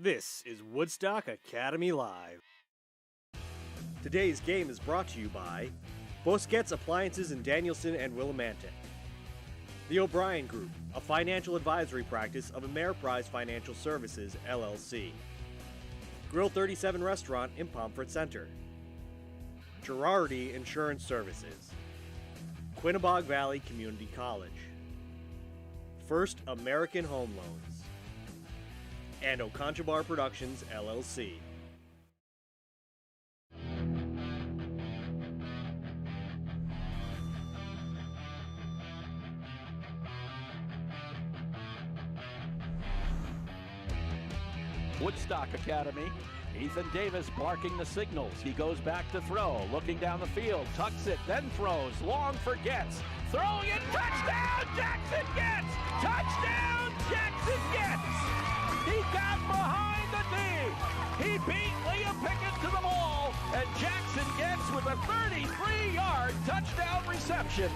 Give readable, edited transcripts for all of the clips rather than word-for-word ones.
This is Woodstock Academy Live. Today's game is brought to you by Bosquet's Appliances in Danielson and Willimantic, The O'Brien Group, a financial advisory practice of Ameriprise Financial Services, LLC, Grill 37 Restaurant in Pomfret Center, Girardi Insurance Services, Quinnebog Valley Community College, First American Home Loans, and Oconchabar Productions, LLC. Woodstock Academy. Ethan Davis barking the signals. He goes back to throw, looking down the field, tucks it, then throws, long forgets, throwing it, touchdown, Jackson gets! Touchdown, Jackson gets! He got behind the D. He beat Liam Pickett to the ball, and Jackson gets with a 33-yard touchdown reception.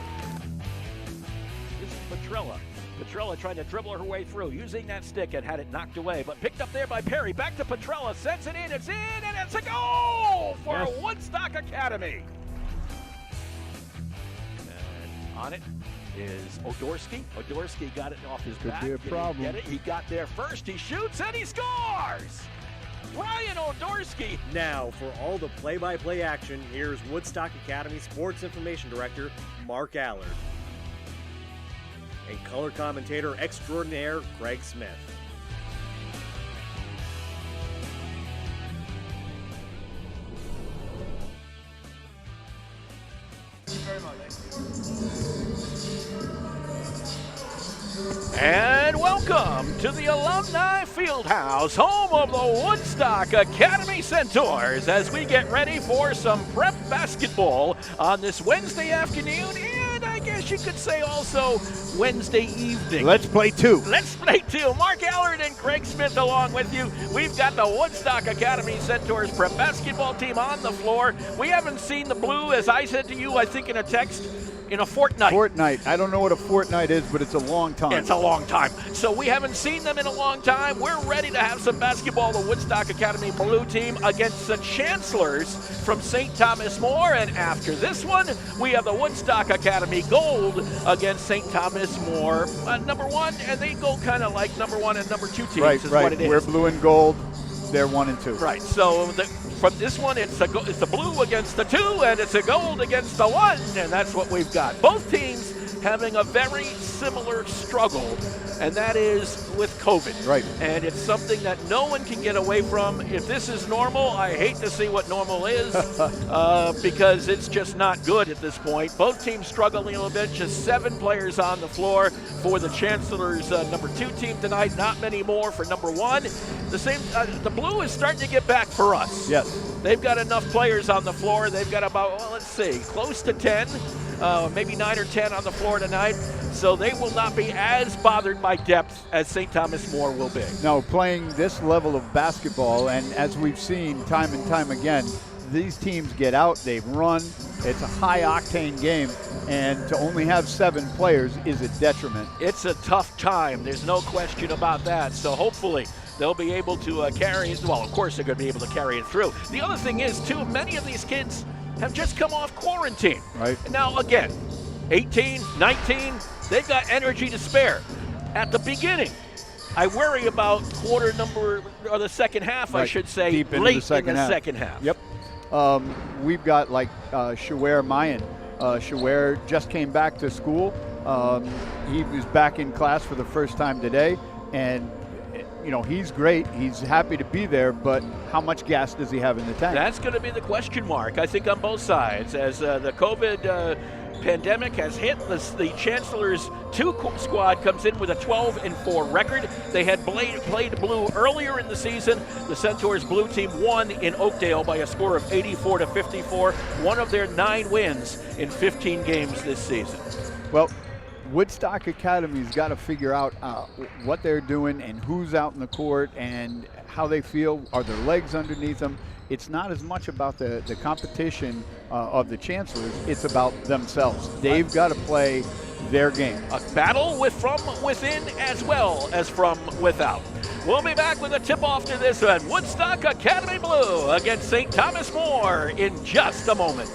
This is Petrella. Petrella trying to dribble her way through, using that stick and had it knocked away, but picked up there by Perry. Back to Petrella, sends it in, and it's a goal for Woodstock Academy. And on it is Odorsky. Odorsky got it off his back. Could be a problem. Get it? He got there first, he shoots, and he scores! Ryan Odorsky. Now, for all the play-by-play action, here's Woodstock Academy Sports Information Director, Mark Allard, and color commentator extraordinaire, Greg Smith. Thank you very much. And welcome to the Alumni Fieldhouse, home of the Woodstock Academy Centaurs, as we get ready for some prep basketball on this Wednesday afternoon, and I guess you could say also Wednesday evening. Let's play two. Let's play two. Mark Allard and Greg Smith along with you. We've got the Woodstock Academy Centaurs prep basketball team on the floor. We haven't seen the blue, as I said to you, I think in a text, in a fortnight. Fortnight. I don't know what a fortnight is, but it's a long time. It's a long time. So we haven't seen them in a long time. We're ready to have some basketball. The Woodstock Academy blue team against the Chancellors from St. Thomas More. And after this one, we have the Woodstock Academy gold against St. Thomas More. Number one, and they go kind of like number one and number two teams. Right, is right. What it is. We're blue and gold. They're 1 and 2. Right. So from this one, it's the blue against the 2, and it's a gold against the 1, and that's what we've got. Both teams having a very similar struggle, and that is with COVID. Right. And it's something that no one can get away from. If this is normal, I hate to see what normal is because it's just not good at this point. Both teams struggling a little bit. Just 7 players on the floor for the Chancellors' number 2 team tonight. Not many more for number 1. The blue is starting to get back for us. Yes. They've got enough players on the floor. They've got about, let's see, close to 10, maybe 9 or 10 on the floor tonight. So they will not be as bothered by depth as St. Thomas More will be. No, playing this level of basketball, and as we've seen time and time again, these teams get out, they run. It's a high-octane game, and to only have 7 players is a detriment. It's a tough time. There's no question about that. So hopefully they'll be able to carry it. Well, of course they're going to be able to carry it through. The other thing is, too, many of these kids have just come off quarantine. Right. Now, again, 18, 19, they've got energy to spare. At the beginning, I worry about quarter number, or the second half, right. I should say, deep into late the second in the half. second half. Yep. We've got like Shawer Mayan. Shawer just came back to school. He was back in class for the first time today, and you know, he's great. He's happy to be there, but how much gas does he have in the tank? That's going to be the question mark, I think, on both sides. As the COVID pandemic has hit, the Chancellors' 2 squad comes in with a 12-4 record. They had played blue earlier in the season. The Centaurs blue team won in Oakdale by a score of 84-54, one of their 9 wins in 15 games this season. Well, Woodstock Academy's got to figure out what they're doing and who's out in the court and how they feel. Are their legs underneath them? It's not as much about the competition of the Chancellors. It's about themselves. They've got to play their game. A battle from within as well as from without. We'll be back with a tip-off to this one. Woodstock Academy Blue against St. Thomas More in just a moment.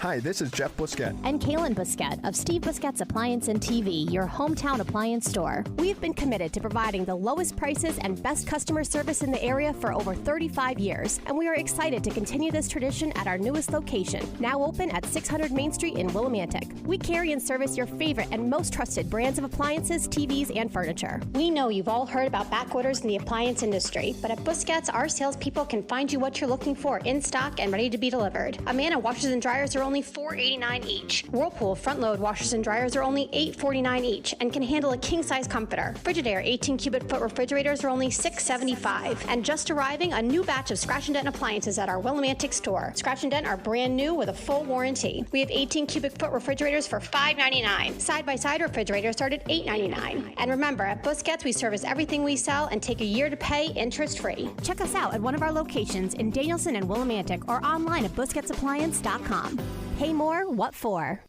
Hi, this is Jeff Busquet. And Kaylin Busquet of Steve Busquet's Appliance and TV, your hometown appliance store. We've been committed to providing the lowest prices and best customer service in the area for over 35 years, and we are excited to continue this tradition at our newest location, now open at 600 Main Street in Willimantic. We carry and service your favorite and most trusted brands of appliances, TVs, and furniture. We know you've all heard about back orders in the appliance industry, but at Busquets, our salespeople can find you what you're looking for in stock and ready to be delivered. Amana washers and dryers are only $4.89 each. Whirlpool front-load washers and dryers are only $8.49 each and can handle a king-size comforter. Frigidaire 18-cubic-foot refrigerators are only $6.75. And just arriving, a new batch of Scratch and Dent appliances at our Willimantic store. Scratch and Dent are brand new with a full warranty. We have 18-cubic-foot refrigerators for $5.99. Side-by-side refrigerators start at $8.99. And remember, at Busquets, we service everything we sell and take a year to pay interest-free. Check us out at one of our locations in Danielson and Willimantic or online at BusquetsAppliance.com. Pay more, what for?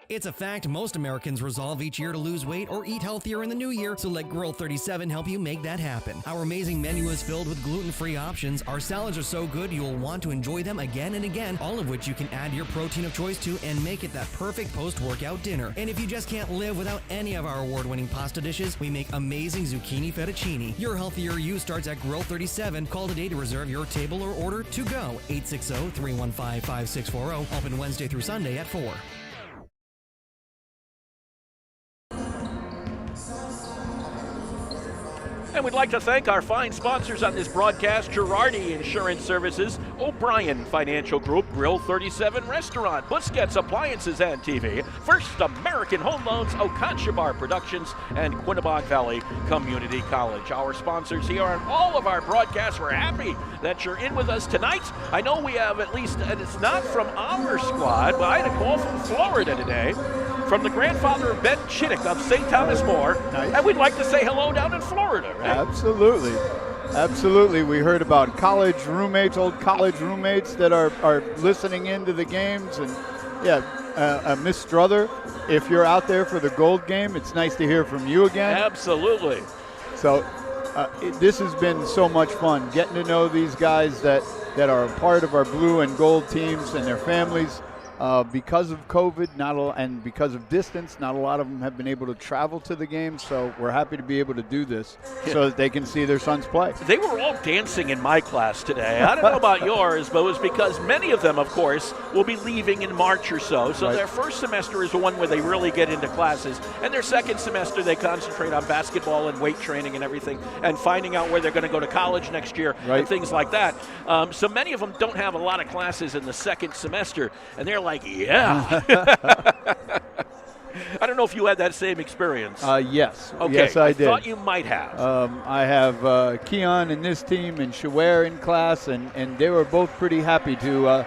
It's a fact most Americans resolve each year to lose weight or eat healthier in the new year, so let Girl 37 help you make that happen. Our amazing menu is filled with gluten-free options. Our salads are so good you'll want to enjoy them again and again, all of which you can add your protein of choice to and make it that perfect post-workout dinner. And if you just can't live without any of our award-winning pasta dishes, we make amazing zucchini fettuccine. Your healthier you starts at Grill 37. Call today to reserve your table or order to go. 860-315-5640. Open Wednesday through Sunday at 4. And we'd like to thank our fine sponsors on this broadcast: Girardi Insurance Services, O'Brien Financial Group, Grill 37 Restaurant, Busquets Appliances and TV, First American Home Loans, Oconchabar Productions, and Quinebaug Valley Community College. Our sponsors here on all of our broadcasts. We're happy that you're in with us tonight. I know we have at least, and it's not from our squad, but I had a call from Florida today, from the grandfather of Ben Chittick of St. Thomas More. Nice. And we'd like to say hello down in Florida, right? Absolutely. Absolutely. We heard about college roommates, old college roommates that are listening into the games. And yeah, Miss Strother, if you're out there for the Gold game, it's nice to hear from you again. Absolutely. So this has been so much fun, getting to know these guys that are a part of our blue and gold teams and their families. Because of COVID and because of distance, not a lot of them have been able to travel to the game, so we're happy to be able to do this so that they can see their sons play. They were all dancing in my class today. I don't know about yours, but it was because many of them, of course, will be leaving in March or so. So Their first semester is the one where they really get into classes, and their second semester they concentrate on basketball and weight training and everything, and finding out where they're going to go to college next year and things like that. So many of them don't have a lot of classes in the second semester, and they're like, yeah. I don't know if you had that same experience. Yes. Okay. Yes, I did. I thought you might have. I have Keon and this team and Shawer in class, and they were both pretty happy to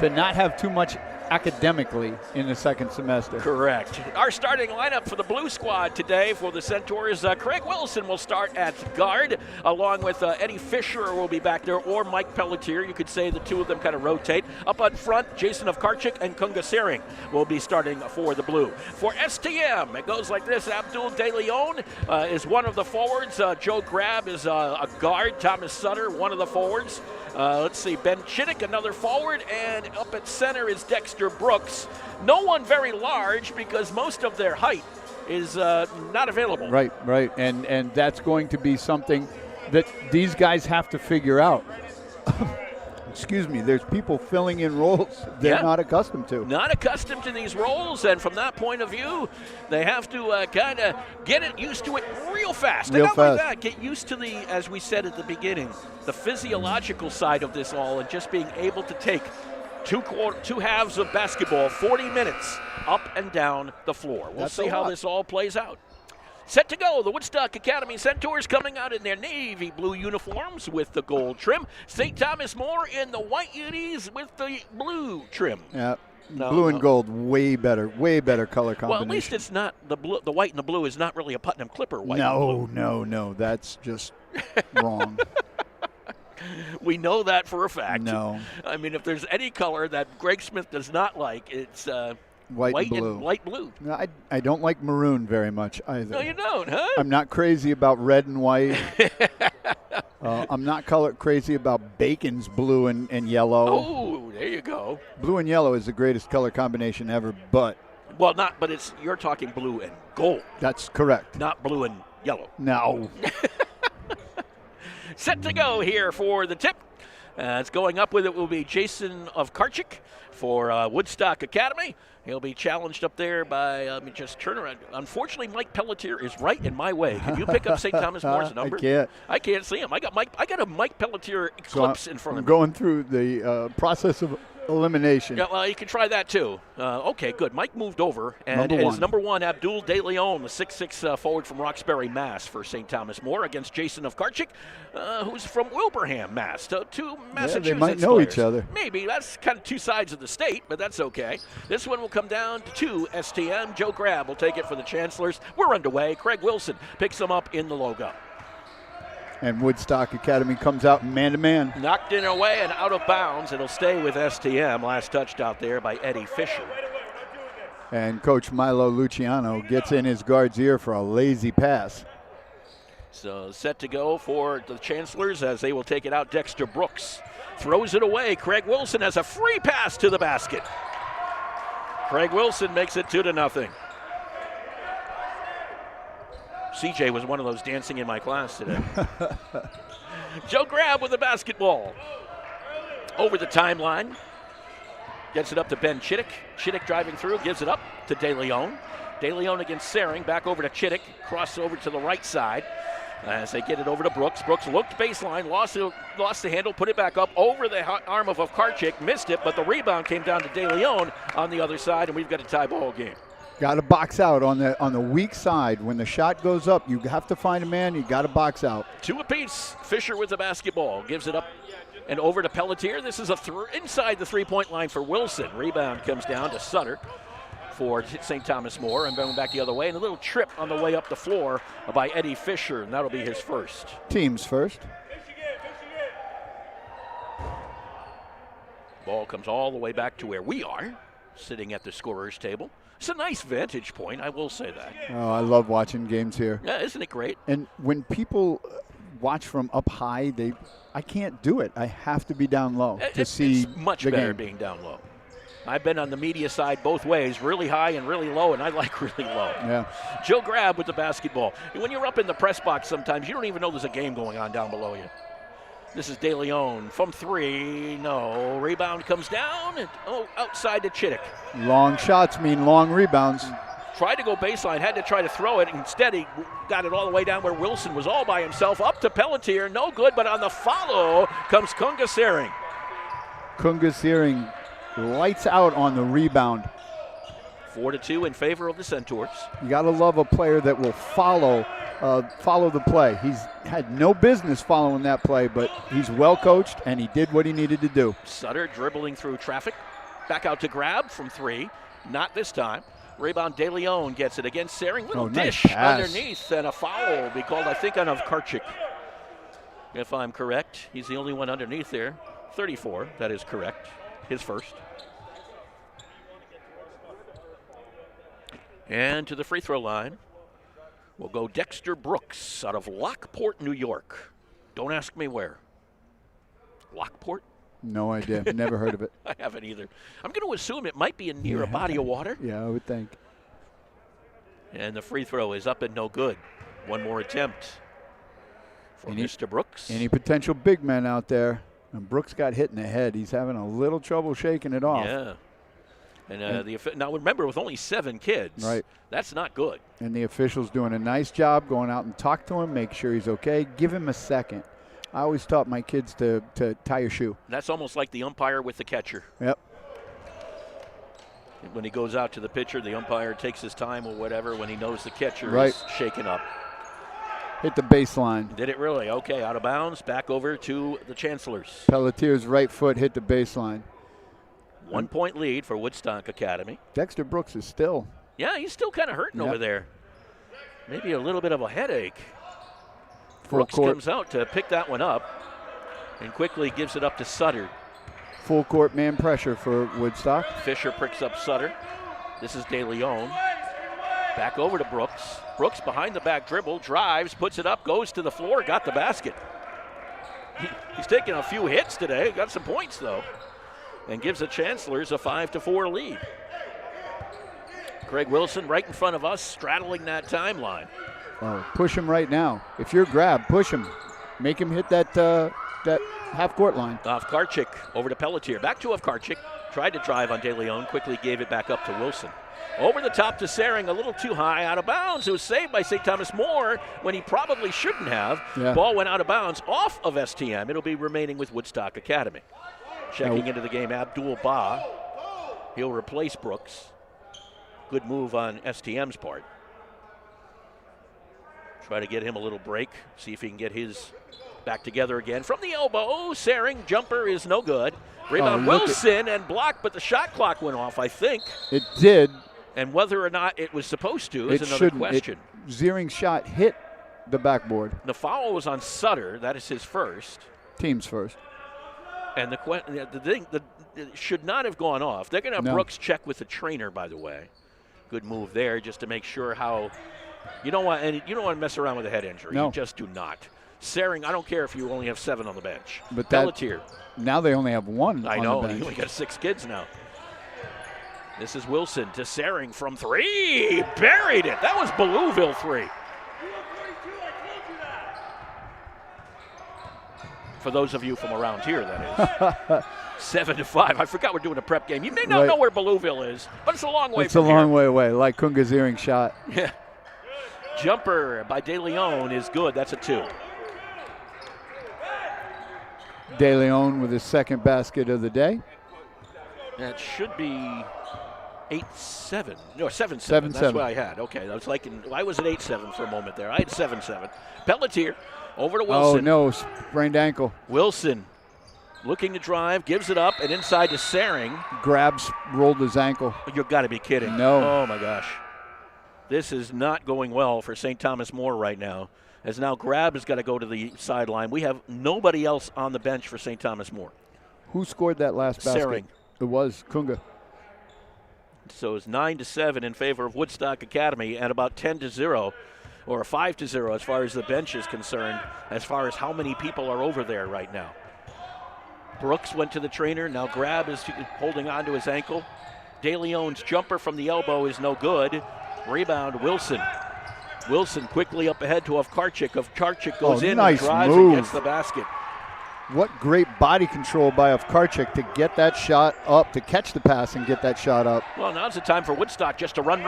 not have too much academically in the second semester. Correct. Our starting lineup for the Blue Squad today for the Centaurs, Craig Wilson will start at guard, along with Eddie Fisher will be back there, or Mike Pelletier. You could say the two of them kind of rotate. Up on front, Jason Ovkarchik and Kunga Sering will be starting for the Blue. For STM, it goes like this. Abdul De Leon is one of the forwards. Joe Grab is a guard. Thomas Sutter, one of the forwards. Let's see, Ben Chittick, another forward, and up at center is Dexter Brooks. No one very large because most of their height is not available. Right, and that's going to be something that these guys have to figure out. Excuse me, there's people filling in roles they're not accustomed to. Not accustomed to these roles, and from that point of view, they have to kind of get used to it real fast. And not like that, get used to the, as we said at the beginning, the physiological side of this all, and just being able to take two halves of basketball, 40 minutes up and down the floor. We'll see how this all plays out. Set to go, the Woodstock Academy Centaurs coming out in their navy blue uniforms with the gold trim. St. Thomas More in the white unis with the blue trim. Yeah, blue and gold, way better color combination. Well, at least it's not the blue. The white and the blue is not really a Putnam Clipper white and blue. No, that's just wrong. We know that for a fact. No. I mean, if there's any color that Greg Smith does not like, it's White and blue. and light blue. No, I don't like maroon very much either. No, you don't, huh? I'm not crazy about red and white. I'm not crazy about bacon's blue and yellow. Oh, there you go. Blue and yellow is the greatest color combination ever, but Well, but you're talking blue and gold, that's correct. not blue and yellow. No. Set to go here for the tip. It's going up with it will be Jason of Karchik for Woodstock Academy. He'll be challenged up there by, let me just turn around. Unfortunately, Mike Pelletier is right in my way. Can you pick up St. Thomas More's number? I can't see him. I got a Mike Pelletier eclipse in front of me. I'm going through the process of elimination. Yeah, well, you can try that too. Okay, good. Mike moved over, and it is number one, Abdul De Leon, the 6'6" forward from Roxbury, Mass. for St. Thomas More against Jason of Karchik, who's from Wilbraham, Mass. Two Massachusetts they might know players. each other. Maybe. That's kind of two sides of the state, but that's okay. This one will come down to STM. Joe Grab will take it for the Chancellors. We're underway. Craig Wilson picks them up in the logo. And Woodstock Academy comes out man-to-man. Knocked in away and out of bounds. It'll stay with STM. Last touched out there by Eddie Fisher. And Coach Milo Luciano gets in his guard's ear for a lazy pass. So set to go for the Chancellors as they will take it out. Dexter Brooks throws it away. Craig Wilson has a free pass to the basket. Craig Wilson makes it 2-0. CJ was one of those dancing in my class today. Joe Grab with the basketball. Over the timeline. Gets it up to Ben Chittick. Chittick driving through, gives it up to De Leon. De Leon against Sering. Back over to Chittick. Cross over to the right side as they get it over to Brooks. Brooks looked baseline, lost the handle, put it back up over the arm of Karchik. Missed it, but the rebound came down to De Leon on the other side, and we've got a tie ball game. Got to box out on the weak side. When the shot goes up, you have to find a man. You got to box out. Two apiece. Fisher with the basketball. Gives it up and over to Pelletier. This is inside the three-point line for Wilson. Rebound comes down to Sutter for St. Thomas More. And going back the other way. And a little trip on the way up the floor by Eddie Fisher. And that'll be his first. Team's first. Ball comes all the way back to where we are, sitting at the scorer's table. It's a nice vantage point, I will say that. Oh, I love watching games here. Yeah, isn't it great? And when people watch from up high, I can't do it. I have to be down low to see It's much the better game. being down low. I've been on the media side both ways, really high and really low, and I like really low. Yeah. Joe Grab with the basketball. And when you're up in the press box sometimes, you don't even know there's a game going on down below you. This is De Leon from three. No. Rebound comes down. And, outside to Chittick. Long shots mean long rebounds. Tried to go baseline, had to try to throw it. Instead, he got it all the way down where Wilson was all by himself. Up to Pelletier. No good, but on the follow comes Kunga Sering. Kunga Sering lights out on the rebound. 4-2 in favor of the Centaurs. You got to love a player that will follow the play. He's had no business following that play, but he's well coached and he did what he needed to do. Sutter dribbling through traffic. Back out to Grab from three. Not this time. Rebound De Leon gets it against Sering. Little nice dish pass. underneath, and a foul will be called, I think, on Karchik. If I'm correct, he's the only one underneath there. 34, that is correct. His first. And to the free throw line will go Dexter Brooks out of Lockport, New York. Don't ask me where. Lockport? No idea. Never heard of it. I haven't either. I'm going to assume it might be near a body of water. Yeah, I would think. And the free throw is up and no good. One more attempt for Mr. Brooks. Any potential big men out there? And Brooks got hit in the head. He's having a little trouble shaking it off. Yeah. And now remember, with only 7 kids, right? That's not good. And the officials doing a nice job going out and talk to him, make sure he's okay. Give him a second. I always taught my kids to tie your shoe. That's almost like the umpire with the catcher. Yep. When he goes out to the pitcher, the umpire takes his time or whatever when he knows the catcher is shaken up. Hit the baseline. Did it really? Okay, out of bounds, back over to the Chancellors. Pelletier's right foot hit the baseline. 1 point lead for Woodstock Academy. Dexter Brooks is still. Yeah, he's still kind of hurting over there. Maybe a little bit of a headache. Brooks comes out to pick that one up. and quickly gives it up to Sutter. Full court man pressure for Woodstock. Fisher picks up Sutter. This is De Leon. Back over to Brooks. Brooks behind the back dribble, drives, puts it up, goes to the floor, got the basket. He's taking a few hits today, got some points though, and gives the Chancellors a 5-4 lead. Craig Wilson right in front of us, straddling that timeline. Oh, push him right now. If you're Grab, push him. Make him hit that half-court line. Ovkarchik over to Pelletier. Back to Ovkarchik. Tried to drive on De Leon. Quickly gave it back up to Wilson. Over the top to Saring. A little too high, out of bounds. It was saved by St. Thomas More when he probably shouldn't have. Yeah. Ball went out of bounds off of STM. It'll be remaining with Woodstock Academy. Checking into the game, Abdul Ba. He'll replace Brooks. Good move on STM's part. Try to get him a little break. See if he can get his back together again. From the elbow, Saring, jumper is no good. Rebound Wilson and blocked, but the shot clock went off, I think. It did. And whether or not it was supposed to is another question. Zering's shot hit the backboard. The foul was on Sutter. That is his first. Team's first. And the thing it should not have gone off. They're going to have Brooks check with the trainer, by the way. Good move there just to make sure how you don't want to mess around with a head injury. No. You just do not. Saring, I don't care if you only have 7 on the bench. But Pelletier. Now they only have 1 I on know. the bench. You only got 6 kids now. This is Wilson to Saring from 3. Buried it. That was Belleville 3. For those of you from around here, that is. 7-5. I forgot we're doing a prep game. You may not know where Belleville is, but it's a long way from here. It's a long way away, like Kunga's Zeering shot. Yeah. Jumper by De Leon is good. That's a 2. De Leon with his second basket of the day. That should be 8-7. No, 7-7. 7-7. That's what I had. Okay, I was like, I was at 8-7 for a moment there. I had 7-7. Pelletier over to Wilson. Oh no, sprained ankle. Wilson looking to drive, gives it up, and inside to Saring. Grabs, rolled his ankle. You've got to be kidding. No. Oh my gosh. This is not going well for St. Thomas More right now, as now Grab has got to go to the sideline. We have nobody else on the bench for St. Thomas More. Who scored that last basket? Saring. It was Kunga. So it's 9-7 in favor of Woodstock Academy, and about 10-0 or 5-0 as far as the bench is concerned, as far as how many people are over there right now. Brooks went to the trainer. Now Grab is holding on to his ankle. De Leon's jumper from the elbow is no good. Rebound, Wilson. Wilson quickly up ahead to Ovkarchik. Ovkarchik goes in nice and drives move. and gets the basket. What great body control by Ovkarchik to get that shot up, to catch the pass and get that shot up. Well, now's the time for Woodstock just to run.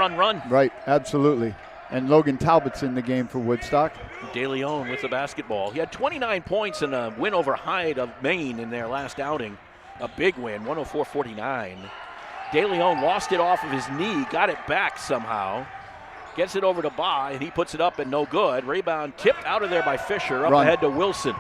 Right, absolutely. And Logan Talbot's in the game for Woodstock. De Leon with the basketball. He had 29 points in a win over Hyde of Maine in their last outing. A big win, 104-49. De Leon lost it off of his knee, got it back somehow. Gets it over to Ba, and he puts it up and no good. Rebound tipped out of there by Fisher, up ahead to Wilson.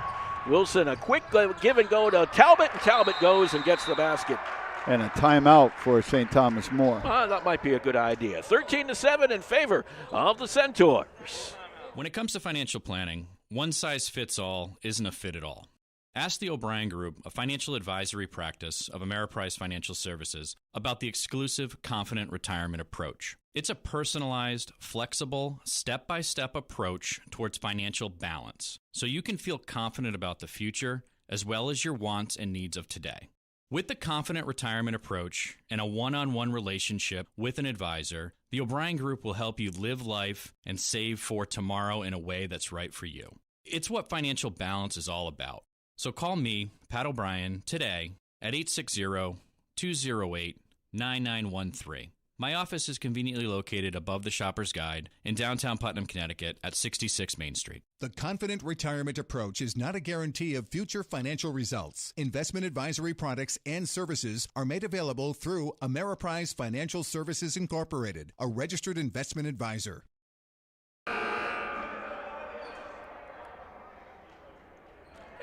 Wilson, a quick give and go to Talbot, and Talbot goes and gets the basket. And a timeout for St. Thomas More. That might be a good idea. 13-7 in favor of the Centaurs. When it comes to financial planning, one size fits all isn't a fit at all. Ask the O'Brien Group, a financial advisory practice of Ameriprise Financial Services, about the exclusive Confident Retirement approach. It's a personalized, flexible, step-by-step approach towards financial balance, so you can feel confident about the future as well as your wants and needs of today. With the Confident Retirement approach and a one-on-one relationship with an advisor, the O'Brien Group will help you live life and save for tomorrow in a way that's right for you. It's what financial balance is all about. So call me, Pat O'Brien, today at 860-208-9913. My office is conveniently located above the Shopper's Guide in downtown Putnam, Connecticut at 66 Main Street. The Confident Retirement approach is not a guarantee of future financial results. Investment advisory products and services are made available through Ameriprise Financial Services Incorporated, a registered investment advisor.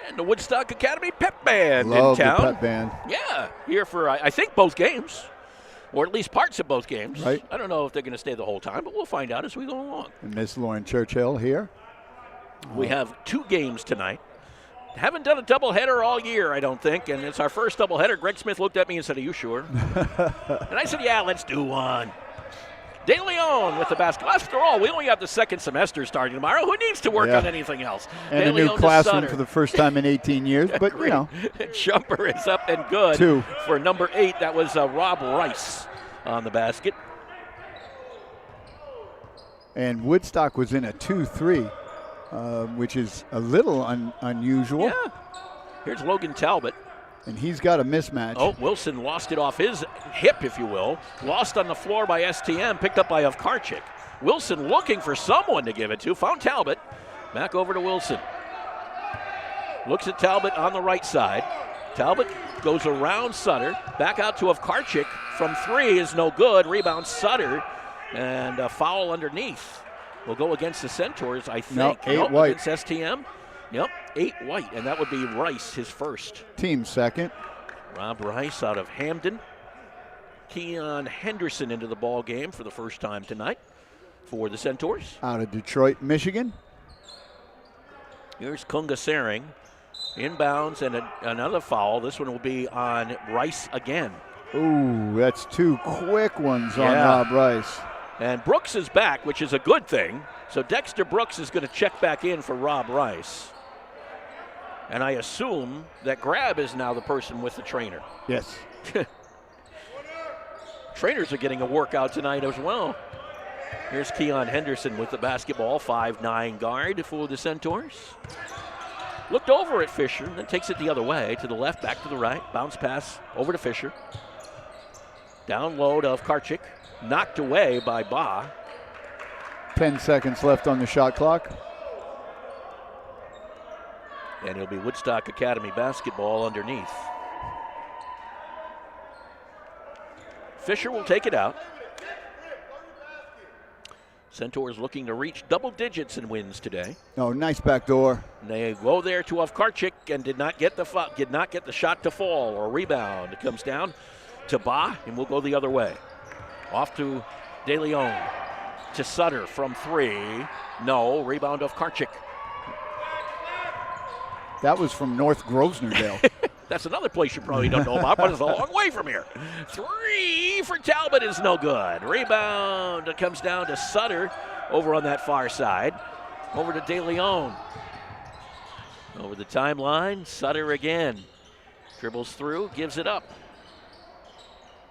And the Woodstock Academy Pep Band Love in town. the Pep Band. Yeah, here for, I think, both games, or at least parts of both games. Right. I don't know if they're going to stay the whole time, but we'll find out as we go along. And Miss Lauren Churchill here. We have 2 games tonight. Haven't done a doubleheader all year, I don't think, and it's our first doubleheader. Greg Smith looked at me and said, "Are you sure?" And I said, "Yeah, let's do one." De Leon with the basket. After all, we only have the second semester starting tomorrow. Who needs to work on anything else? And a new classroom for the first time in 18 years, but you know. Jumper is up and good. 2. For number 8. That was Rob Rice on the basket. And Woodstock was in a 2-3, which is a little unusual. Yeah. Here's Logan Talbot. And he's got a mismatch. Oh, Wilson lost it off his hip, if you will. Lost on the floor by STM, picked up by Ovkarchik. Wilson looking for someone to give it to. Found Talbot. Back over to Wilson. Looks at Talbot on the right side. Talbot goes around Sutter. Back out to Ovkarchik. From 3 is no good. Rebound Sutter. And a foul underneath. Will go against the Centaurs, I think. 8 White. Against STM. Yep, 8 White, and that would be Rice, his first. Team second. Rob Rice out of Hamden. Keon Henderson into the ball game for the first time tonight for the Centaurs. Out of Detroit, Michigan. Here's Kunga Sering. Inbounds and another foul. This one will be on Rice again. Ooh, that's 2 quick ones on Rob Rice. And Brooks is back, which is a good thing. So Dexter Brooks is going to check back in for Rob Rice. And I assume that Grab is now the person with the trainer. Yes. Trainers are getting a workout tonight as well. Here's Keon Henderson with the basketball, 5'9" guard for the Centaurs. Looked over at Fisher, then takes it the other way, to the left, back to the right. Bounce pass over to Fisher. Down low to Ovkarchik. Knocked away by Ba. 10 seconds left on the shot clock. And it'll be Woodstock Academy basketball underneath. Fisher will take it out. Centaurs looking to reach double digits in wins today. Oh, nice back door. And they go there to Ovkarchik and did not get the shot to fall or rebound. It comes down to Ba, and we'll go the other way. Off to De Leon. To Sutter from 3. No, rebound of Karchik. That was from North Grosvenordale. That's another place you probably don't know about, but it's a long way from here. 3 for Talbot is no good. Rebound comes down to Sutter over on that far side. Over to De Leon. Over the timeline, Sutter again. Dribbles through, gives it up.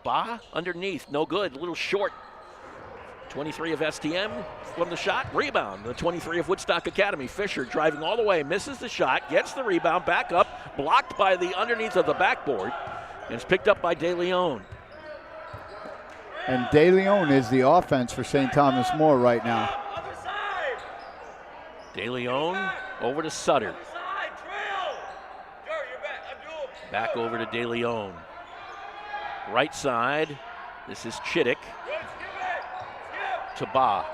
Ba underneath, no good, a little short. 23 of STM from the shot, rebound. The 23 of Woodstock Academy. Fisher driving all the way, misses the shot, gets the rebound, back up, blocked by the underneath of the backboard, and it's picked up by De Leon. And De Leon is the offense for St. Thomas More right now. De Leon over to Sutter. Back over to De Leon. Right side, this is Chittick. To Ba.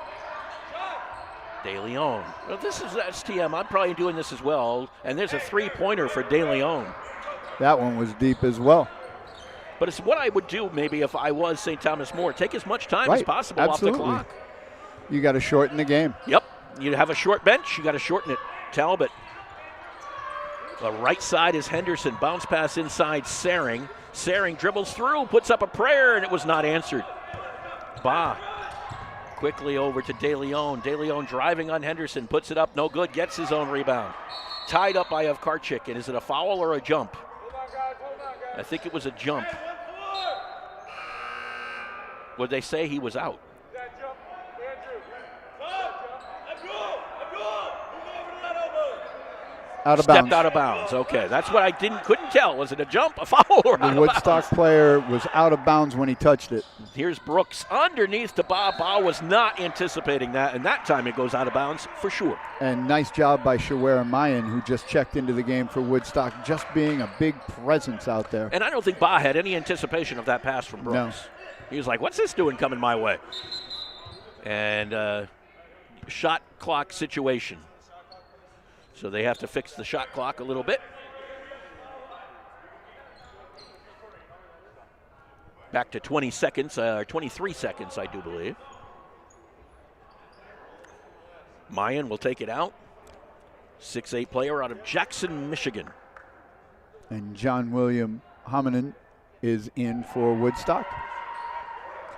De Leon. Well, this is STM. I'm probably doing this as well. And there's a 3-pointer for De Leon. That one was deep as well. But it's what I would do maybe if I was St. Thomas More. Take as much time as possible off the clock. You got to shorten the game. Yep. You have a short bench, you got to shorten it. Talbot. The right side is Henderson. Bounce pass inside Sering. Sering dribbles through, puts up a prayer, and it was not answered. Ba. Quickly over to De Leon. De Leon driving on Henderson, puts it up, no good, gets his own rebound. Tied up by Ovkarchik, and is it a foul or a jump? I think it was a jump. Would they say he was out? Out of bounds. Stepped out of bounds. Okay, that's what I couldn't tell. Was it a jump, a foul, or out of bounds? The Woodstock player was out of bounds when he touched it. Here's Brooks underneath to Ba. Ba was not anticipating that, and that time it goes out of bounds for sure. And nice job by Shawera Mayan, who just checked into the game for Woodstock, just being a big presence out there. And I don't think Ba had any anticipation of that pass from Brooks. No. He was like, what's this doing coming my way? And shot clock situation. So they have to fix the shot clock a little bit. Back to 20 seconds, 23 seconds, I do believe. Mayan will take it out. 6'8" player out of Jackson, Michigan. And John William Hominen is in for Woodstock.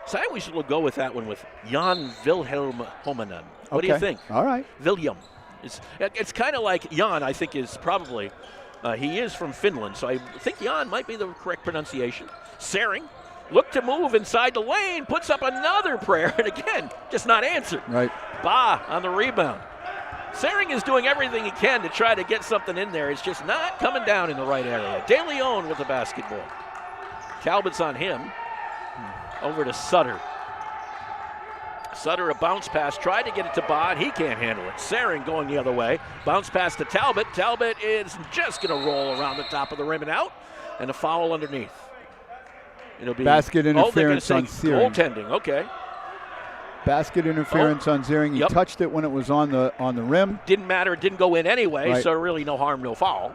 So I always will go with that one with Jan Wilhelm Hominen. What do you think? All right. William. It's kind of like Jan, I think, is probably, he is from Finland, so I think Jan might be the correct pronunciation. Sering looked to move inside the lane, puts up another prayer, and again, just not answered. Right. Ba on the rebound. Sering is doing everything he can to try to get something in there. It's just not coming down in the right area. De Leon with the basketball. Talbot's on him. Over to Sutter. Sutter, a bounce pass, tried to get it to Ba, and he can't handle it. Sering going the other way. Bounce pass to Talbot. Talbot is just going to roll around the top of the rim and out, and a foul underneath. It'll be basket interference on Searing. Goaltending, okay. Basket interference on Searing. He touched it when it was on the rim. Didn't matter. It didn't go in anyway, right. So really no harm, no foul.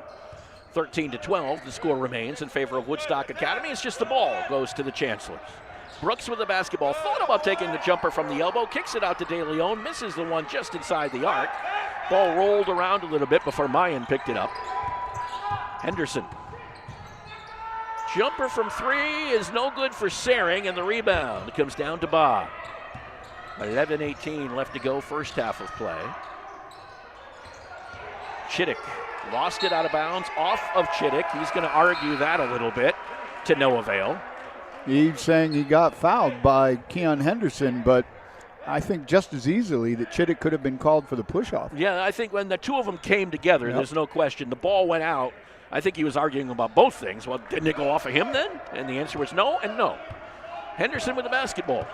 13-12, the score remains in favor of Woodstock Academy. It's just the ball goes to the Chancellors. Brooks with the basketball, thought about taking the jumper from the elbow, kicks it out to De Leon, misses the one just inside the arc. Ball rolled around a little bit before Mayan picked it up. Henderson. Jumper from three is no good for Sering, and the rebound comes down to Ba. 11:18 left to go, first half of play. Chittick lost it out of bounds, off of Chittick. He's going to argue that a little bit, to no avail. He's saying he got fouled by Keon Henderson, but I think just as easily that Chittick could have been called for the push-off. Yeah, I think when the two of them came together, there's no question. The ball went out. I think he was arguing about both things. Well, didn't it go off of him then? And the answer was no and no. Henderson with the basketball.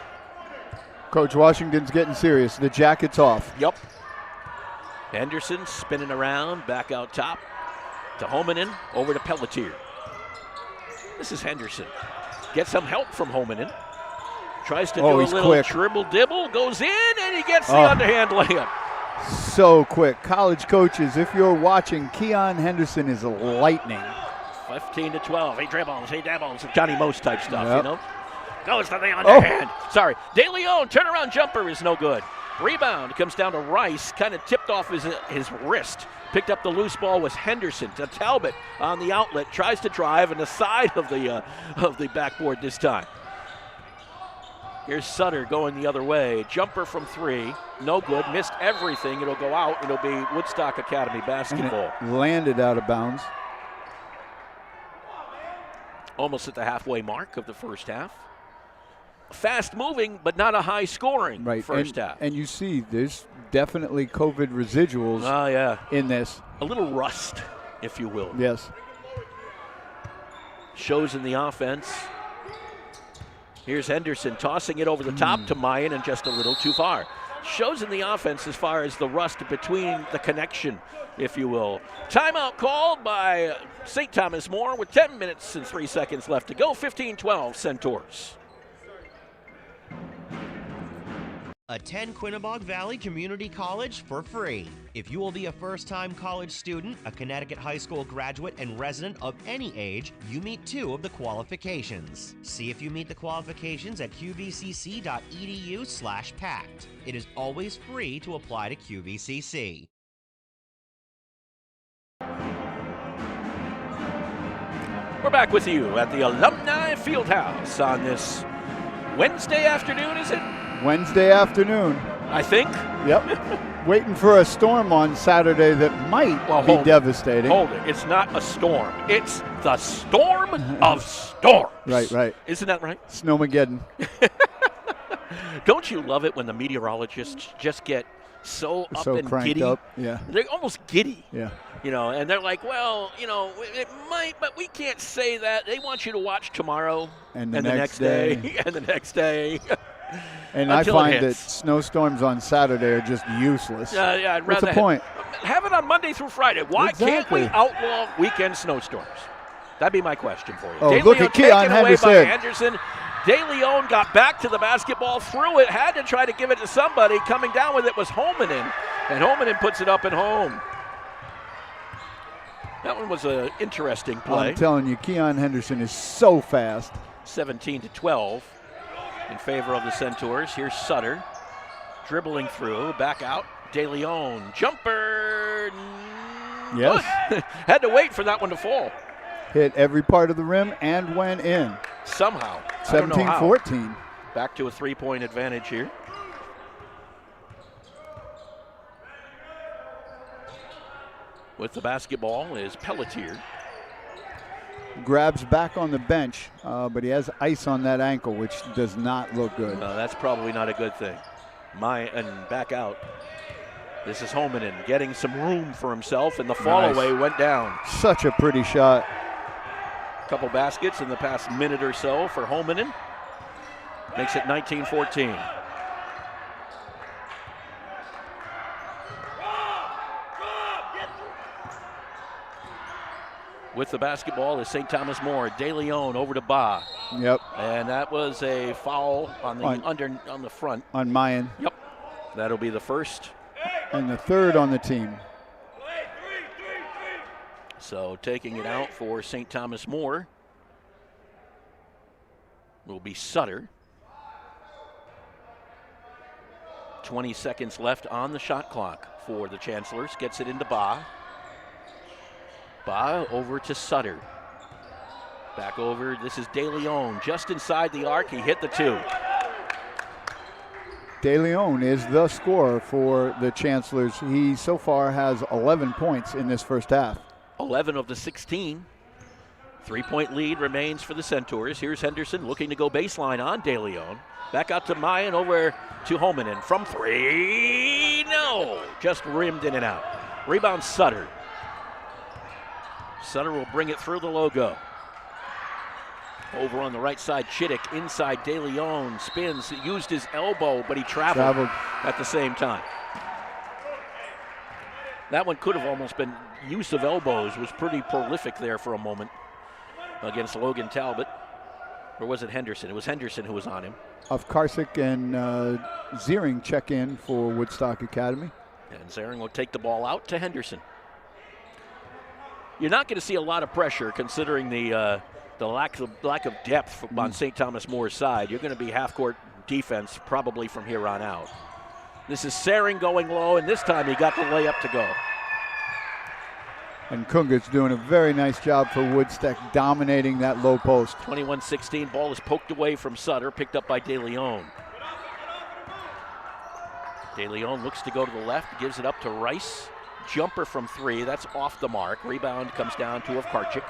Coach Washington's getting serious. The jacket's off. Yep. Henderson spinning around, back out top to Hominen, over to Pelletier. This is Henderson. Gets some help from Hominen. Tries to do a little quick. dribble-dibble, goes in, and he gets the underhand layup. So quick. College coaches, if you're watching, Keon Henderson is lightning. 15-12. He dribbles, he dabbles, Johnny Most type stuff, you know? Goes to the underhand. Sorry. De Leon, turnaround jumper is no good. Rebound comes down to Rice, kind of tipped off his wrist. Picked up the loose ball was Henderson to Talbot on the outlet. Tries to drive in the side of the backboard this time. Here's Sutter going the other way. Jumper from three. No good. Missed everything. It'll go out. It'll be Woodstock Academy basketball. And it landed out of bounds. Almost at the halfway mark of the first half. Fast moving, but not a high scoring first half. And you see there's definitely COVID residuals in this. A little rust, if you will. Yes. Shows in the offense. Here's Henderson tossing it over the top to Mayan and just a little too far. Shows in the offense as far as the rust between the connection, if you will. Timeout called by St. Thomas More with 10 minutes and 3 seconds left to go. 15-12 Centaurs. Attend Quinnebog Valley Community College for free. If you will be a first-time college student, a Connecticut high school graduate, and resident of any age, you meet two of the qualifications. See if you meet the qualifications at qvcc.edu/pact. It is always free to apply to QVCC. We're back with you at the Alumni Fieldhouse on this Wednesday afternoon, is it? Wednesday afternoon. I think. Yep. Waiting for a storm on Saturday that might be devastating. Hold it. It's not a storm. It's the storm of storms. Right. Isn't that right? Snowmageddon. Don't you love it when the meteorologists just get so up and giddy? Up. Yeah. They're almost giddy. Yeah. You know, and they're like, well, you know, it might, but we can't say that. They want you to watch tomorrow and the next day. And the next day. And I find that snowstorms on Saturday are just useless. Yeah, I'd rather. What's the point? Have it on Monday through Friday. Why can't we outlaw weekend snowstorms? That'd be my question for you. Oh, look at Keon Henderson. De Leon got back to the basketball, threw it, had to try to give it to somebody. Coming down with it was Hominen, and Hominen puts it up and home. That one was an interesting play. I'm telling you, Keon Henderson is so fast. 17-12 in favor of the Centaurs. Here's Sutter dribbling through, back out. De Leon, jumper, Yes. Had to wait for that one to fall. Hit every part of the rim and went in. Somehow. 17-14. Back to a 3-point advantage here. With the basketball is Pelletier. Grabs back on the bench, but he has ice on that ankle, which does not look good. No, that's probably not a good thing. And back out. This is Hominen getting some room for himself, and the fall away went down. Such a pretty shot. Couple baskets in the past minute or so for Hominen. Makes it 19-14. With the basketball is St. Thomas More. De Leon over to Ba. Yep. And that was a foul on the front. On Mayan. Yep. That'll be the first. And the third on the team. So taking it out for St. Thomas More will be Sutter. 20 seconds left on the shot clock for the Chancellors. Gets it into Ba. Ba over to Sutter. Back over. This is De Leon just inside the arc. He hit the two. De Leon is the scorer for the Chancellors. He so far has 11 points in this first half. 11 of the 16. 3-point lead remains for the Centaurs. Here's Henderson looking to go baseline on De Leon. Back out to Mayan, over to Hominen from three. No, just rimmed in and out. Rebound Sutter. Sutter will bring it through the logo. Over on the right side, Chittick inside De Leon, spins, used his elbow, but he traveled at the same time. That one could have almost been use of elbows, was pretty prolific there for a moment against Logan Talbot. Or was it Henderson? It was Henderson who was on him. Karsik and Ziering check in for Woodstock Academy. And Ziering will take the ball out to Henderson. You're not going to see a lot of pressure considering the lack of depth on St. Thomas More's side. You're going to be half-court defense probably from here on out. This is Ziering going low, and this time he got the layup to go. And Kunga's doing a very nice job for Woodstock, dominating that low post. 21-16, ball is poked away from Sutter, picked up by De Leon. De Leon looks to go to the left, gives it up to Rice. Jumper from three, that's off the mark. Rebound comes down to Ovkarchik.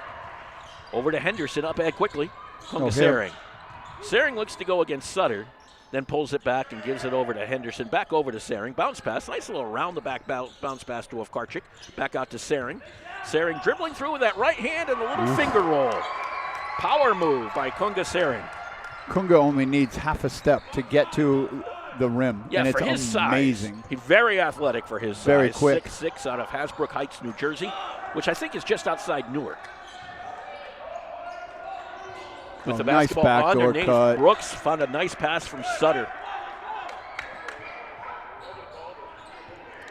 Over to Henderson, up ahead quickly. Kunga Ziering. Ziering looks to go against Sutter, then pulls it back and gives it over to Henderson. Back over to Ziering. Bounce pass, nice little round the back bounce pass to Ovkarchik. Back out to Ziering. Ziering dribbling through with that right hand and a little finger roll. Power move by Kunga Ziering. Kunga only needs half a step to get to the rim, yeah, and it's for his amazing. Size. He's very athletic for his very size. Quick. 6'6" out of Hasbrook Heights, New Jersey, which I think is just outside Newark. With the basketball nice underneath, cut. Brooks found a nice pass from Sutter.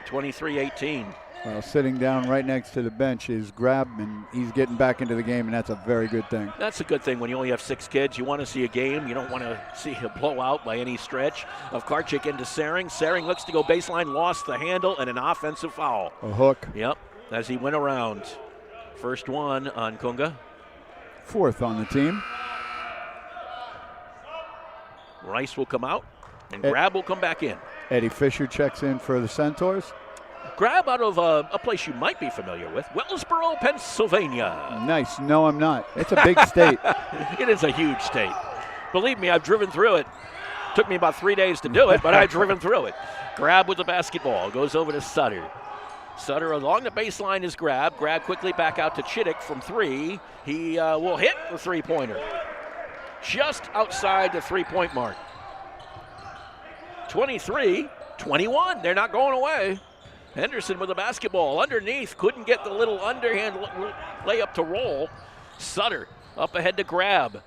23-18. Well, sitting down right next to the bench is Grab, and he's getting back into the game, and that's a very good thing. That's a good thing when you only have 6 kids. You want to see a game. You don't want to see a blowout by any stretch. Ovkarchik into Ziering. Ziering looks to go baseline, lost the handle, and an offensive foul. A hook. Yep, as he went around. First one on Kunga. Fourth on the team. Rice will come out, and Grab will come back in. Eddie Fisher checks in for the Centaurs. Grab out of a place you might be familiar with, Wellsboro, Pennsylvania. Nice. No, I'm not. It's a big state. It is a huge state. Believe me, I've driven through it. Took me about 3 days to do it, but I've driven through it. Grab with the basketball. Goes over to Sutter. Sutter along the baseline is Grab. Grab quickly back out to Chittick from three. He will hit the three-pointer. Just outside the three-point mark. 23-21. They're not going away. Henderson with the basketball underneath. Couldn't get the little underhand layup to roll. Sutter up ahead to Grab.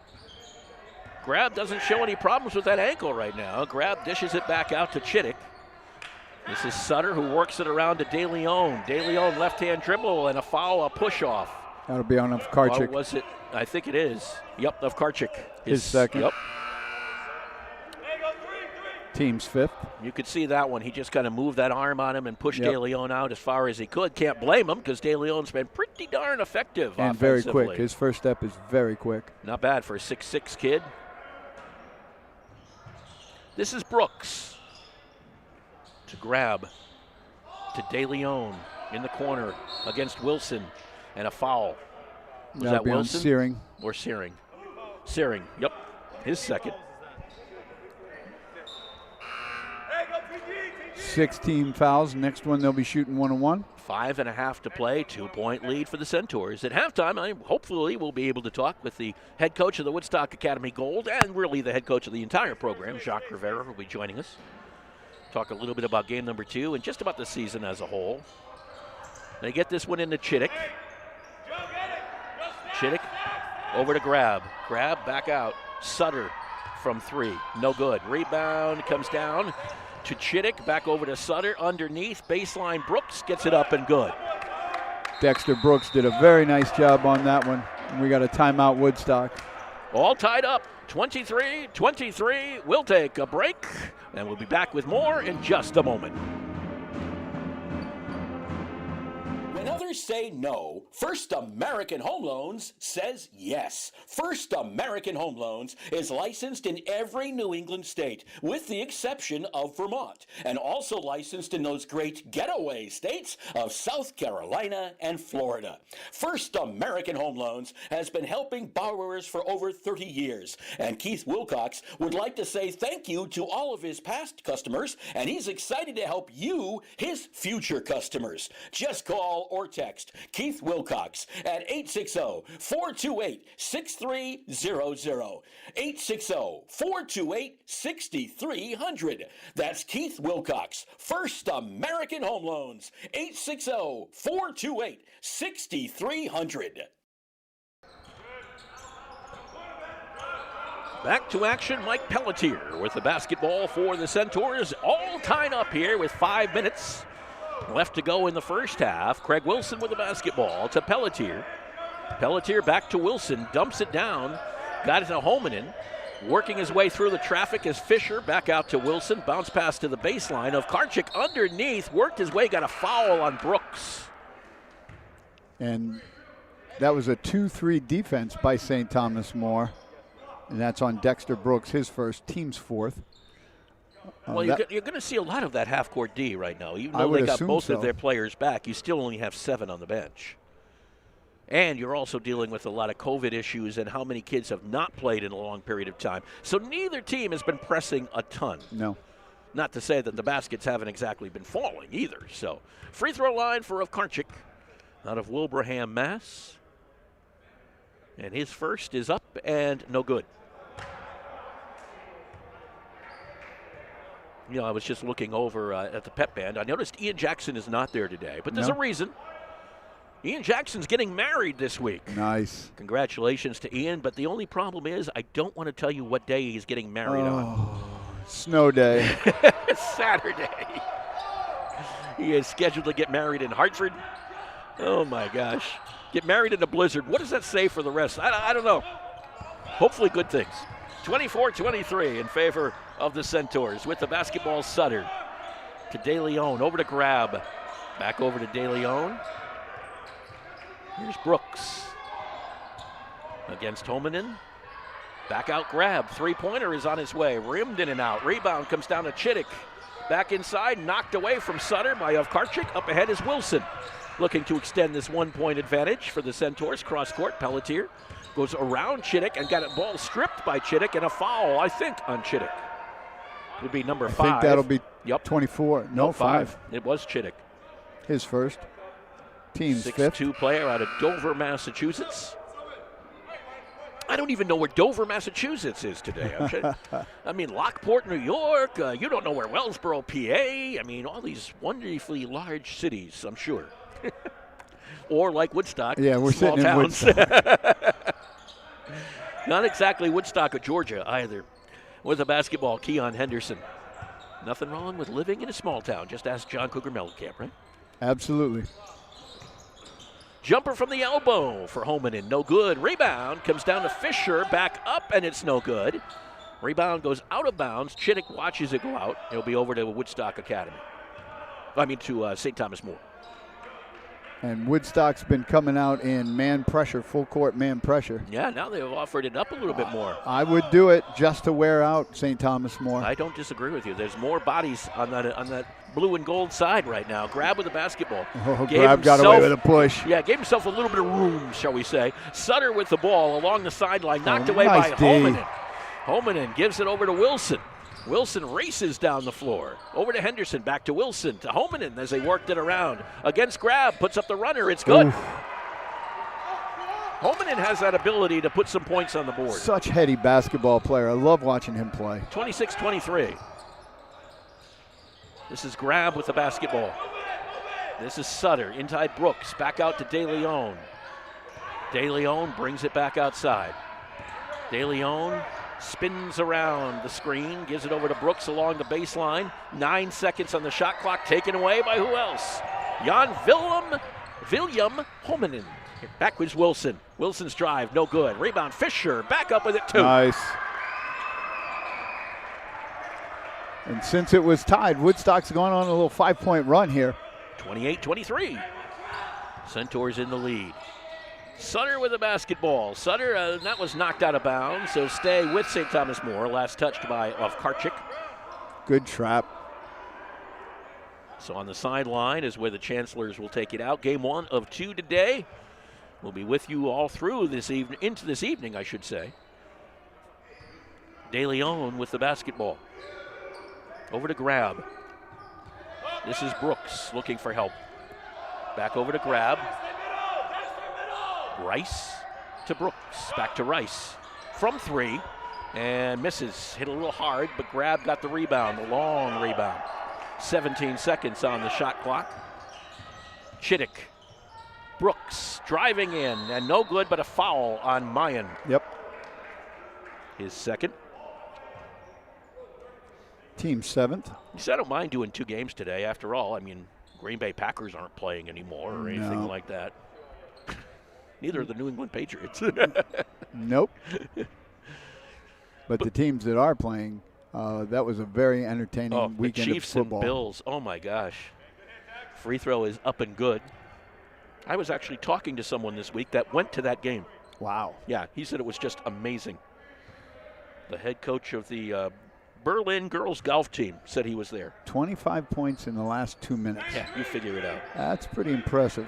Grab doesn't show any problems with that ankle right now. Grab dishes it back out to Chittick. This is Sutter who works it around to De Leon. De Leon left-hand dribble and a foul, a push-off. That'll be on Ovkarchik. Or was it? I think it is. Yep, Ovkarchik. His second. Yep. Team's fifth. You could see that one. He just kind of moved that arm on him and pushed Yep. De Leon out as far as he could. Can't blame him because De Leon's been pretty darn effective And very offensively. quick. His first step is very quick. Not bad for a 6'6" kid. This is Brooks to grab to De Leon in the corner against Wilson, and a foul. Was That'll that be on Wilson? Searing. Or Searing? Searing, yep. His second. 16 fouls. Next one, they'll be shooting 1-on-1. 5.5 to play, 2-point lead for the Centaurs. At halftime, hopefully we'll be able to talk with the head coach of the Woodstock Academy Gold and really the head coach of the entire program, Jacques Rivera, will be joining us. Talk a little bit about game number 2 and just about the season as a whole. They get this one into Chittick. Chittick over to Grab. Grab back out. Sutter from 3. No good. Rebound comes down to Chittick. Back over to Sutter. Underneath. Baseline. Brooks gets it up and good. Dexter Brooks did a very nice job on that one. We got a timeout, Woodstock. All tied up. 23-23. We'll take a break, and we'll be back with more in just a moment. When others say no, First American Home Loans says yes. First American Home Loans is licensed in every New England state, with the exception of Vermont, and also licensed in those great getaway states of South Carolina and Florida. First American Home Loans has been helping borrowers for over 30 years, and Keith Wilcox would like to say thank you to all of his past customers, and he's excited to help you, his future customers. Just call or text Keith Wilcox at 860-428-6300. 860-428-6300. That's Keith Wilcox, First American Home Loans. 860-428-6300. Back to action, Mike Pelletier with the basketball for the Centaurs. All tied up here with 5 minutes left to go in the first half. Craig Wilson with the basketball to Pelletier. Pelletier back to Wilson, dumps it down, got it to Homanen. Working his way through the traffic is Fisher, back out to Wilson. Bounce pass to the baseline of Karchik underneath, worked his way, got a foul on Brooks. And that was a 2-3 defense by St. Thomas More. And that's on Dexter Brooks, his first, team's fourth. Well, you're going to see a lot of that half-court D right now. Even though they got most of their players back, you still only have 7 on the bench. And you're also dealing with a lot of COVID issues and how many kids have not played in a long period of time. So neither team has been pressing a ton. No. Not to say that the baskets haven't exactly been falling either. So free throw line for Karchik out of Wilbraham, Mass. And his first is up and no good. You know, I was just looking over at the pep band. I noticed Ian Jackson is not there today, but there's a reason. Ian Jackson's getting married this week. Nice. Congratulations to Ian, but the only problem is I don't want to tell you what day he's getting married on. Snow day. Saturday. He is scheduled to get married in Hartford. Oh, my gosh. Get married in a blizzard. What does that say for the rest? I don't know. Hopefully good things. 24-23 in favor of the Centaurs with the basketball. Sutter to De Leon, over to Grab. Back over to De Leon. Here's Brooks against Homanen. Back out Grab. Three-pointer is on his way. Rimmed in and out. Rebound comes down to Chittick. Back inside, knocked away from Sutter by Karchik. Up ahead is Wilson. Looking to extend this 1-point advantage for the Centaurs. Cross-court, Pelletier goes around Chittick and got a ball stripped by Chittick, and a foul, I think, on Chittick. Would be number 5. I think that'll be 24. No, 5. It was Chittick. His first. Team's 6'2" player out of Dover, Massachusetts. I don't even know where Dover, Massachusetts is today. I mean, Lockport, New York. You don't know where Wellsboro, PA. I mean, all these wonderfully large cities, I'm sure. Or like Woodstock. Yeah, we're small sitting towns. in Woodstock. Not exactly Woodstock or Georgia either. With the basketball, Keon Henderson. Nothing wrong with living in a small town. Just ask John Cougar Mellencamp, right? Absolutely. Jumper from the elbow for Homanen. No good. Rebound comes down to Fisher. Back up, and it's no good. Rebound goes out of bounds. Chittick watches it go out. It'll be over to Woodstock Academy. To St. Thomas More. And Woodstock's been coming out in man pressure, full court man pressure. Yeah, now they've offered it up a little bit more. I would do it just to wear out St. Thomas More. I don't disagree with you. There's more bodies on that blue and gold side right now. Grab with the basketball. Oh, Grab got away with a push. Yeah, gave himself a little bit of room, shall we say. Sutter with the ball along the sideline, knocked away nice by D. Holmanen. Holmanen gives it over to Wilson. Wilson races down the floor. Over to Henderson, back to Wilson, to Holmanen as they worked it around. Against Grab, puts up the runner, it's good. Oof. Holmanen has that ability to put some points on the board. Such heady basketball player. I love watching him play. 26-23. This is Grab with the basketball. This is Sutter, inside Brooks, back out to De Leon. De Leon brings it back outside. De Leon spins around the screen, gives it over to Brooks along the baseline. 9 seconds on the shot clock, taken away by who else? Jan William Holmanen. Backwards Wilson. Wilson's drive, no good. Rebound Fisher, back up with it too. Nice. And since it was tied, Woodstock's going on a little 5-point run here. 28-23. Centaurs in the lead. Sutter with the basketball. Sutter, that was knocked out of bounds, so stay with St. Thomas More. Last touched by Karchik. Good trap. So on the sideline is where the Chancellors will take it out. Game 1 of 2 today. We'll be with you all through this evening, into this evening, I should say. De Leon with the basketball. Over to Grab. This is Brooks looking for help. Back over to Grab. Rice to Brooks. Back to Rice. From 3. And misses. Hit a little hard, but Grab got the rebound. The long rebound. 17 seconds on the shot clock. Chittick. Brooks driving in. And no good, but a foul on Mayan. Yep. His second. Team 7th. He said, I don't mind doing 2 games today. After all, I mean, Green Bay Packers aren't playing anymore or anything like that. Neither are the New England Patriots. Nope. But the teams that are playing, that was a very entertaining weekend the Chiefs of football. And Bills, oh my gosh. Free throw is up and good. I was actually talking to someone this week that went to that game. Wow. Yeah, he said it was just amazing. The head coach of the Berlin girls golf team said he was there. 25 points in the last 2 minutes. Yeah, you figure it out. That's pretty impressive.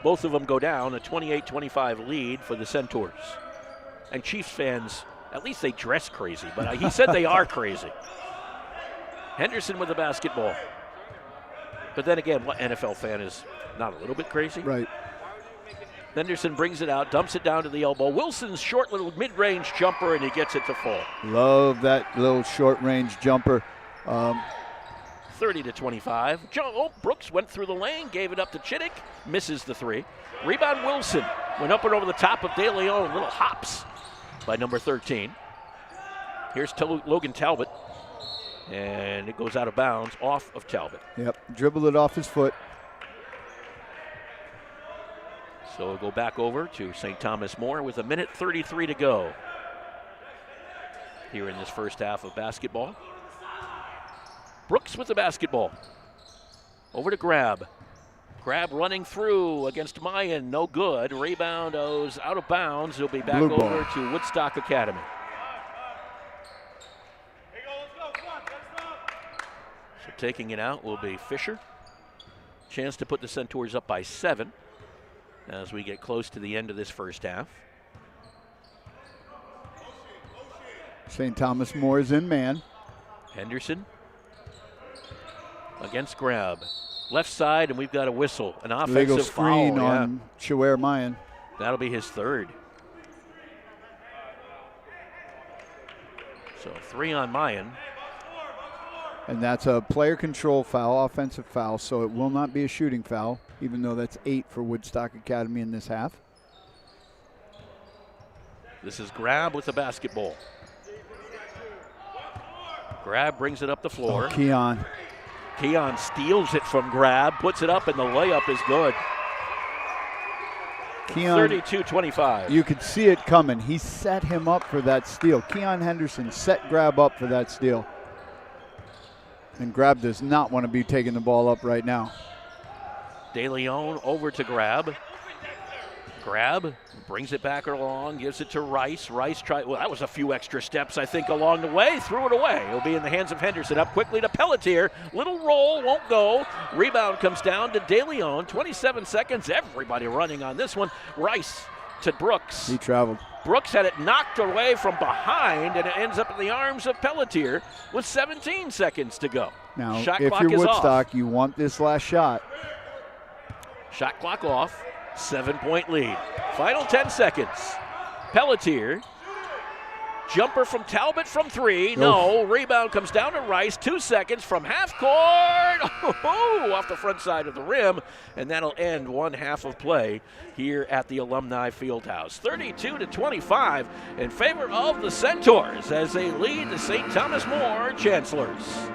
Both of them go down, a 28-25 lead for the Centaurs. And Chiefs fans, at least they dress crazy, but he said they are crazy. Henderson with the basketball. But then again, what NFL fan is not a little bit crazy? Right. Henderson brings it out, dumps it down to the elbow. Wilson's short little mid-range jumper, and he gets it to fall. Love that little short-range jumper. 30-25. Brooks went through the lane, gave it up to Chittick, misses the 3. Rebound Wilson went up and over the top of De Leon, little hops by number 13. Here's Logan Talbot, and it goes out of bounds off of Talbot. Yep, dribbled it off his foot. So we'll go back over to St. Thomas More with 1:33 to go here in this first half of basketball. Brooks with the basketball. Over to Grab. Grab running through against Mayan. No good. Rebound goes out of bounds. He'll be back over to Woodstock Academy. So taking it out will be Fisher. Chance to put the Centaurs up by 7 as we get close to the end of this first half. St. Thomas More is in man. Henderson against Grab. Left side, and we've got a whistle. An offensive legal screen foul, on Shawer Mayan. That'll be his 3rd. So 3 on Mayan. And that's a player control foul, offensive foul, so it will not be a shooting foul, even though that's 8 for Woodstock Academy in this half. This is Grab with the basketball. Grab brings it up the floor. Keon steals it from Grab, puts it up, and the layup is good. Keon, 32-25. you could see it coming. He set him up for that steal. Keon Henderson set Grab up for that steal. And Grab does not want to be taking the ball up right now. De Leon over to Grab. Grab brings it back along, gives it to Rice. Rice tried, well, that was a few extra steps, I think, along the way. Threw it away. It'll be in the hands of Henderson. Up quickly to Pelletier. Little roll, won't go. Rebound comes down to De Leon. 27 seconds. Everybody running on this one. Rice to Brooks. He traveled. Brooks had it knocked away from behind, and it ends up in the arms of Pelletier with 17 seconds to go. Now, Shot if clock you're is Woodstock, off. you want this last shot. Shot clock off. 7-point lead. Final 10 seconds. Pelletier. Jumper from Talbot from 3. No. Rebound comes down to Rice. 2 seconds from half court. Oh, off the front side of the rim. And that'll end one half of play here at the Alumni Fieldhouse. 32-25 in favor of the Centaurs as they lead the St. Thomas More Chancellors.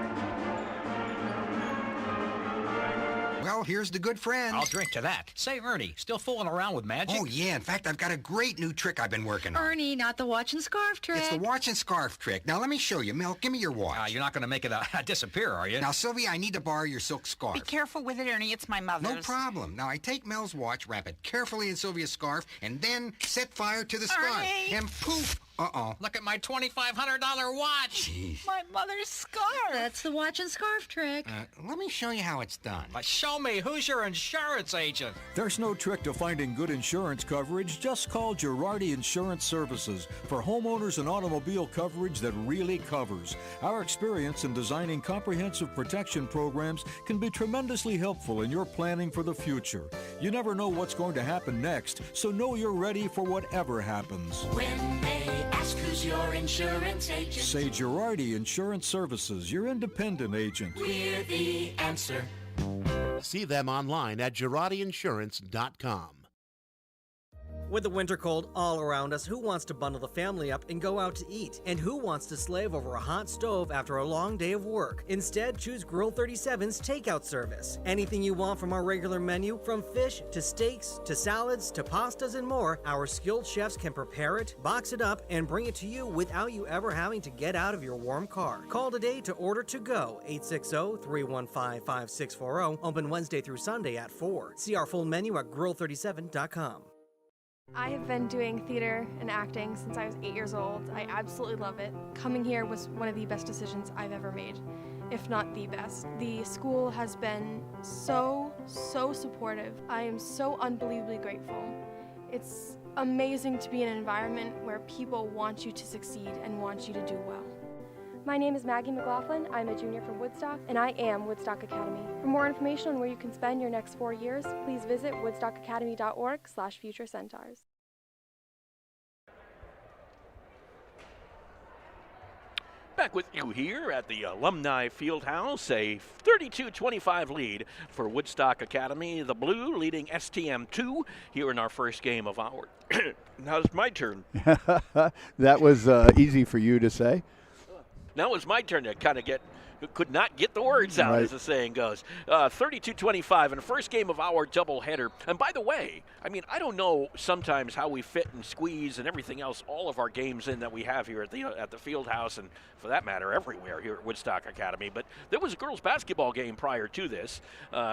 Well, here's the good friend. I'll drink to that. Say, Ernie, still fooling around with magic? Oh, yeah. In fact, I've got a great new trick I've been working on. Ernie, not the watch and scarf trick. It's the watch and scarf trick. Now, let me show you. Mel, give me your watch. You're not going to make it disappear, are you? Now, Sylvia, I need to borrow your silk scarf. Be careful with it, Ernie. It's my mother's. No problem. Now, I take Mel's watch, wrap it carefully in Sylvia's scarf, and then set fire to the scarf. Ernie! And poof! Uh-oh. Look at my $2,500 watch. Jeez. My mother's scarf. That's the watch and scarf trick. Let me show you how it's done. Show me. Who's your insurance agent? There's no trick to finding good insurance coverage. Just call Girardi Insurance Services for homeowners and automobile coverage that really covers. Our experience in designing comprehensive protection programs can be tremendously helpful in your planning for the future. You never know what's going to happen next, so know you're ready for whatever happens. When they ask who's your insurance agent, say Girardi Insurance Services, your independent agent. We're the answer. See them online at GirardiInsurance.com. With the winter cold all around us, who wants to bundle the family up and go out to eat? And who wants to slave over a hot stove after a long day of work? Instead, choose Grill 37's takeout service. Anything you want from our regular menu, from fish to steaks to salads to pastas and more, our skilled chefs can prepare it, box it up, and bring it to you without you ever having to get out of your warm car. Call today to order to go, 860-315-5640, open Wednesday through Sunday at 4. See our full menu at grill37.com. I have been doing theater and acting since I was 8 years old. I absolutely love it. Coming here was one of the best decisions I've ever made, if not the best. The school has been so supportive. I am so unbelievably grateful. It's amazing to be in an environment where people want you to succeed and want you to do well. My name is Maggie McLaughlin. I'm a junior from Woodstock, and I am Woodstock Academy. For more information on where you can spend your next 4 years, please visit woodstockacademy.org/futurecentaurs. Back with you here at the Alumni Fieldhouse, a 32-25 lead for Woodstock Academy. The Blue leading STM2 here in our first game of our. Now it's my turn. That was easy for you to say. Now it's my turn to kind of could not get the words out, as the saying goes. 32-25 in the first game of our doubleheader. And by the way, I mean, I don't know sometimes how we fit and squeeze and everything else, all of our games in that we have here at the Fieldhouse, and for that matter, everywhere here at Woodstock Academy. But there was a girls' basketball game prior to this,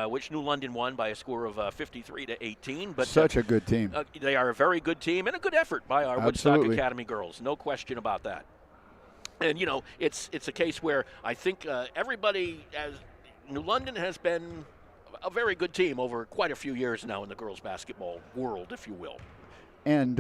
which New London won by a score of 53-18. But such a good team. They are a very good team and a good effort by our Woodstock Academy girls. No question about that. And, you know, it's a case where I think everybody, as New London has been a very good team over quite a few years now in the girls' basketball world, if you will. And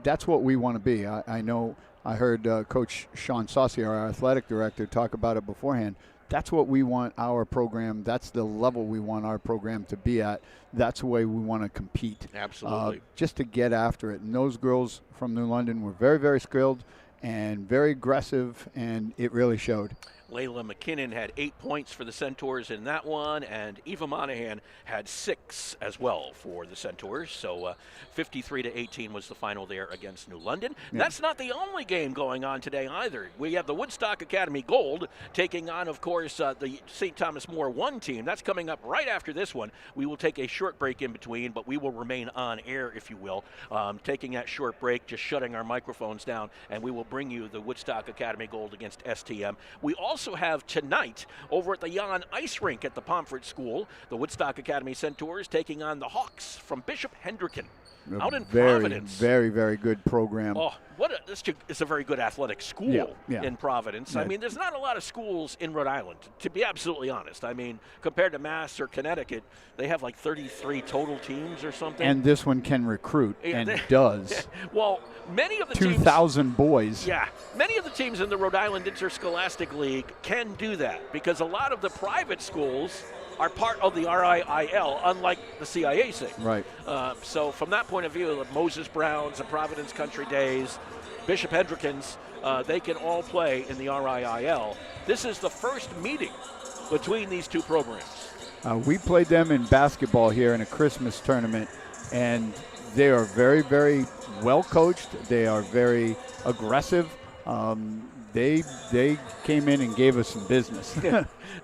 that's what we want to be. I know I heard Coach Sean Saucier, our athletic director, talk about it beforehand. That's what we want our program. That's the level we want our program to be at. That's the way we want to compete. Absolutely. Just to get after it. And those girls from New London were very, very skilled and very aggressive, and it really showed. Layla McKinnon had 8 points for the Centaurs in that one, and Eva Monahan had 6 as well for the Centaurs. So 53-18 was the final there against New London. Yeah. That's not the only game going on today either. We have the Woodstock Academy Gold taking on, of course, the St. Thomas More 1 team. That's coming up right after this one. We will take a short break in between, but we will remain on air, if you will, taking that short break, just shutting our microphones down, and we will bring you the Woodstock Academy Gold against STM. We also have tonight over at the Jan Ice Rink at the Pomfret School, the Woodstock Academy Centaurs taking on the Hawks from Bishop Hendricken out in Providence. Very, very good program. Oh, it's a very good athletic school in Providence. Yeah. I mean, there's not a lot of schools in Rhode Island, to be absolutely honest. I mean, compared to Mass or Connecticut, they have like 33 total teams or something. And this one can recruit, and does. Well, many of the teams... 2,000 boys. Yeah. Many of the teams in the Rhode Island Interscholastic League can do that because a lot of the private schools are part of the RIIL, unlike the CIAC. Right. So from that point of view, the Moses Browns, the Providence Country Days, Bishop Hendrickens, they can all play in the RIIL. This is the first meeting between these two programs. We played them in basketball here in a Christmas tournament, and they are very, very well coached. They are very aggressive. They came in and gave us some business.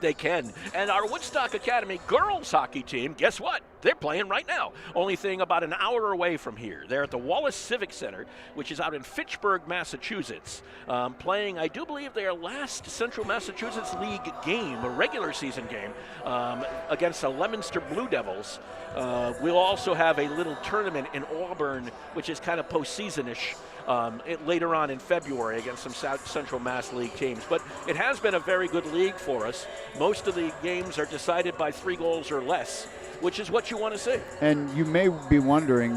They can. And our Woodstock Academy girls hockey team, guess what? They're playing right now. Only thing about an hour away from here. They're at the Wallace Civic Center, which is out in Fitchburg, Massachusetts, playing, I do believe, their last Central Massachusetts League game, a regular season game, against the Leominster Blue Devils. We'll also have a little tournament in Auburn, which is kind of postseason-ish, later on in February against some Central Mass League teams. But it has been a very good league for us. Most of the games are decided by 3 goals or less, which is what you want to see. And you may be wondering,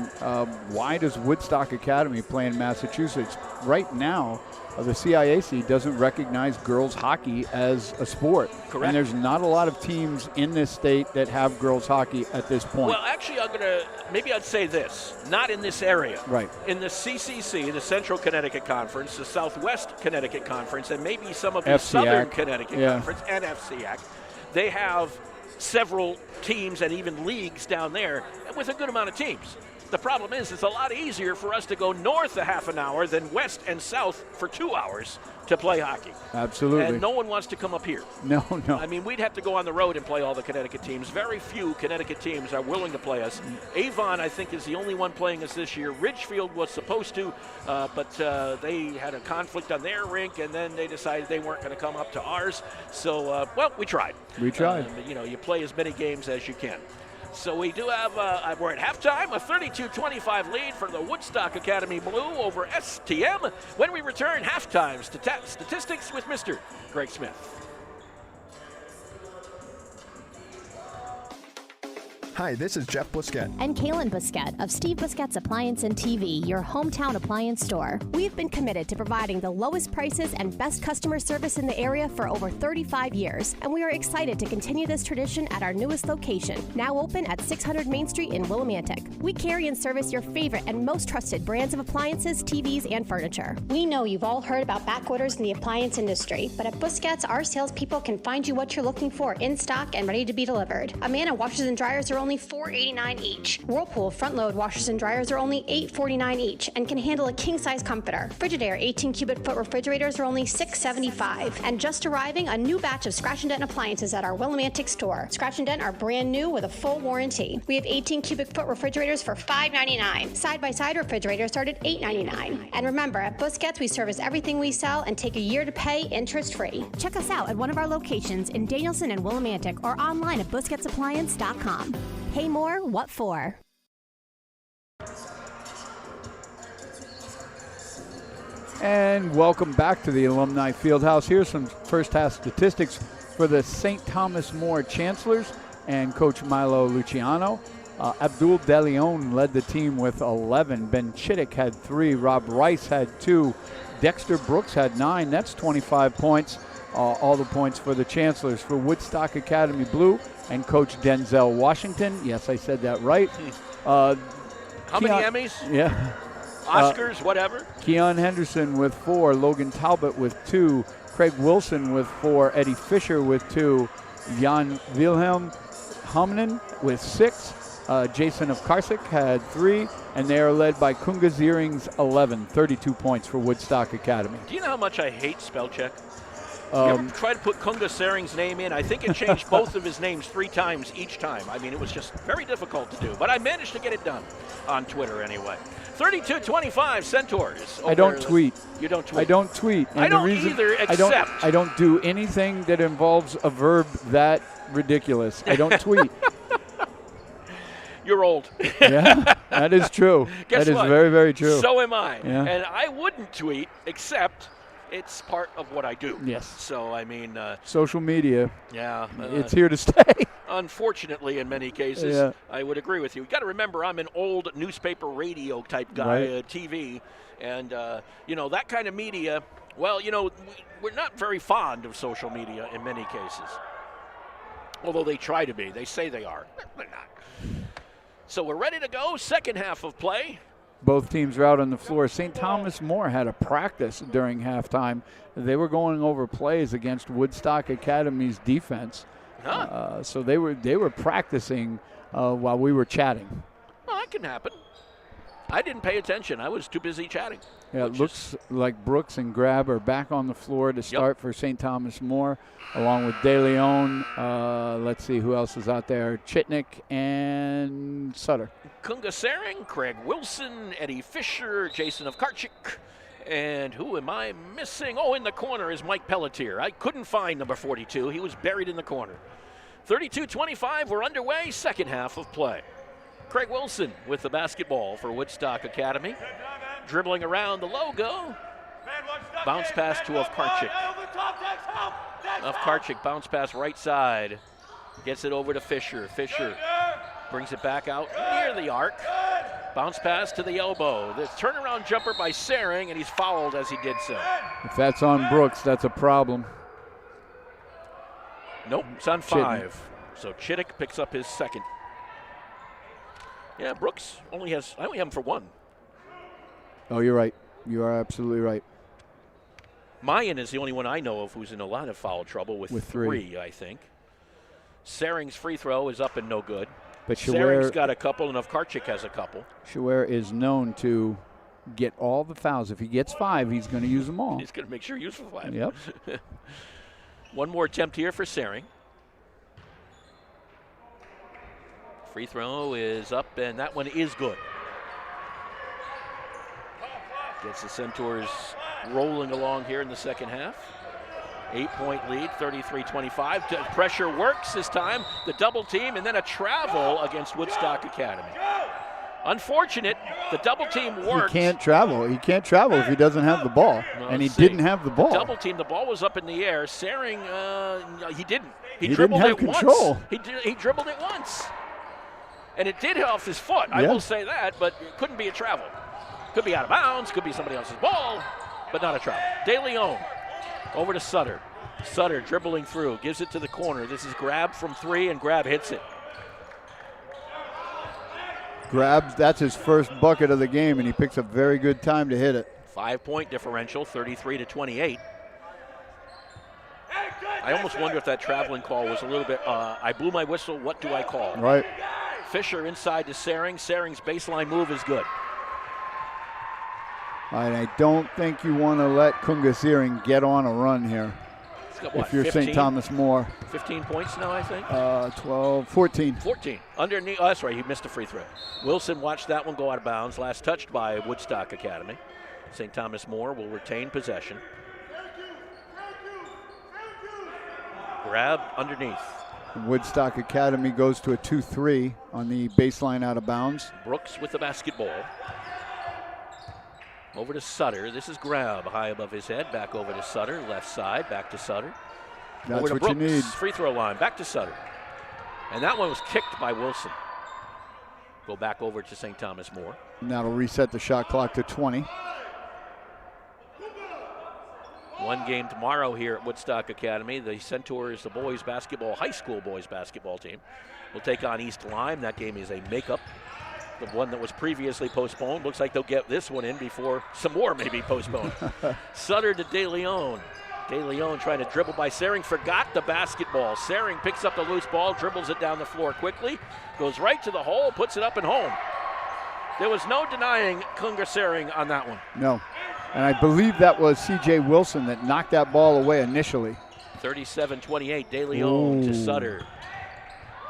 why does Woodstock Academy play in Massachusetts? Right now, the CIAC doesn't recognize girls hockey as a sport. Correct. And there's not a lot of teams in this state that have girls hockey at this point. Well, actually, maybe I'd say this, not in this area. Right. In the CCC, the Central Connecticut Conference, the Southwest Connecticut Conference, and maybe some of the Southern Connecticut Conference and FCAC, they have several teams and even leagues down there with a good amount of teams. The problem is it's a lot easier for us to go north a half an hour than west and south for 2 hours to play hockey. Absolutely. And no one wants to come up here. No. I mean, we'd have to go on the road and play all the Connecticut teams. Very few Connecticut teams are willing to play us. Avon, I think, is the only one playing us this year. Ridgefield was supposed to, but they had a conflict on their rink, and then they decided they weren't going to come up to ours. So, well, we tried. We tried. You play as many games as you can. So we do have, we're at halftime, a 32-25 lead for the Woodstock Academy Blue over STM. When we return, halftime statistics with Mr. Greg Smith. Hi, this is Jeff Busquet. And Kaylin Busquet of Steve Busquet's Appliance and TV, your hometown appliance store. We've been committed to providing the lowest prices and best customer service in the area for over 35 years, and we are excited to continue this tradition at our newest location, now open at 600 Main Street in Willimantic. We carry and service your favorite and most trusted brands of appliances, TVs, and furniture. We know you've all heard about back orders in the appliance industry, but at Busquets, our salespeople can find you what you're looking for in stock and ready to be delivered. Amana washers and dryers are only $4.89 each. Whirlpool front-load washers and dryers are only $8.49 each and can handle a king-size comforter. Frigidaire 18 cubic foot refrigerators are only $6.75. And just arriving, a new batch of Scratch and Dent appliances at our Willimantic store. Scratch and Dent are brand new with a full warranty. We have 18 cubic foot refrigerators for $5.99. Side-by-side refrigerators start at $8.99. And remember, at Busquets, we service everything we sell and take a year to pay interest-free. Check us out at one of our locations in Danielson and Willimantic or online at BusquetsAppliance.com. Pay more, what for? And welcome back to the Alumni Fieldhouse. Here's some first half statistics for the St. Thomas More Chancellors and Coach Milo Luciano. Abdul DeLeon led the team with 11. Ben Chittick had 3. Rob Rice had 2. Dexter Brooks had 9. That's 25 points. All the points for the Chancellors. For Woodstock Academy Blue and Coach Denzel Washington. Yes, I said that right. How many Emmys? Yeah. Oscars, whatever. Keon Henderson with 4. Logan Talbot with 2. Craig Wilson with 4, Eddie Fisher with 2, Jan Wilhelm Hamnen with 6, Jason of Karsik had 3, and they are led by Kunga Ziering's 11, 32 points for Woodstock Academy. Do you know how much I hate spell check? You ever try to put Kunga Sering's name in? I think it changed both of his names 3 times each time. I mean, it was just very difficult to do, but I managed to get it done on Twitter anyway. 32-25 Centaurs. I don't tweet. You don't tweet? I don't tweet. And I don't the reason either, except. I don't do anything that involves a verb that ridiculous. I don't tweet. You're old. Yeah, that is true. Guess that is what? very, very true. So am I. Yeah. And I wouldn't tweet, except it's part of what I do. Yes. So, I mean. Social media. Yeah. It's here to stay. Unfortunately, in many cases, Yeah. I would agree with you. You got to remember, I'm an old newspaper radio type guy, Right. TV, and you know that kind of media. Well, you know, we're not very fond of social media in many cases. Although they try to be, they say they are. They're not. So we're ready to go. Second half of play. Both teams are out on the floor. St. Thomas More had a practice during halftime. They were going over plays against Woodstock Academy's defense. So they were practicing while we were chatting. Well, that can happen. I didn't pay attention. I was too busy chatting. Yeah, it looks like Brooks and Grab are back on the floor to start for St. Thomas More, along with De Leon. Let's see who else is out there. Chitnick and Sutter. Kunga Sering, Craig Wilson, Eddie Fisher, Jason of Karchik. And who am I missing? Oh, in the corner is Mike Pelletier. I couldn't find number 42. He was buried in the corner. 32-25, we're underway, second half of play. Craig Wilson with the basketball for Woodstock Academy. Dribbling around the logo. Bounce pass to Ovkarchik. Ovkarchik bounce pass right side. Gets it over to Fisher. Fisher brings it back out near the arc. Bounce pass to the elbow. The turnaround jumper by Sering, and he's fouled as he did so. If that's on Brooks, that's a problem. Nope, it's on 5. So Chittick picks up his second. Yeah, Brooks I only have him for 1. Oh, you're right. You are absolutely right. Mayan is the only one I know of who's in a lot of foul trouble with 3, I think. Sering's free throw is up and no good. But Sering's got a couple, and Ovkarchik has a couple. Schwer is known to get all the fouls. If he gets 5, he's going to use them all. He's going to make sure he uses 5. Yep. One more attempt here for Sering. Free throw is up, and that one is good. Gets the Centaurs rolling along here in the second half. 8-point lead, 33-25. Pressure works this time. The double team, and then a travel against Woodstock Academy. Unfortunate, the double team worked. He can't travel. He can't travel if he doesn't have the ball, and he didn't have the ball. Double team, the ball was up in the air. Sering, he didn't. He dribbled didn't have it control. Once. He dribbled it once. And it did hit off his foot, I will say that, but it couldn't be a travel. Could be out of bounds, could be somebody else's ball, but not a travel. De Leon over to Sutter. Sutter dribbling through, gives it to the corner. This is Grab from 3, and Grab hits it. Grabs, that's his first bucket of the game, and he picks a very good time to hit it. 5-point differential, 33-28. I almost wonder if that traveling call was a little bit, I blew my whistle, what do I call? Right. Fisher inside to Sering. Sering's baseline move is good. And I don't think you want to let Kunga Sering get on a run here. Got, what, if you're 15? St. Thomas More. 15 points now, I think? 14. 14. Underneath. Oh, that's right. He missed a free throw. Wilson watched that one go out of bounds. Last touched by Woodstock Academy. St. Thomas More will retain possession. Grab underneath. Woodstock Academy goes to a 2-3 on the baseline out of bounds. Brooks with the basketball. Over to Sutter. This is Grab high above his head. Back over to Sutter. Left side. Back to Sutter. That's over to what Brooks. you need. Free throw line. Back to Sutter. And that one was kicked by Wilson. Go back over to St. Thomas More. And that'll reset the shot clock to 20. One game tomorrow here at Woodstock Academy. The Centaurs, the boys basketball, high school boys basketball team, will take on East Lyme. That game is a makeup. The one that was previously postponed. Looks like they'll get this one in before some more may be postponed. Sutter to De Leon. De Leon trying to dribble by Sering, forgot the basketball. Sering picks up the loose ball, dribbles it down the floor quickly, goes right to the hole, puts it up and home. There was no denying Kunga Sering on that one. No. And I believe that was C.J. Wilson that knocked that ball away initially. 37-28, De Leon to Sutter.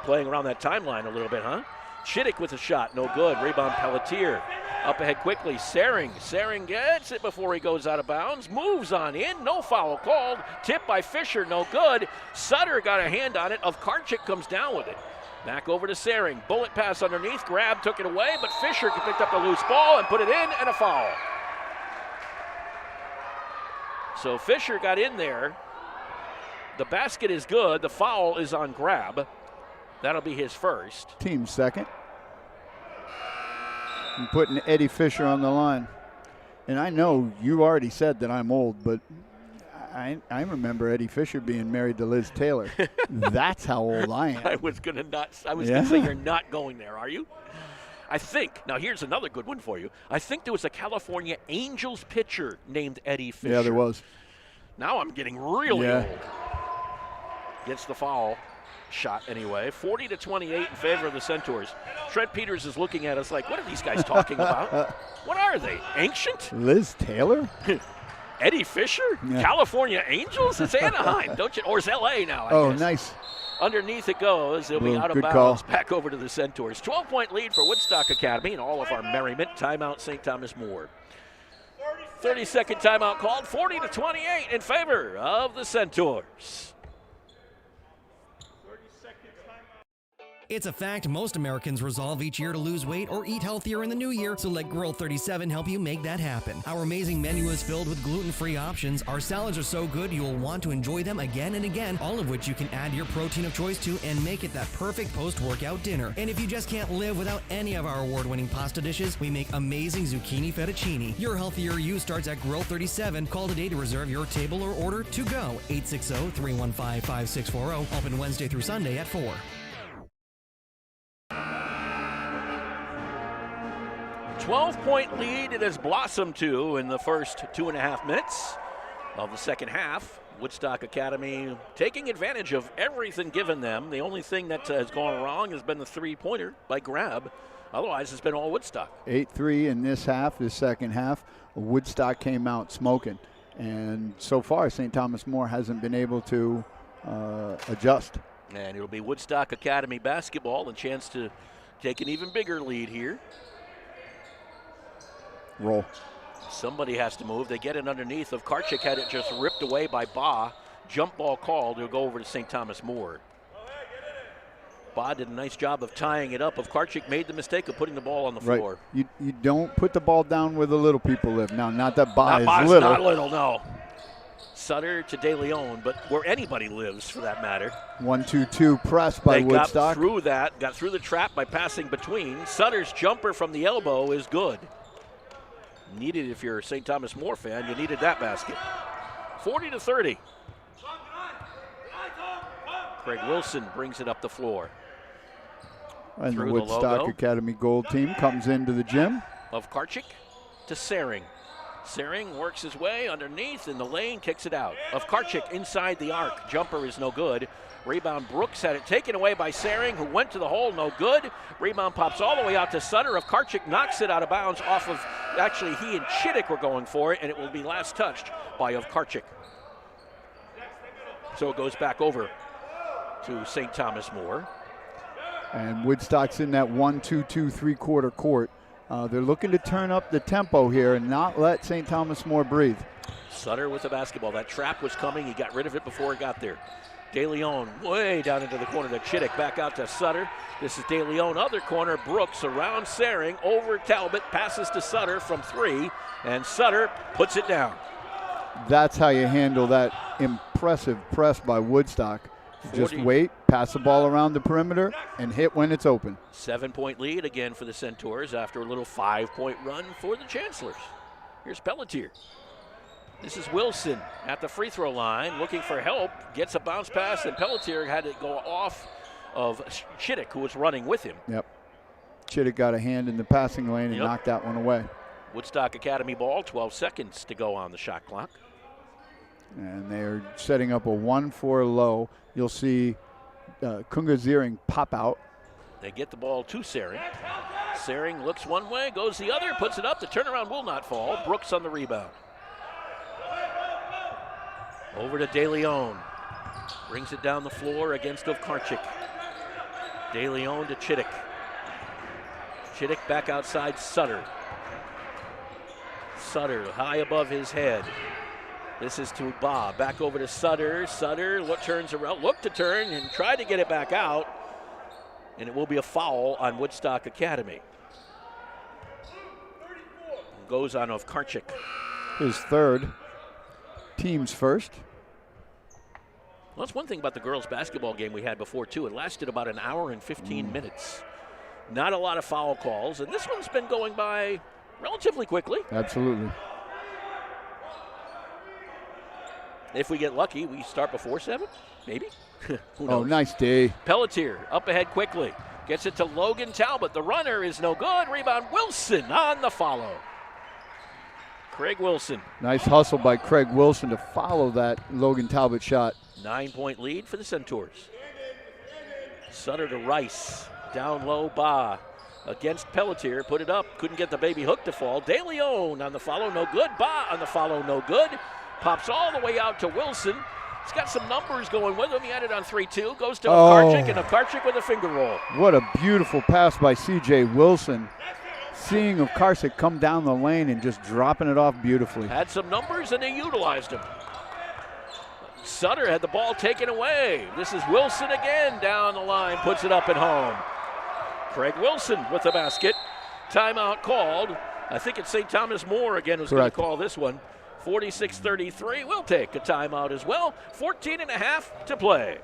Playing around that timeline a little bit, huh? Chittick with a shot, no good. Rebound Pelletier. Up ahead quickly, Sering. Sering gets it before he goes out of bounds. Moves on in, no foul called. Tip by Fisher, no good. Sutter got a hand on it. Ovkarchik comes down with it. Back over to Sering. Bullet pass underneath. Grab took it away, but Fisher picked up the loose ball and put it in, and a foul. So Fisher got in there. The basket is good. The foul is on Grab. That'll be his first. Team second. I'm putting Eddie Fisher on the line. And I know you already said that I'm old, but I remember Eddie Fisher being married to Liz Taylor. That's how old I am. I was gonna say you're not going there, are you? I think, now here's another good one for you. I think there was a California Angels pitcher named Eddie Fisher. Yeah, there was. Now I'm getting really old. Gets the foul shot anyway. 40-28 in favor of the Centaurs. Trent Peters is looking at us like, what are these guys talking about? What are they, ancient? Liz Taylor? Eddie Fisher? Yeah. California Angels? It's Anaheim, don't you? Or it's L.A. now, I guess. Nice. Underneath it goes. It'll be out of bounds. Back over to the Centaurs. 12-point lead for Woodstock Academy and all of our merriment. Timeout, St. Thomas More. 30-second timeout called. 40-28 in favor of the Centaurs. It's a fact most Americans resolve each year to lose weight or eat healthier in the new year, so let Girl 37 help you make that happen. Our amazing menu is filled with gluten-free options. Our salads are so good you'll want to enjoy them again and again, all of which you can add your protein of choice to and make it that perfect post-workout dinner. And if you just can't live without any of our award-winning pasta dishes, we make amazing zucchini fettuccine. Your healthier you starts at Grill 37. Call today to reserve your table or order to go. 860-315-5640. Open Wednesday through Sunday at 4. 12-point lead it has blossomed to in the first 2.5 minutes of the second half. Woodstock Academy taking advantage of everything given them. The only thing that has gone wrong has been the three-pointer by Grab. Otherwise, it's been all Woodstock. 8-3 in this second half. Woodstock came out smoking. And so far, St. Thomas More hasn't been able to adjust. And it'll be Woodstock Academy basketball, a chance to take an even bigger lead here. Roll. Somebody has to move. They get it underneath. Ovkarchik had it just ripped away by Ba. Jump ball called. It'll go over to St. Thomas More. Ba did a nice job of tying it up. Ovkarchik made the mistake of putting the ball on the floor. You don't put the ball down where the little people live. Now, not that Ba is Ba's little. not little, no. Sutter to De Leon, but where anybody lives for that matter. 1-2-2 press by Woodstock. Got through that, got through the trap by passing between. Sutter's jumper from the elbow is good. Needed if you're a St. Thomas More fan, you needed that basket. 40-30. Craig Wilson brings it up the floor. And the Woodstock Academy Gold team comes into the gym. Ovkarchik to Sering. Sering works his way underneath in the lane, kicks it out. Ovkarchik inside the arc. Jumper is no good. Rebound, Brooks had it taken away by Sering, who went to the hole, no good. Rebound pops all the way out to Sutter. Ovkarchik knocks it out of bounds off of, actually he and Chittick were going for it, and it will be last touched by Ovkarchik. So it goes back over to St. Thomas More. And Woodstock's in that 1-2-2 three-quarter court. They're looking to turn up the tempo here and not let St. Thomas More breathe. Sutter with the basketball. That trap was coming. He got rid of it before it got there. De Leon way down into the corner to Chittick. Back out to Sutter. This is De Leon. Other corner. Brooks around Sering. Over Talbot. Passes to Sutter from 3. And Sutter puts it down. That's how you handle that impressive press by Woodstock. Just wait, pass the ball around the perimeter, and hit when it's open. 7-point lead again for the Centaurs after a little 5-point run for the Chancellors. Here's Pelletier. This is Wilson at the free throw line looking for help. Gets a bounce pass, and Pelletier had to go off of Chittick, who was running with him. Yep. Chittick got a hand in the passing lane and knocked that one away. Woodstock Academy ball, 12 seconds to go on the shot clock. And they're setting up a 1-4 low. You'll see Kunga Ziering pop out. They get the ball to Sering. Sering looks one way, goes the other, puts it up. The turnaround will not fall. Brooks on the rebound. Over to De Leon. Brings it down the floor against Ovkarchik. De Leon to Chittick. Chittick back outside Sutter. Sutter high above his head. This is to Ba. Back over to Sutter. Sutter turns around, looked to turn and tried to get it back out. And it will be a foul on Woodstock Academy. Goes on Ovkarchik. His third. Team's first. Well, that's one thing about the girls' basketball game we had before, too. It lasted about an hour and 15 minutes. Not a lot of foul calls, and this one's been going by relatively quickly. Absolutely. If we get lucky, we start before 7, maybe. Who knows? Oh, nice day. Pelletier up ahead quickly. Gets it to Logan Talbot. The runner is no good. Rebound Wilson on the follow. Craig Wilson. Nice hustle by Craig Wilson to follow that Logan Talbot shot. 9-point lead for the Centaurs. Sutter to Rice. Down low, Ba. Against Pelletier. Put it up. Couldn't get the baby hook to fall. De Leon on the follow. No good. Ba on the follow. No good. Pops all the way out to Wilson. He's got some numbers going with him. He had it on 3-2. Goes to Ovkarchik, and Ovkarchik with a finger roll. What a beautiful pass by C.J. Wilson. Seeing Ovkarchik come down the lane and just dropping it off beautifully. Had some numbers, and they utilized him. Sutter had the ball taken away. This is Wilson again down the line. Puts it up and home. Craig Wilson with the basket. Timeout called. I think it's St. Thomas More again who's going to call this one. 46-33. We'll take a timeout as well. 14.5 to play.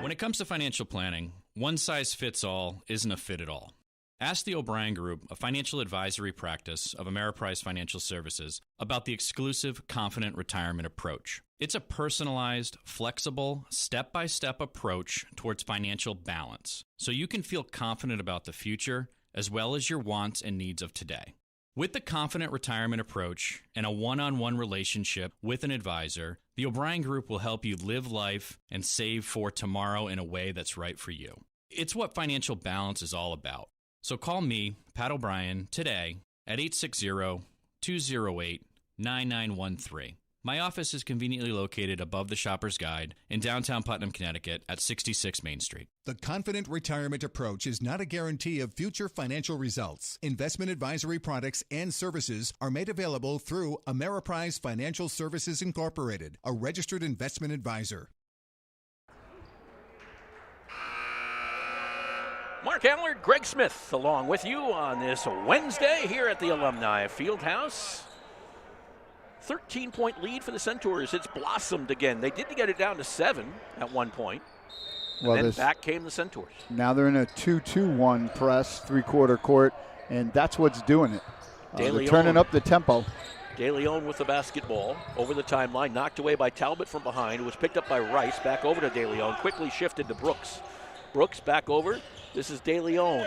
When it comes to financial planning, one size fits all isn't a fit at all. Ask the O'Brien Group, a financial advisory practice of Ameriprise Financial Services, about the exclusive Confident Retirement approach. It's a personalized, flexible, step-by-step approach towards financial balance, so you can feel confident about the future as well as your wants and needs of today. With the Confident Retirement approach and a one-on-one relationship with an advisor, the O'Brien Group will help you live life and save for tomorrow in a way that's right for you. It's what financial balance is all about. So call me, Pat O'Brien, today at 860-208-9913. My office is conveniently located above the Shopper's Guide in downtown Putnam, Connecticut at 66 Main Street. The Confident Retirement approach is not a guarantee of future financial results. Investment advisory products and services are made available through Ameriprise Financial Services Incorporated, a registered investment advisor. Mark Allard, Greg Smith, along with you on this Wednesday here at the Alumni Fieldhouse. 13-point lead for the Centaurs. It's blossomed again. They did get it down to 7 at one point. And then back came the Centaurs. Now they're in a 2-2-1 press, three-quarter court, and that's what's doing it. They're turning up the tempo. De Leon with the basketball over the timeline, knocked away by Talbot from behind. It was picked up by Rice, back over to De Leon, quickly shifted to Brooks. Brooks back over. This is De Leon.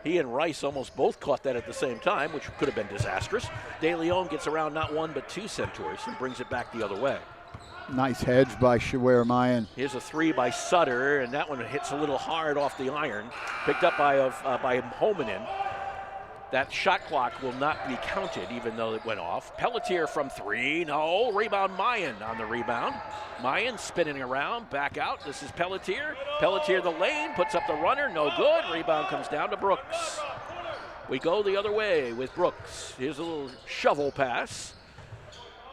He and Rice almost both caught that at the same time, which could have been disastrous. De Leon gets around not one but two Centaurs and brings it back the other way. Nice hedge by Shawer Mayan. Here's a three by Sutter, and that one hits a little hard off the iron. Picked up by Homanen. That shot clock will not be counted, even though it went off. Pelletier from three. No. Rebound Mayan on the rebound. Mayan spinning around, back out. This is Pelletier. Pelletier the lane, puts up the runner. No good. Rebound comes down to Brooks. We go the other way with Brooks. Here's a little shovel pass.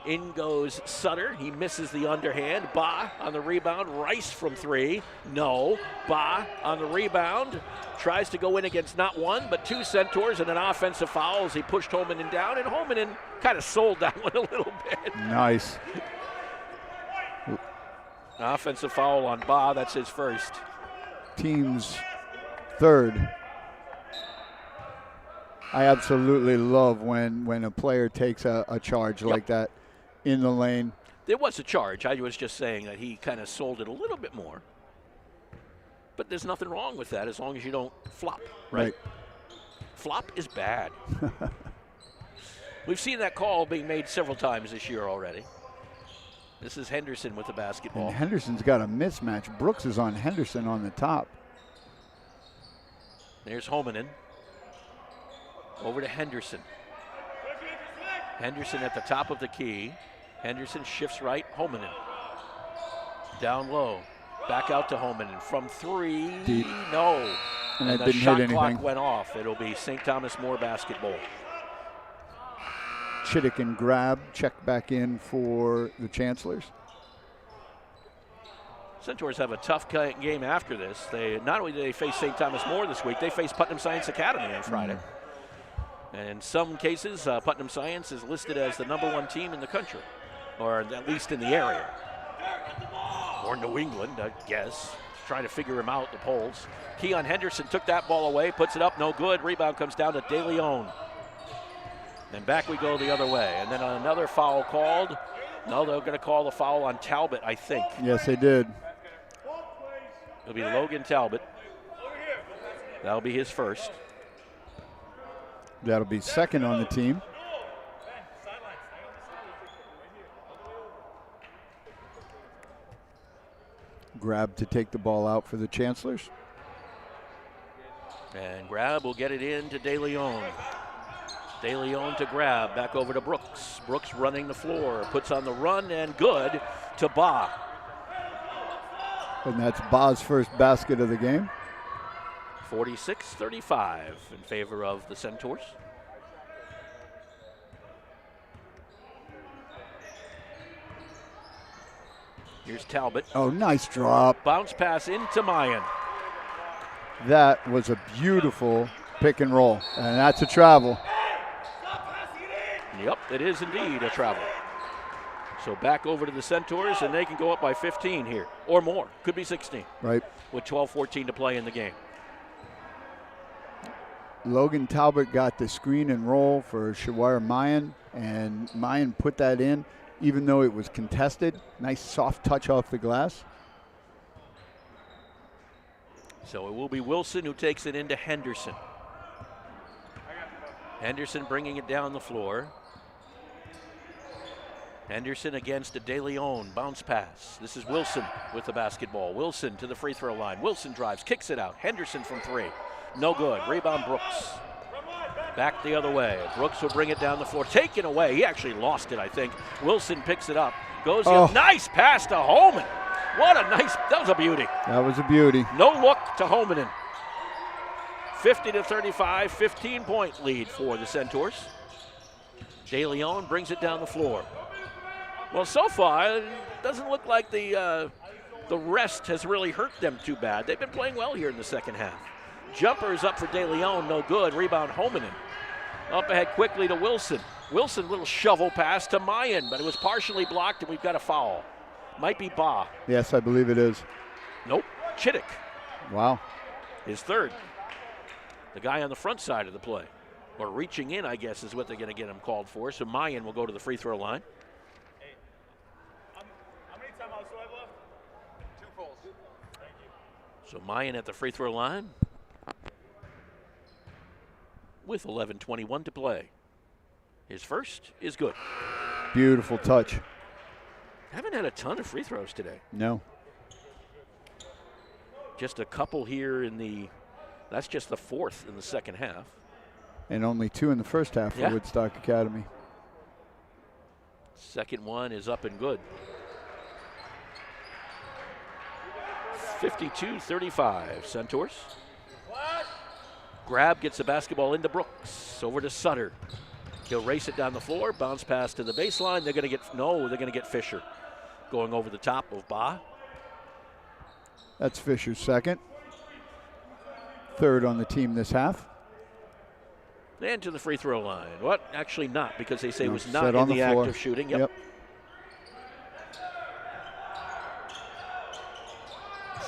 In goes Sutter. He misses the underhand. Ba on the rebound. Rice from three. No. Ba on the rebound. Tries to go in against not one, but two Centaurs and an offensive foul as he pushed Homanen down, and Homanen kind of sold that one a little bit. Nice. Offensive foul on Ba. That's his first. Team's third. I absolutely love when a player takes a charge like that in the lane. There was a charge. I was just saying that he kind of sold it a little bit more. But there's nothing wrong with that as long as you don't flop, right? Flop is bad. We've seen that call being made several times this year already. This is Henderson with the basketball. And Henderson's got a mismatch. Brooks is on Henderson on the top. There's Homanen. Over to Henderson. Henderson at the top of the key. Henderson shifts right. Homanen. Down low. Back out to Homanen. From three. Deep. No. And the didn't shot hit clock anything. went off. It'll be St. Thomas More basketball. Chittick and Grab check back in for the Chancellors. Centaurs have a tough game after this. They not only do they face St. Thomas More this week, they face Putnam Science Academy on Friday. And in some cases, Putnam Science is listed as the #1 team in the country, or at least in the area. Or New England, I guess. Trying to figure him out, the polls. Keon Henderson took that ball away, puts it up, no good. Rebound comes down to De Leon. And back we go the other way. And then another foul called. No, they're going to call the foul on Talbot, I think. Yes, they did. It'll be Logan Talbot. That'll be his first. That'll be second on the team. Grab to take the ball out for the Chancellors. And Grab will get it in to De Leon. De Leon to Grab, back over to Brooks. Brooks running the floor, puts on the run, and good to Ba. And that's Ba's first basket of the game. 46-35 in favor of the Centaurs. Here's Talbot. Oh, nice drop. Bounce pass into Mayan. That was a beautiful pick and roll, and that's a travel. Yep, it is indeed a travel. So back over to the Centaurs, and they can go up by 15 here, or more. Could be 16. Right. With 12-14 to play in the game. Logan Talbot got the screen and roll for Shawar Mayan, and Mayan put that in, even though it was contested. Nice soft touch off the glass. So it will be Wilson who takes it into Henderson. Henderson bringing it down the floor. Henderson against a De Leon, bounce pass. This is Wilson with the basketball. Wilson to the free throw line. Wilson drives, kicks it out. Henderson from three. No good. Rebound Brooks. Back the other way. Brooks will bring it down the floor. Taken away. He actually lost it, I think. Wilson picks it up. Goes in. Nice pass to Holman. What a nice, that was a beauty. That was a beauty. No look to Homanen. 50-35, 15-point lead for the Centaurs. De Leon brings it down the floor. Well, so far, it doesn't look like the rest has really hurt them too bad. They've been playing well here in the second half. Jumpers up for De Leon, no good. Rebound Homanen. Up ahead quickly to Wilson. Wilson, little shovel pass to Mayan, but it was partially blocked, and we've got a foul. Might be Ba. Yes, I believe it is. Nope, Chittick. Wow. His third. The guy on the front side of the play. Or reaching in, I guess, is what they're going to get him called for. So Mayan will go to the free throw line. How many timeouts do I have left? 2 falls. Thank you. So Mayan at the free throw line with 11:21 to play. His first is good. Beautiful touch. Haven't had a ton of free throws today. No. Just a couple here that's just the fourth in the second half. And only 2 in the first half for Woodstock Academy. Second one is up and good. 52-35, Centaurs. Grab gets the basketball into Brooks. Over to Sutter. He'll race it down the floor. Bounce pass to the baseline. They're going to get Fisher going over the top of Ba. That's Fisher's second. Third on the team this half. And to the free throw line. What? Actually not, because they say it was not set in on the floor. act of shooting. Yep.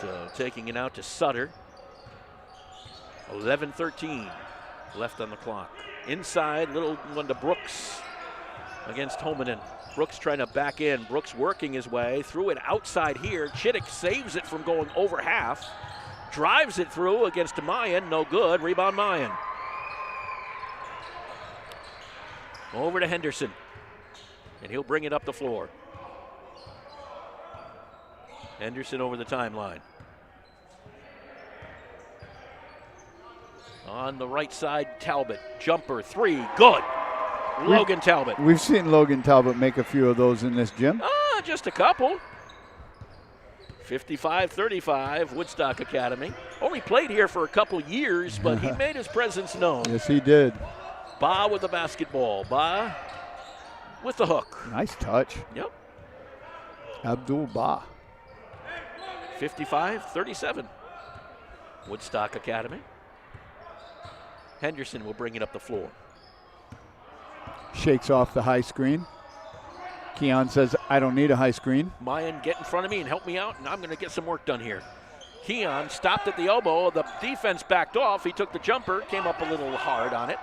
So taking it out to Sutter. 11-13 left on the clock. Inside, little one to Brooks against Homanen. Brooks trying to back in. Brooks working his way. Threw it outside here. Chittick saves it from going over half. Drives it through against Mayan. No good. Rebound Mayan. Over to Henderson. And he'll bring it up the floor. Henderson over the timeline. On the right side, Talbot. Jumper, 3, good. Logan Talbot. We've seen Logan Talbot make a few of those in this gym. Just a couple. 55-35, Woodstock Academy. Only played here for a couple years, but he made his presence known. Yes, he did. Ba with the basketball. Ba with the hook. Nice touch. Yep. Abdul Ba. 55-37, Woodstock Academy. Henderson will bring it up the floor. Shakes off the high screen. Keon says, I don't need a high screen. Mayan, get in front of me and help me out, and I'm going to get some work done here. Keon stopped at the elbow. The defense backed off. He took the jumper, came up a little hard on it.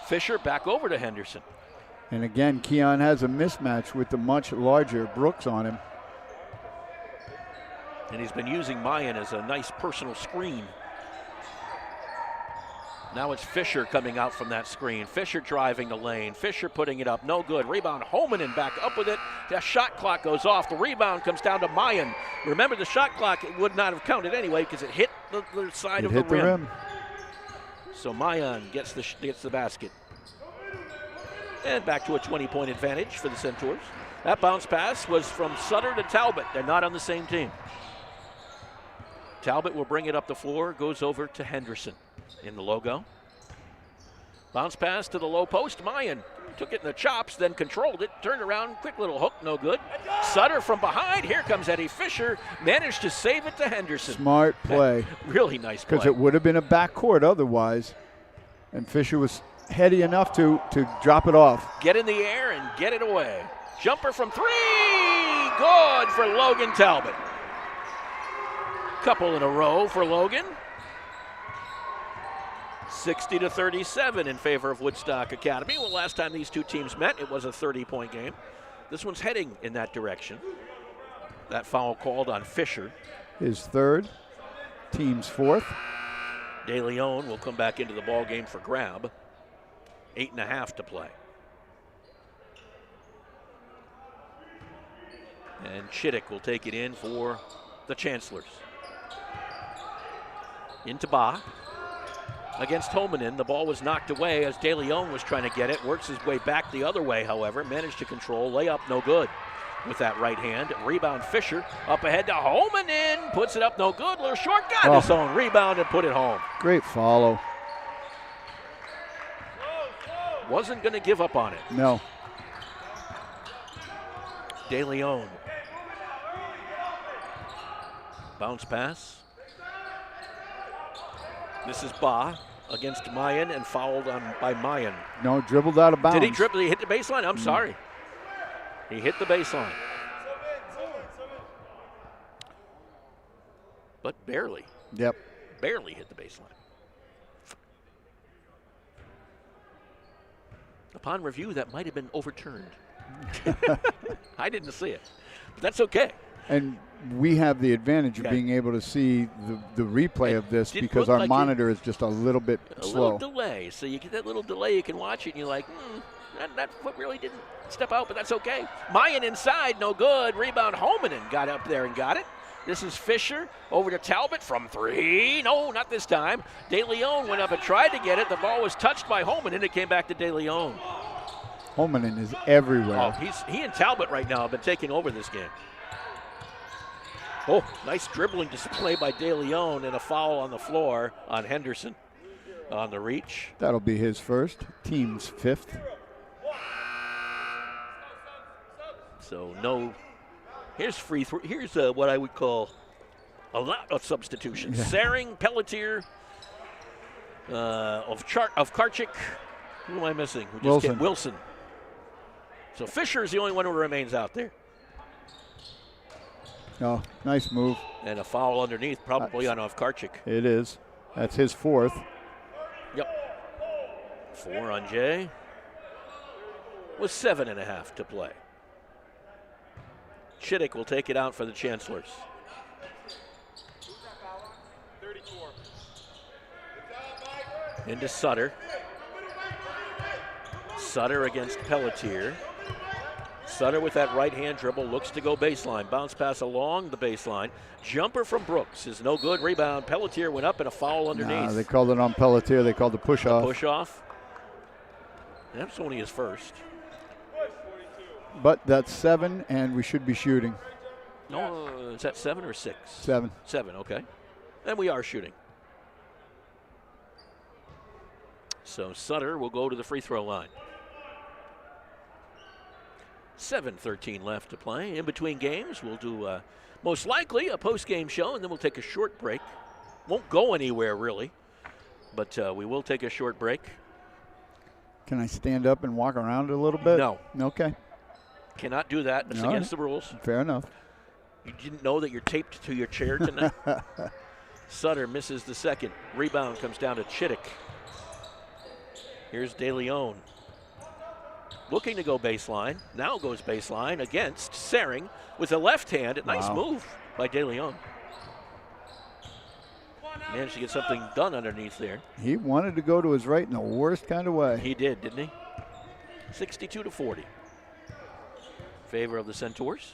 Fisher back over to Henderson. And again, Keon has a mismatch with the much larger Brooks on him. And he's been using Mayan as a nice personal screen. Now it's Fisher coming out from that screen. Fisher driving the lane. Fisher putting it up. No good. Rebound. Homanen back up with it. The shot clock goes off. The rebound comes down to Mayan. Remember, the shot clock would not have counted anyway because it hit the side of the rim. So Mayan gets the basket. And back to a 20-point advantage for the Centaurs. That bounce pass was from Sutter to Talbot. They're not on the same team. Talbot will bring it up the floor. Goes over to Henderson in the logo. Bounce pass to the low post. Mayan took it in the chops, then controlled it, turned around, quick little hook, no good. Sutter from behind. Here comes Eddie Fisher. Managed to save it to Henderson. Smart play. Really nice play. Because it would have been a backcourt otherwise. And Fisher was heady enough to drop it off. Get in the air and get it away. Jumper from 3. Good for Logan Talbot. Couple in a row for Logan. 60-37 in favor of Woodstock Academy. Well, last time these two teams met, it was a 30-point game. This one's heading in that direction. That foul called on Fisher. His third, team's fourth. De Leon will come back into the ball game for grab. 8.5 to play. And Chittick will take it in for the Chancellors. Into Ba. Against Homanen, the ball was knocked away as De Leon was trying to get it. Works his way back the other way, however. Managed to control. Layup, no good with that right hand. Rebound, Fisher. Up ahead to Homanen. Puts it up, no good. Little short, got his own rebound and put it home. Great follow. Wasn't going to give up on it. No. De Leon. Bounce pass. This is Ba against Mayan and fouled by Mayan. No, dribbled out of bounds. Did he dribble? He hit the baseline? I'm sorry. He hit the baseline. But barely. Yep. Barely hit the baseline. Upon review, that might have been overturned. I didn't see it. But that's okay. And we have the advantage of being able to see the replay of this because our monitor is just a little bit slow. A little delay. So you get that little delay, you can watch it, and you're like, that foot really didn't step out, but that's okay. Mayan inside, no good. Rebound, Homanen got up there and got it. This is Fisher over to Talbot from 3. No, not this time. De Leon went up and tried to get it. The ball was touched by Homanen. It came back to De Leon. Homanen is everywhere. Oh, he and Talbot right now have been taking over this game. Oh, nice dribbling display by De Leon and a foul on the floor on Henderson on the reach. That'll be his first, team's fifth. So no, here's free throw. Here's what I would call a lot of substitutions. Yeah. Saring, Pelletier, of Karchik. Who am I missing? Wilson. So Fisher is the only one who remains out there. Oh, nice move. And a foul underneath, probably on Karchik. It is. That's his fourth. Yep. 4 on Jay. With 7.5 to play. Chittick will take it out for the Chancellors. 34. Into Sutter. Sutter against Pelletier. Sutter with that right-hand dribble looks to go baseline. Bounce pass along the baseline. Jumper from Brooks is no good. Rebound. Pelletier went up and a foul underneath. They called it on Pelletier. They called the push-off. Push-off. That's only his first. But that's 7, and we should be shooting. No, is that 7 or 6? 7. 7, okay. And we are shooting. So Sutter will go to the free throw line. 7:13 left to play. In between games, we'll do most likely a post-game show, and then we'll take a short break. Won't go anywhere, really, but we will take a short break. Can I stand up and walk around a little bit? No. Okay. Cannot do that. It's against the rules. Fair enough. You didn't know that you're taped to your chair tonight? Sutter misses the second. Rebound comes down to Chittick. Here's De Leon. Looking to go baseline. Now goes baseline against Sering with a left hand. Nice move by De Leon. Managed to get something done underneath there. He wanted to go to his right in the worst kind of way. He did, didn't he? 62-40. Favor of the Centaurs.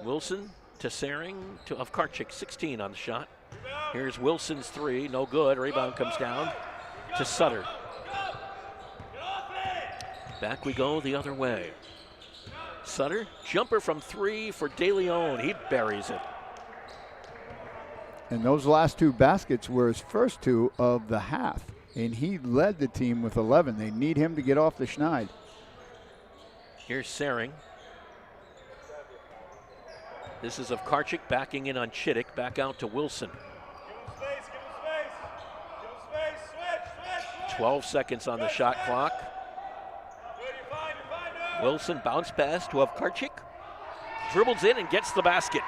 Wilson to Sering of Karchik, 16 on the shot. Here's Wilson's three, no good. Rebound comes down to Sutter. Back we go the other way. Sutter, jumper from three for De Leon. He buries it. And those last 2 baskets were his first 2 of the half. And he led the team with 11. They need him to get off the schneid. Here's Sering. This is of Karchik backing in on Chittick. Back out to Wilson. 12 seconds on the shot clock. Wilson bounce pass to Karchik. Dribbles in and gets the basket.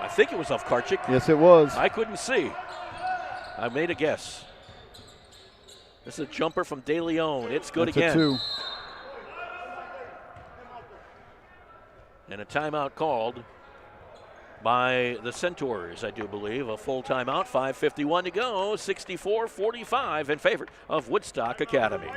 I think it was Karchik. Yes, it was. I couldn't see. I made a guess. This is a jumper from De Leon. It's good again. A 2. And a timeout called by the Centaurs, I do believe. A full timeout, 5:51 to go, 64-45 in favor of Woodstock Academy.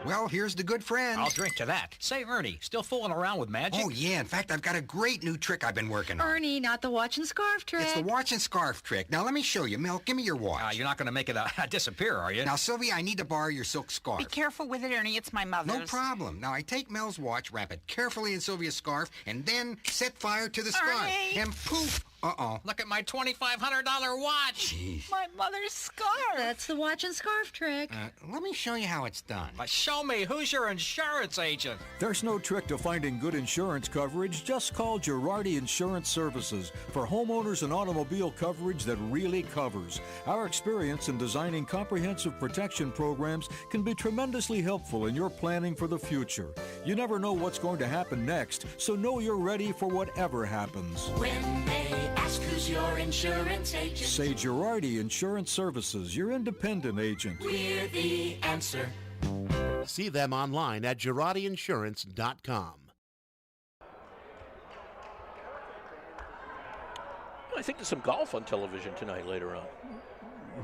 Well, here's the good friend. I'll drink to that. Say, Ernie, still fooling around with magic? Oh, yeah. In fact, I've got a great new trick I've been working on. Ernie, not the watch and scarf trick. It's the watch and scarf trick. Now, let me show you. Mel, give me your watch. You're not going to make it disappear, are you? Now, Sylvia, I need to borrow your silk scarf. Be careful with it, Ernie. It's my mother's. No problem. Now, I take Mel's watch, wrap it carefully in Sylvia's scarf, and then set fire to the scarf. Ernie! And poof! Uh-oh. Look at my $2,500 watch. Jeez. My mother's scarf. That's the watch and scarf trick. Let me show you how it's done. Show me. Who's your insurance agent? There's no trick to finding good insurance coverage. Just call Girardi Insurance Services for homeowners and automobile coverage that really covers. Our experience in designing comprehensive protection programs can be tremendously helpful in your planning for the future. You never know what's going to happen next, so know you're ready for whatever happens. When they ask who's your insurance agent, say Girardi Insurance Services, your independent agent. We're the answer. See them online at GirardiInsurance.com. I think there's some golf on television tonight later on.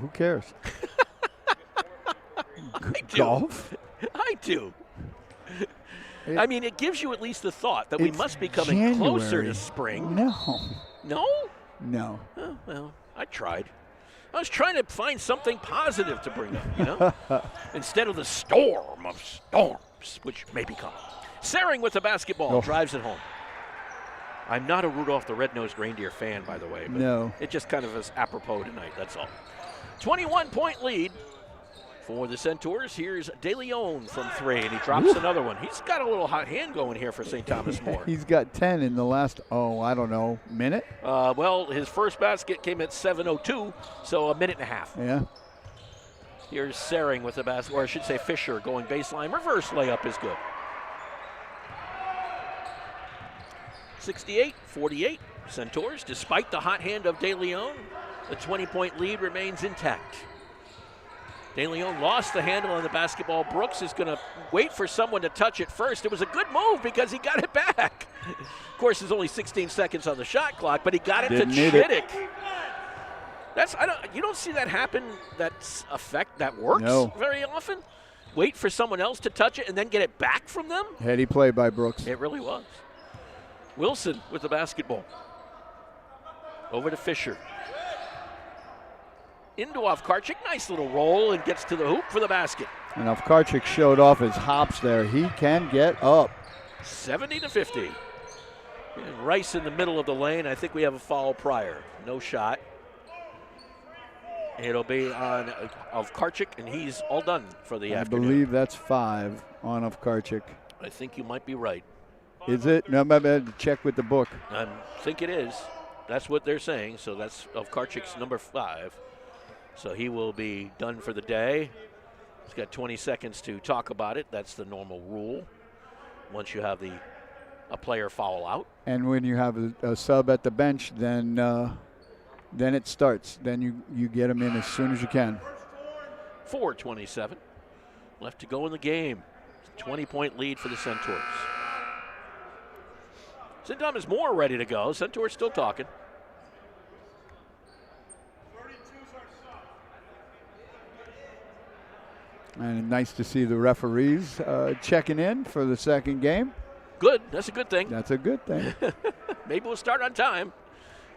Who cares? I do. Golf? I do. I mean, it gives you at least the thought that we must be coming closer to spring. No. No? No. Oh, well, I tried. I was trying to find something positive to bring up, you know, instead of the storm of storms, which may be coming. Sering with the basketball, drives it home. I'm not a Rudolph the Red-Nosed Reindeer fan, by the way, but no. It just kind of is apropos tonight, that's all. 21-point lead for the Centaurs. Here's De Leon from three, and he drops another one. He's got a little hot hand going here for St. Thomas More. He's got 10 in the last, I don't know, minute? Well, his first basket came at 7:02, so a minute and a half. Yeah. Here's Sering with the basket, or I should say Fisher going baseline. Reverse layup is good. 68-48, Centaurs. Despite the hot hand of De Leon, the 20-point lead remains intact. De Leon lost the handle on the basketball. Brooks is going to wait for someone to touch it first. It was a good move because he got it back. Of course, there's only 16 seconds on the shot clock, but he got it to Chittick. You don't see that happen. That works very often. Wait for someone else to touch it and then get it back from them. Heady play by Brooks. It really was. Wilson with the basketball. Over to Fisher. Into Ovkarchik. Nice little roll and gets to the hoop for the basket. And Ovkarchik showed off his hops there. He can get up. 70-50. And Rice in the middle of the lane. I think we have a foul prior. No shot. It'll be on Ovkarchik, and he's all done for the afternoon. I believe that's 5 on Ovkarchik. I think you might be right. Is it? No, I better check with the book. I think it is. That's what they're saying. So that's Ovkarchik's number 5. So he will be done for the day. He's got 20 seconds to talk about it. That's the normal rule once you have a player foul out. And when you have a sub at the bench, then it starts. Then you get them in as soon as you can. 4:27 left to go in the game. 20-point lead for the Centaurs. St. Thomas More ready to go. Centaurs still talking. And nice to see the referees checking in for the second game. Good. That's a good thing. That's a good thing. Maybe we'll start on time.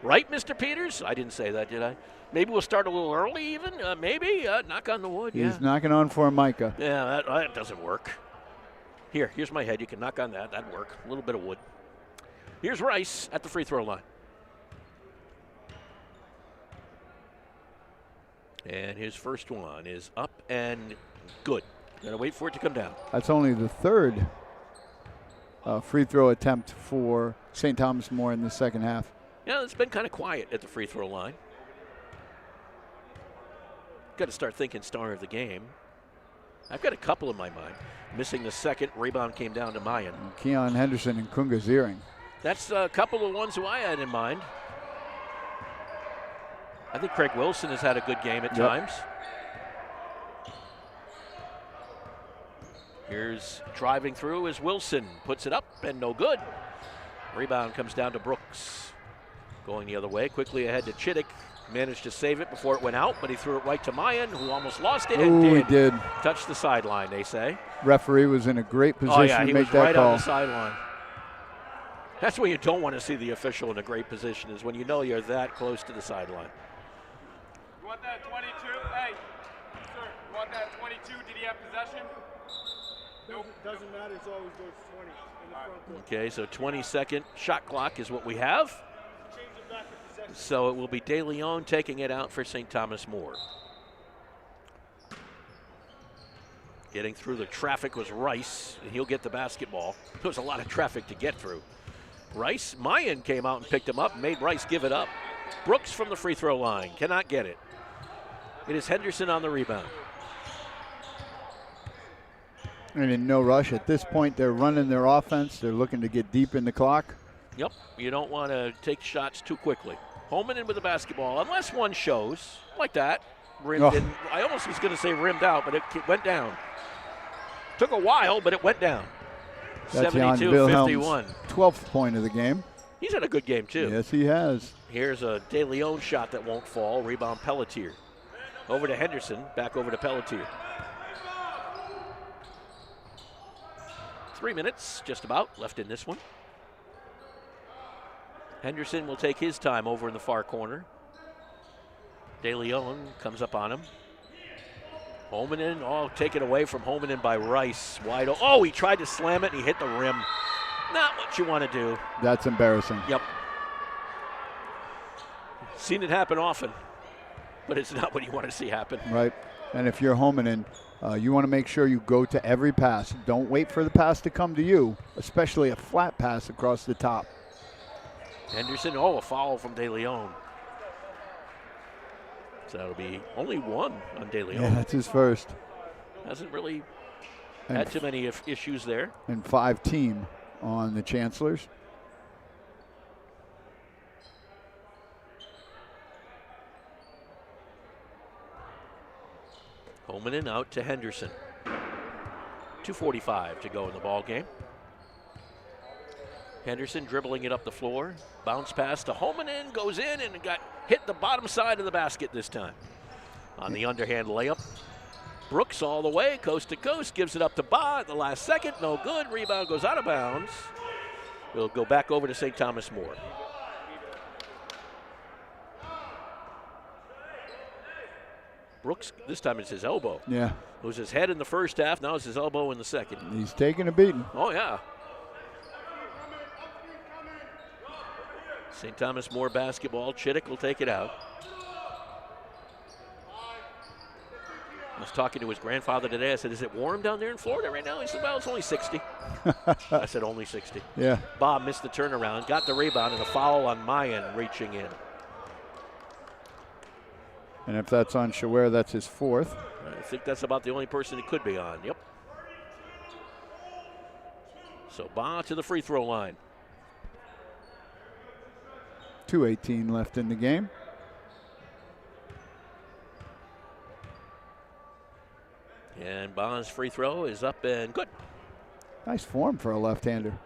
Right, Mr. Peters? I didn't say that, did I? Maybe we'll start a little early even. Maybe. Knock on the wood. He's knocking on for Micah. Yeah, that doesn't work. Here's my head. You can knock on that. That'd work. A little bit of wood. Here's Rice at the free throw line. And his first one is up and good. Gotta wait for it to come down. That's only the third free throw attempt for St. Thomas More in the second half. Yeah, it's been kind of quiet at the free throw line. Got to start thinking star of the game. I've got a couple in my mind. Missing the second. Rebound came down to Mayan. Keon Henderson and Kunga Ziering. That's a couple of ones who I had in mind. I think Craig Wilson has had a good game at times. Here's driving through as Wilson puts it up and no good. Rebound comes down to Brooks. Going the other way, quickly ahead to Chittick. Managed to save it before it went out, but he threw it right to Mayan, who almost lost it and he did. Touch the sideline, they say. Referee was in a great position to make that call. He was right on the sideline. That's when you don't want to see the official in a great position, is when you know you're that close to the sideline. You want that 22? Hey, sir, you want that 22? Did he have possession? Nope. Doesn't matter. It's always goes 20 in the front court. Okay, so 20-second shot clock is what we have. So it will be De Leon taking it out for St. Thomas More. Getting through the traffic was Rice, and he'll get the basketball. There was a lot of traffic to get through. Rice, Mayan came out and picked him up and made Rice give it up. Brooks from the free throw line, cannot get it. It is Henderson on the rebound. And in no rush at this point, they're running their offense. They're looking to get deep in the clock. Yep, you don't want to take shots too quickly. Holman in with the basketball, unless one shows, like that. Rimmed in. I almost was going to say rimmed out, but it went down. Took a while, but it went down. 72-51. 12th point of the game. He's had a good game, too. Yes, he has. Here's a De Leon shot that won't fall. Rebound Pelletier. Over to Henderson, back over to Pelletier. 3 minutes, just about, left in this one. Henderson will take his time over in the far corner. De Leon comes up on him. Holmanen, taken away from Holmanen by Rice. Wide open. Oh, he tried to slam it and he hit the rim. Not what you want to do. That's embarrassing. Yep. Seen it happen often, but it's not what you want to see happen. Right. And if you're Holmanen, you want to make sure you go to every pass. Don't wait for the pass to come to you, especially a flat pass across the top. Henderson, a foul from De Leon. So that'll be only one on De Leon. Yeah, that's his first. Hasn't really had too many issues there. And 5 team on the Chancellors. Holmanen out to Henderson. 2:45 to go in the ball game. Henderson dribbling it up the floor. Bounce pass to Holmanen, goes in and got hit the bottom side of the basket this time. On the underhand layup, Brooks all the way, coast to coast, gives it up to Ba at the last second. No good. Rebound goes out of bounds. It'll go back over to St. Thomas More. Brooks, this time it's his elbow. Yeah. It was his head in the first half. Now it's his elbow in the second. He's taking a beating. Oh, yeah. St. Thomas More basketball. Chittick will take it out. I was talking to his grandfather today. I said, is it warm down there in Florida right now? He said, well, it's only 60. I said, only 60. Yeah. Bob missed the turnaround, got the rebound, and a foul on Mayan reaching in. And if that's on Shaware, that's his fourth. I think that's about the only person it could be on. Yep. So Ba to the free throw line. 2:18 left in the game. And Ba's free throw is up and good. Nice form for a left-hander.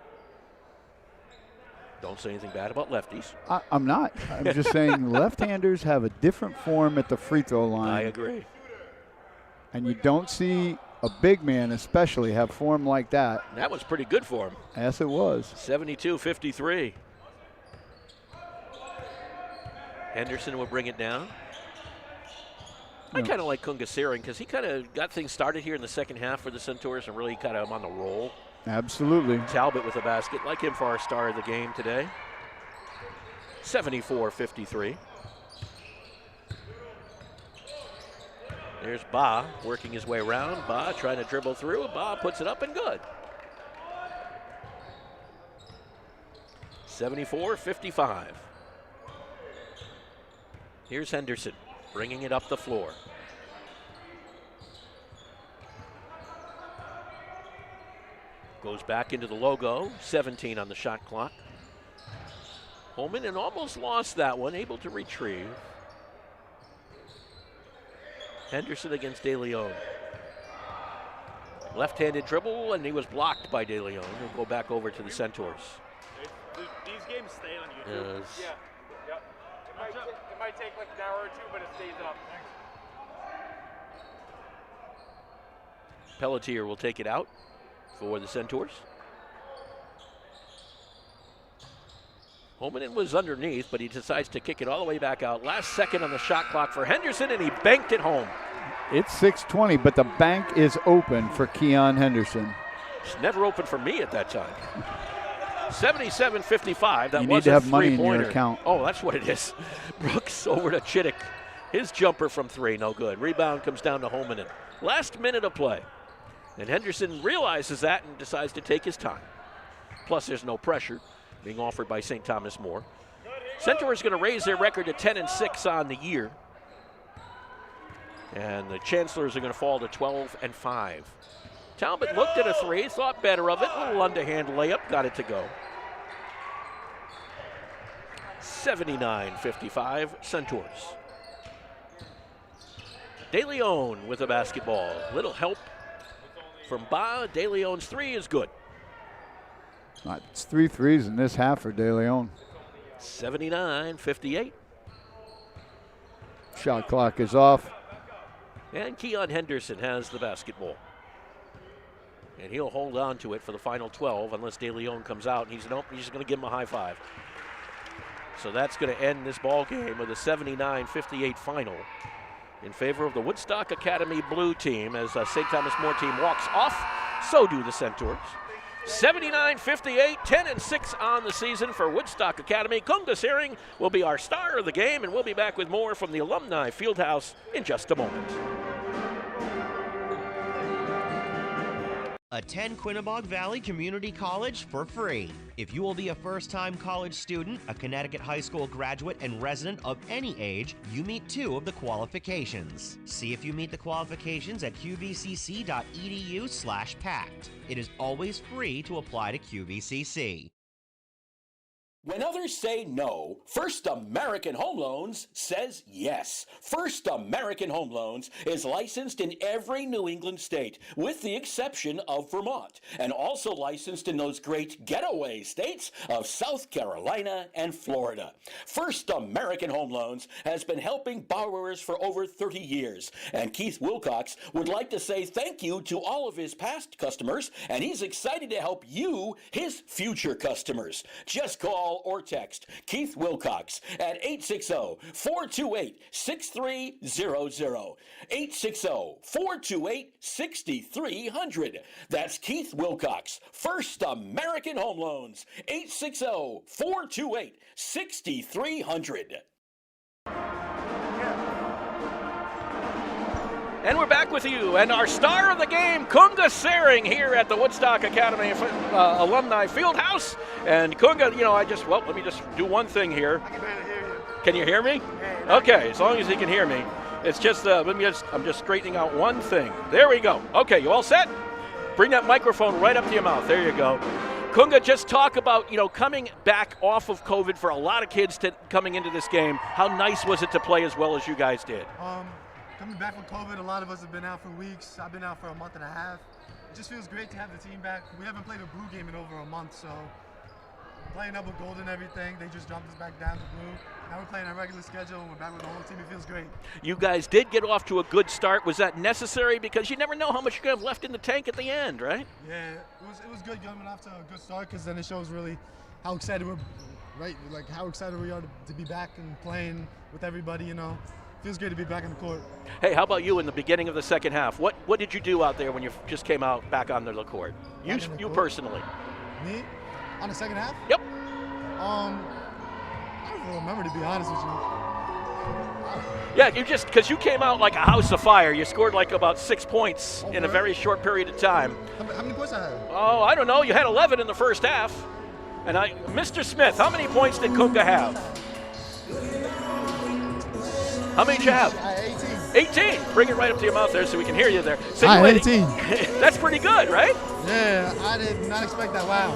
Don't say anything bad about lefties. I'm not. I'm just saying left-handers have a different form at the free throw line. I agree. And you don't see a big man especially have form like that. That was pretty good for him. Yes, it was. 72-53. Henderson will bring it down. I kind of like Kungasering because he kind of got things started here in the second half for the Centaurs and really kind of on the roll. Absolutely. Talbot with a basket. Like him for our star of the game today. 74-53. There's Ba working his way around. Ba trying to dribble through. Ba puts it up and good. 74-55. Here's Henderson bringing it up the floor. Goes back into the logo. 17 on the shot clock. Holman and almost lost that one. Able to retrieve. Henderson against De Leon. Left-handed dribble, and he was blocked by De Leon. He'll go back over to the Centaurs. These games stay on YouTube. Yes. Yeah. It might take like an hour or two, but it stays up. Pelletier will take it out for the Centaurs. Holman was underneath, but he decides to kick it all the way back out. Last second on the shot clock for Henderson, and he banked it home. It's 6:20, but the bank is open for Keon Henderson. It's never open for me at that time. 77-55. That you was need to a have money in three-pointer. your account. Oh, that's what it is. Brooks over to Chittick. His jumper from three, no good. Rebound comes down to Holman. Last minute of play. And Henderson realizes that and decides to take his time. Plus, there's no pressure being offered by St. Thomas More. Centaurs going to raise their record to 10-6 on the year. And the Chancellors are going to fall to 12-5. Talbot looked at a three, thought better of it. A little underhand layup, got it to go. 79-55, Centaurs. De Leon with a basketball. Little help from Ba. De Leon's three is good. It's 3 threes in this half for De Leon. 79-58. Shot clock is off. And Keon Henderson has the basketball. And he'll hold on to it for the final 12 unless De Leon comes out. And he's just going to give him a high five. So that's going to end this ball game with a 79-58 final in favor of the Woodstock Academy blue team as St. Thomas More team walks off. So do the Centaurs. 79-58, 10-6 on the season for Woodstock Academy. Kungasering will be our star of the game, and we'll be back with more from the Alumni Fieldhouse in just a moment. Attend Quinnebog Valley Community College for free. If you will be a first-time college student, a Connecticut high school graduate, and resident of any age, you meet 2 of the qualifications. See if you meet the qualifications at qvcc.edu/pact. It is always free to apply to QVCC. When others say no, First American Home Loans says yes. First American Home Loans is licensed in every New England state, with the exception of Vermont, and also licensed in those great getaway states of South Carolina and Florida. First American Home Loans has been helping borrowers for over 30 years, and Keith Wilcox would like to say thank you to all of his past customers, and he's excited to help you, his future customers. Just call or text Keith Wilcox at 860-428-6300. 860-428-6300. That's Keith Wilcox, First American Home Loans. 860-428-6300. And we're back with you, and our star of the game, Kunga Sering, here at the Woodstock Academy Alumni Fieldhouse. And Kunga, let me just do one thing here. I can barely hear you. Can you hear me? Okay, as long as he can hear me. It's just, I'm just straightening out one thing. There we go. Okay, you all set? Bring that microphone right up to your mouth. There you go. Kunga, just talk about, coming back off of COVID for a lot of kids coming into this game. How nice was it to play as well as you guys did? Coming back from COVID, a lot of us have been out for weeks. I've been out for a month and a half. It just feels great to have the team back. We haven't played a blue game in over a month, so playing up with gold and everything, they just dropped us back down to blue. Now we're playing our regular schedule, and we're back with the whole team. It feels great. You guys did get off to a good start. Was that necessary? Because you never know how much you're going to have left in the tank at the end, right? Yeah, it was good coming off to a good start, because then it shows really how excited we're, right? Like how excited we are to be back and playing with everybody, Feels great to be back in the court. Hey, how about you in the beginning of the second half? What did you do out there when you just came out back onto the court? You personally. Me? On the second half? Yep. I don't even remember, to be honest with you. Yeah, because you came out like a house of fire. You scored like about 6 points in a very short period of time. How many points I had? Oh, I don't know. You had 11 in the first half. And Mr. Smith, how many points did Kunga have? How many did you have? 18. Bring it right up to your mouth there so we can hear you there. 18. That's pretty good, right? Yeah, I did not expect that. Wow.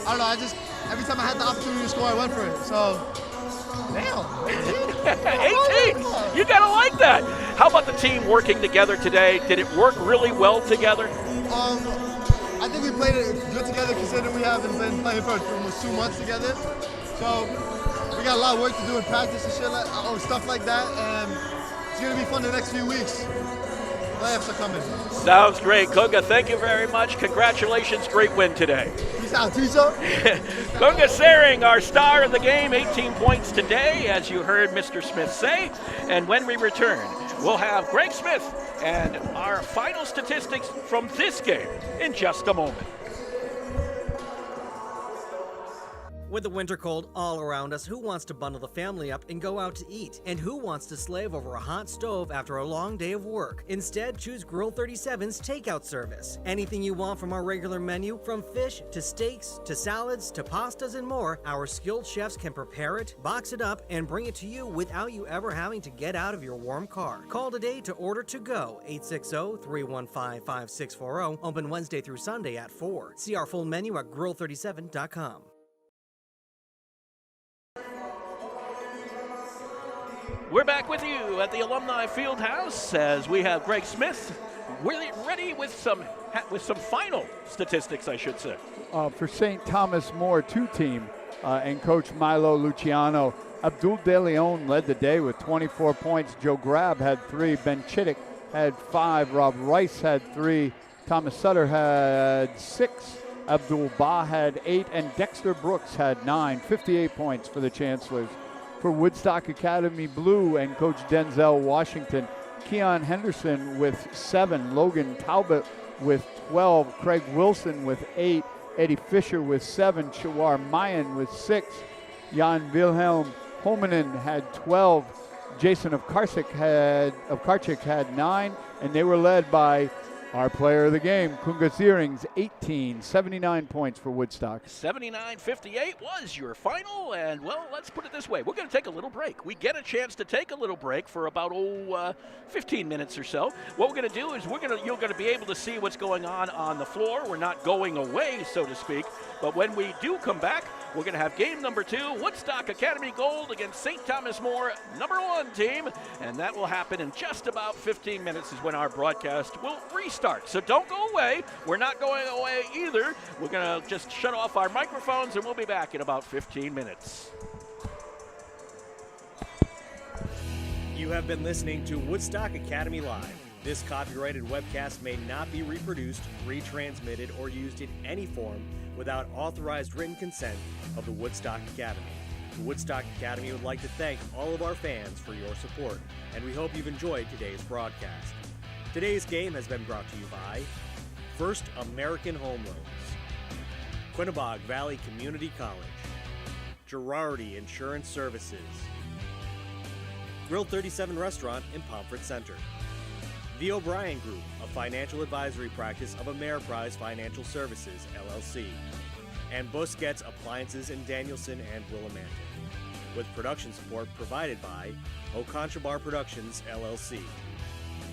I don't know. Every time I had the opportunity to score, I went for it. So, damn. 18. You got to like that. How about the team working together today? Did it work really well together? I think we played it good together, considering we haven't been playing for almost 2 months together. So, we got a lot of work to do in practice and stuff like that, and it's going to be fun the next few weeks. Playoffs are coming. Sounds great. Kunga, thank you very much. Congratulations. Great win today. Peace out, Tiso. Kunga Sering, our star of the game, 18 points today, as you heard Mr. Smith say. And when we return, we'll have Greg Smith and our final statistics from this game in just a moment. With the winter cold all around us, who wants to bundle the family up and go out to eat? And who wants to slave over a hot stove after a long day of work? Instead, choose Grill 37's takeout service. Anything you want from our regular menu, from fish to steaks to salads to pastas and more, our skilled chefs can prepare it, box it up, and bring it to you without you ever having to get out of your warm car. Call today to order to go. 860-315-5640. Open Wednesday through Sunday at 4. See our full menu at grill37.com. We're back with you at the Alumni Fieldhouse as we have Greg Smith ready with some final statistics, I should say. For St. Thomas More 2 team and Coach Milo Luciano, Abdul De Leon led the day with 24 points. Joe Grab had 3. Ben Chittick had 5. Rob Rice had 3. Thomas Sutter had 6. Abdul Ba had 8. And Dexter Brooks had 9. 58 points for the Chancellors. For Woodstock Academy Blue and Coach Denzel Washington, Keon Henderson with 7, Logan Talbot with 12, Craig Wilson with 8, Eddie Fisher with 7, Shawar Mayan with 6, Jan Wilhelm Homanen had 12, Jason of Karchik had 9, and they were led by our player of the game, Kunga Sering's 18, 79 points for Woodstock. 79-58 was your final, and well, let's put it this way. We're going to take a little break. We get a chance to take a little break for about 15 minutes or so. What we're going to do is you're going to be able to see what's going on the floor. We're not going away, so to speak, but when we do come back, we're going to have game number 2, Woodstock Academy Gold against St. Thomas More number 1 team, and that will happen in just about 15 minutes is when our broadcast will restart. So don't go away. We're not going away either. We're going to just shut off our microphones, and we'll be back in about 15 minutes. You have been listening to Woodstock Academy Live. This copyrighted webcast may not be reproduced, retransmitted, or used in any form without authorized written consent of the Woodstock Academy. The Woodstock Academy would like to thank all of our fans for your support, and we hope you've enjoyed today's broadcast. Today's game has been brought to you by First American Home Loans, Quinnebog Valley Community College, Girardi Insurance Services, Grill 37 Restaurant in Pomfret Center, The O'Brien Group, a financial advisory practice of Ameriprise Financial Services, LLC, and Busquets Appliances in Danielson and Willimantic, with production support provided by Oconchabar Productions, LLC.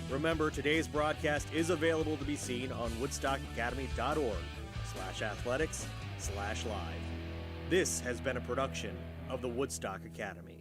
Remember, today's broadcast is available to be seen on woodstockacademy.org/athletics/live. This has been a production of the Woodstock Academy.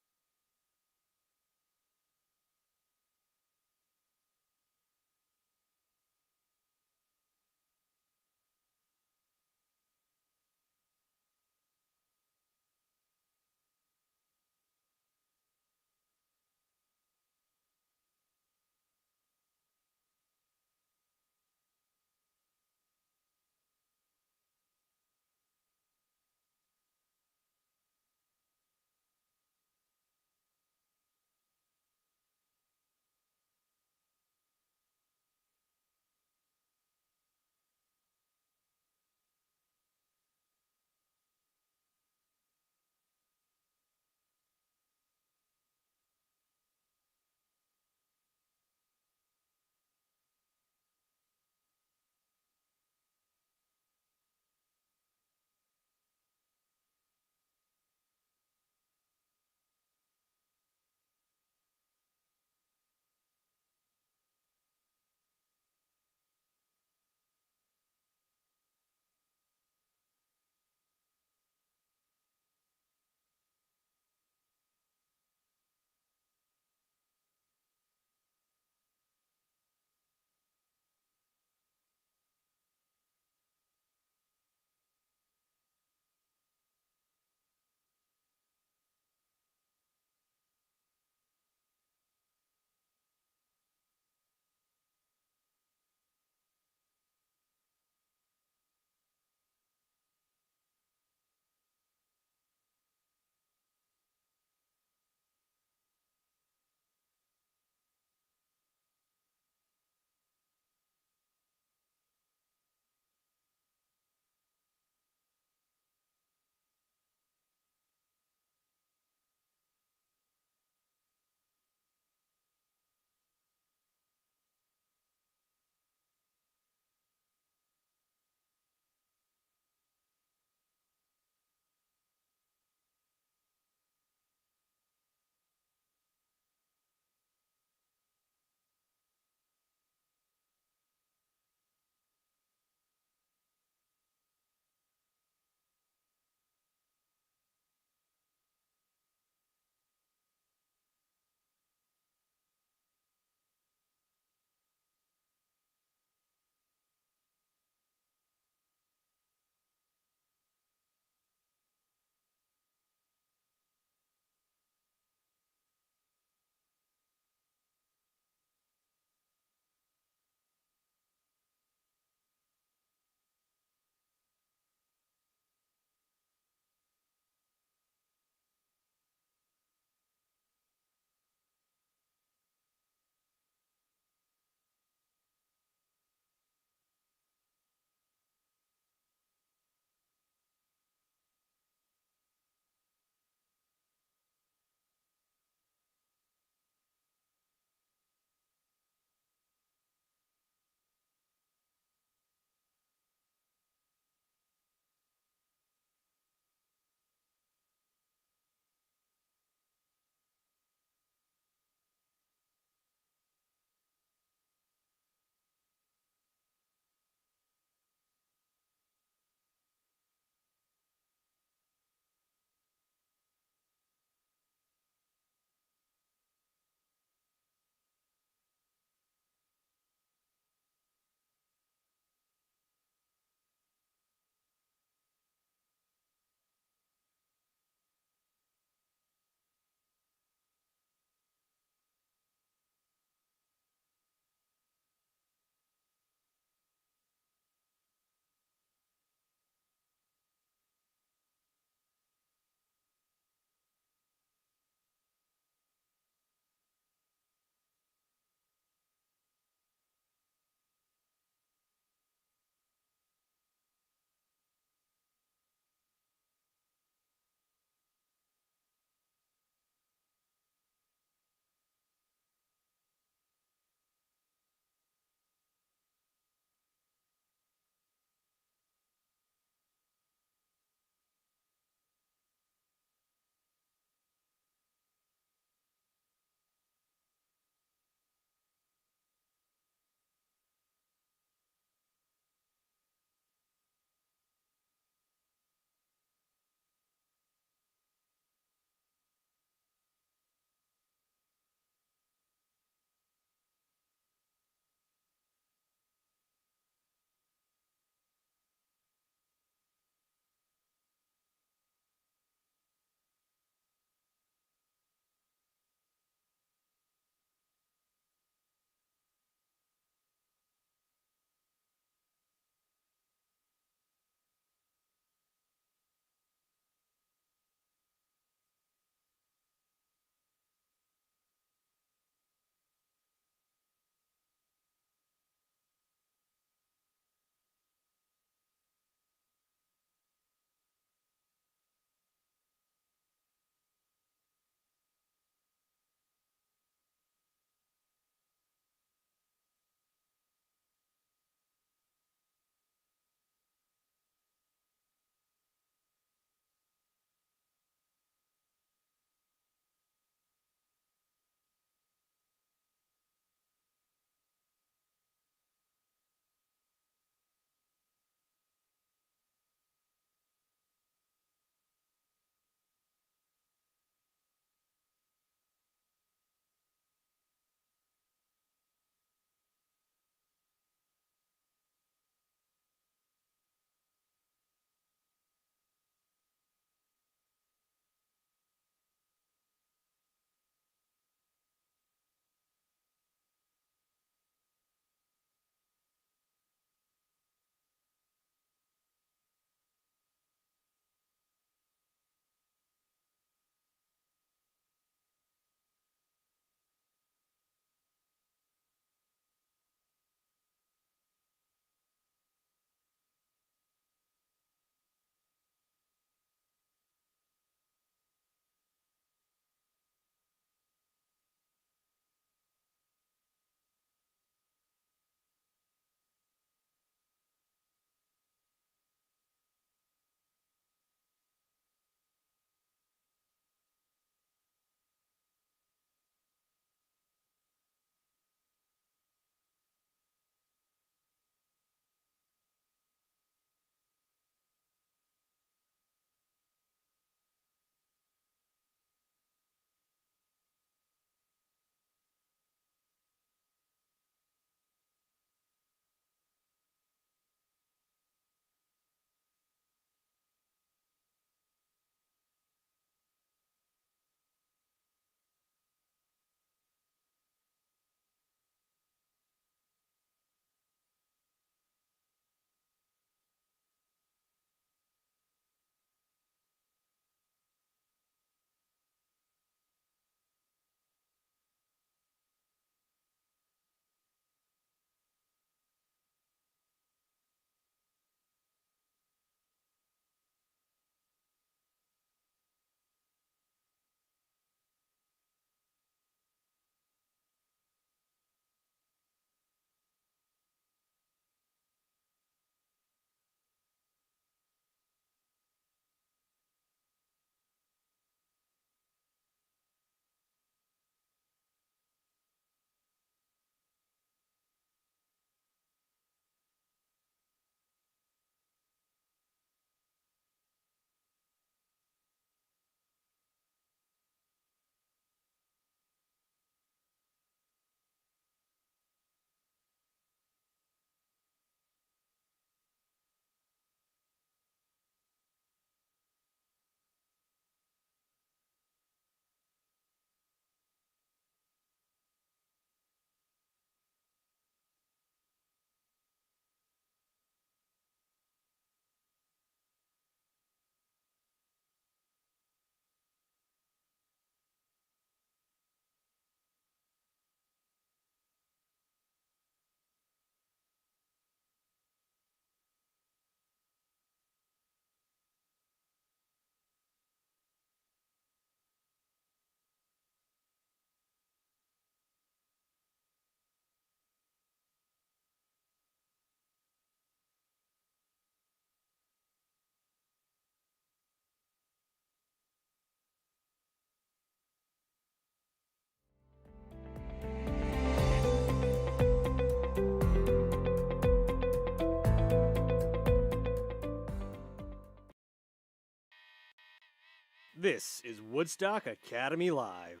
This is Woodstock Academy Live.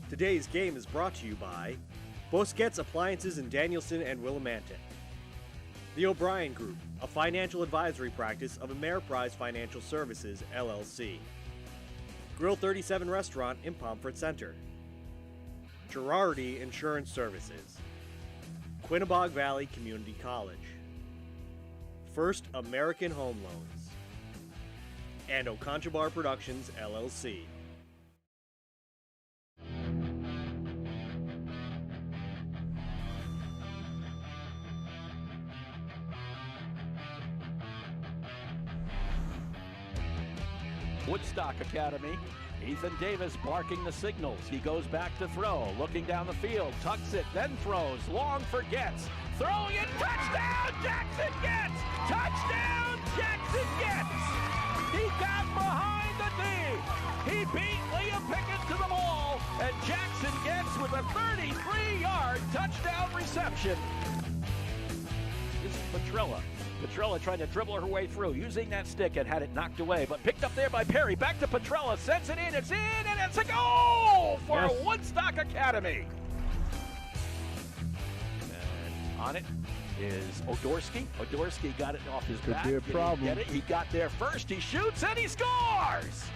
Today's game is brought to you by Busquets Appliances in Danielson and Willimantic, the O'Brien Group, a financial advisory practice of Ameriprise Financial Services, LLC, Grill 37 Restaurant in Pomfret Center, Girardi Insurance Services, Quinnebog Valley Community College, First American Home Loans, and Oconchabar Productions, LLC. Woodstock Academy. Ethan Davis barking the signals. He goes back to throw, looking down the field, tucks it, then throws, long forgets, throwing it, touchdown, Jackson Getz! Touchdown, Jackson Getz! He got behind the D. He beat Liam Pickett to the ball, and Jackson Getz with a 33-yard touchdown reception. This is Petrella. Petrella trying to dribble her way through, using that stick and had it knocked away, but picked up there by Perry. Back to Petrella, sends it in, and it's a goal for Woodstock Academy. And on it is Odorsky. Odorsky got it off his back. Could be a problem. Get it? He got there first, he shoots, and he scores!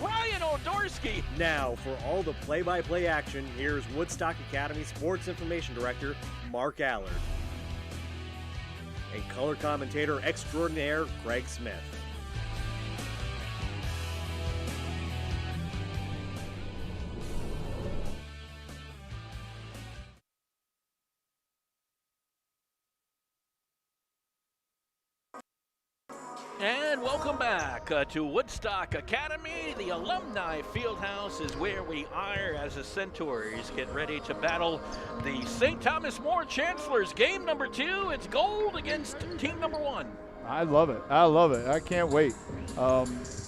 Ryan Odorsky. Now, for all the play-by-play action, here's Woodstock Academy Sports Information Director, Mark Allard, and color commentator extraordinaire, Craig Smith. And welcome back to Woodstock Academy. The Alumni Fieldhouse is where we are as the Centaurs get ready to battle the St. Thomas More Chancellors. Game number 2, it's gold against team number 1. I love it. I love it. I can't wait.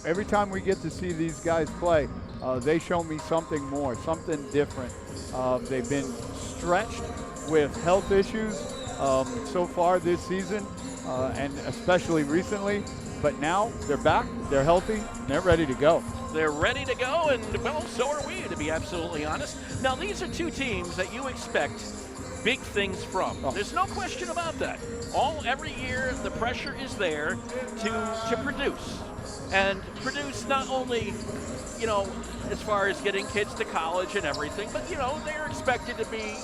Every time we get to see these guys play, they show me something more, something different. They've been stretched with health issues so far this season, and especially recently. But now they're back, they're healthy, and they're ready to go. They're ready to go, and well, so are we, to be absolutely honest. Now, these are two teams that you expect big things from. Oh. There's no question about that. Every year, the pressure is there to produce. And produce not only, as far as getting kids to college and everything, but, they're expected to be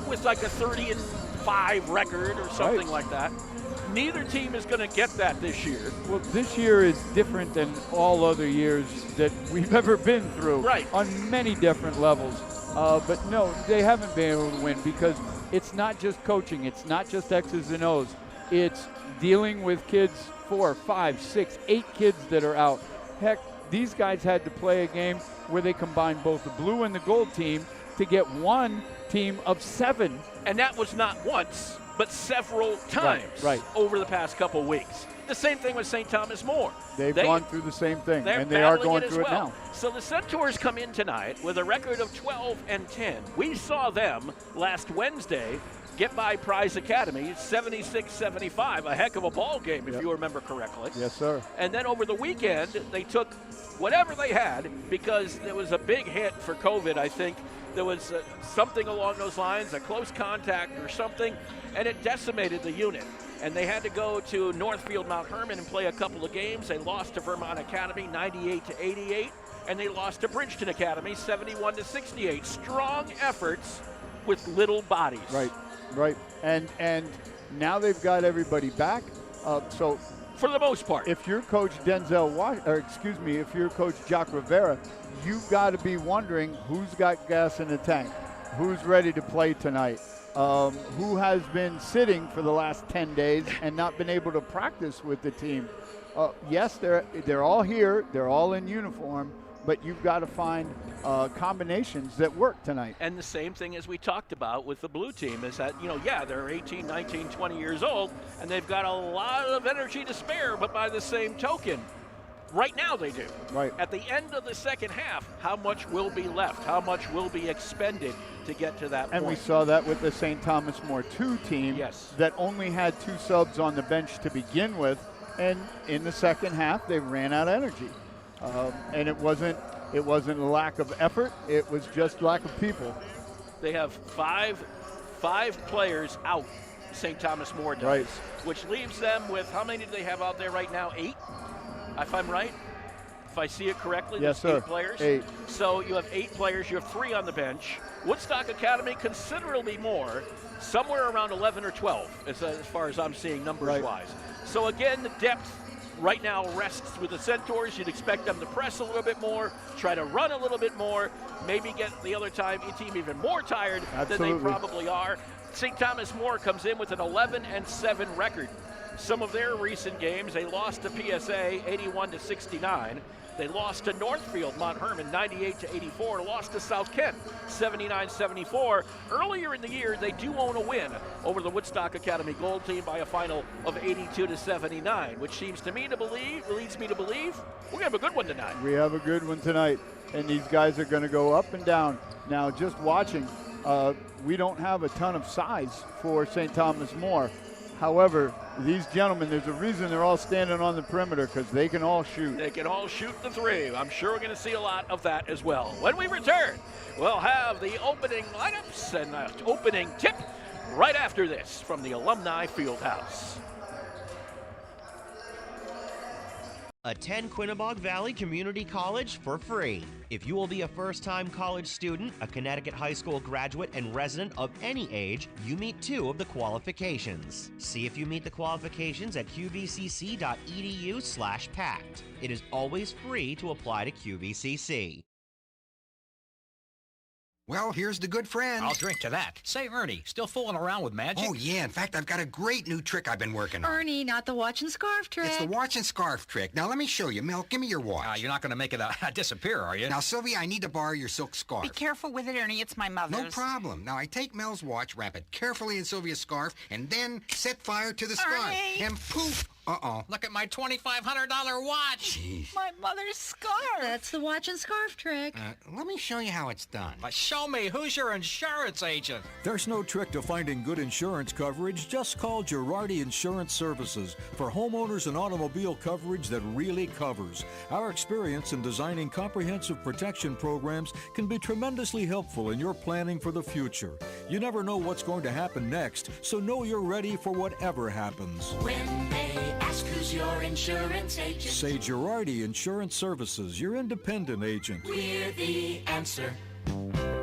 with like a 30-5 record or something like that. Neither team is going to get that this year. Well, this year is different than all other years that we've ever been through, on many different levels. But no, they haven't been able to win because it's not just coaching. It's not just X's and O's. It's dealing with kids, 4, 5, 6, 8 kids that are out. Heck, these guys had to play a game where they combined both the blue and the gold team to get one team of 7. And that was not once, but several times over the past couple weeks. The same thing with St. Thomas More. They've gone through the same thing, and they are going through it now. So the Centaurs come in tonight with a record of 12-10. We saw them last Wednesday get by Prize Academy 76-75, a heck of a ball game if you remember correctly. Yes, sir. And then over the weekend, they took whatever they had because there was a big hit for COVID, I think. There was something along those lines, a close contact or something, and it decimated the unit. And they had to go to Northfield Mount Herman and play a couple of games. They lost to Vermont Academy 98-88, and they lost to Bridgeton Academy 71-68. Strong efforts with little bodies. Right. And now they've got everybody back. So for the most part, if you're Coach if you're Coach Jacques Rivera, you've got to be wondering who's got gas in the tank, who's ready to play tonight, who has been sitting for the last 10 days and not been able to practice with the team. Yes, they're all here, they're all in uniform, but you've got to find combinations that work tonight. And the same thing as we talked about with the blue team is that, they're 18, 19, 20 years old, and they've got a lot of energy to spare, but by the same token, right now they do. Right. At the end of the second half, how much will be left? How much will be expended to get to that point? And we saw that with the St. Thomas More 2 team that only had 2 subs on the bench to begin with, and in the second half, they ran out of energy. And it wasn't a lack of effort. It was just lack of people. They have five players out, St. Thomas More does, Right. which leaves them with, how many do they have out there right now? 8, if I'm right? If I see it correctly, Yes, there's sir. 8 players. 8. So you have 8 players. You have 3 on the bench. Woodstock Academy, considerably more, somewhere around 11 or 12, as far as I'm seeing numbers-wise. So again, the depth right now rests with the Centaurs. You'd expect them to press a little bit more, try to run a little bit more, maybe get the other team even more tired than they probably are. St. Thomas More comes in with an 11-7 record. Some of their recent games, they lost to PSA 81-69. They lost to Northfield, Mount Herman 98-84. Lost to South Kent 79-74. Earlier in the year, they do own a win over the Woodstock Academy Gold team by a final of 82-79, which leads me to believe we're gonna have a good one tonight. We have a good one tonight, and these guys are going to go up and down. Now, just watching, we don't have a ton of size for St. Thomas More. However, these gentlemen, there's a reason they're all standing on the perimeter, because they can all shoot. They can all shoot the 3. I'm sure we're going to see a lot of that as well. When we return, we'll have the opening lineups and opening tip right after this from the Alumni Fieldhouse. Attend Quinnebog Valley Community College for free. If you will be a first-time college student, a Connecticut high school graduate, and resident of any age, you meet 2 of the qualifications. See if you meet the qualifications at qvcc.edu/pact. It is always free to apply to QVCC. Well, here's the good friend. I'll drink to that. Say, Ernie, still fooling around with magic? Oh, yeah. In fact, I've got a great new trick I've been working on. Ernie, not the watch and scarf trick. It's the watch and scarf trick. Now, let me show you. Mel, give me your watch. You're not going to make it disappear, are you? Now, Sylvia, I need to borrow your silk scarf. Be careful with it, Ernie. It's my mother's. No problem. Now, I take Mel's watch, wrap it carefully in Sylvia's scarf, and then set fire to the scarf. Ernie! And poof! Uh-oh. Look at my $2,500 watch. Jeez. My mother's scarf. That's the watch and scarf trick. Let me show you how it's done. Show me. Who's your insurance agent? There's no trick to finding good insurance coverage. Just call Girardi Insurance Services for homeowners and automobile coverage that really covers. Our experience in designing comprehensive protection programs can be tremendously helpful in your planning for the future. You never know what's going to happen next, so know you're ready for whatever happens. When they ask who's your insurance agent, say Girardi Insurance Services, your independent agent. We're the answer.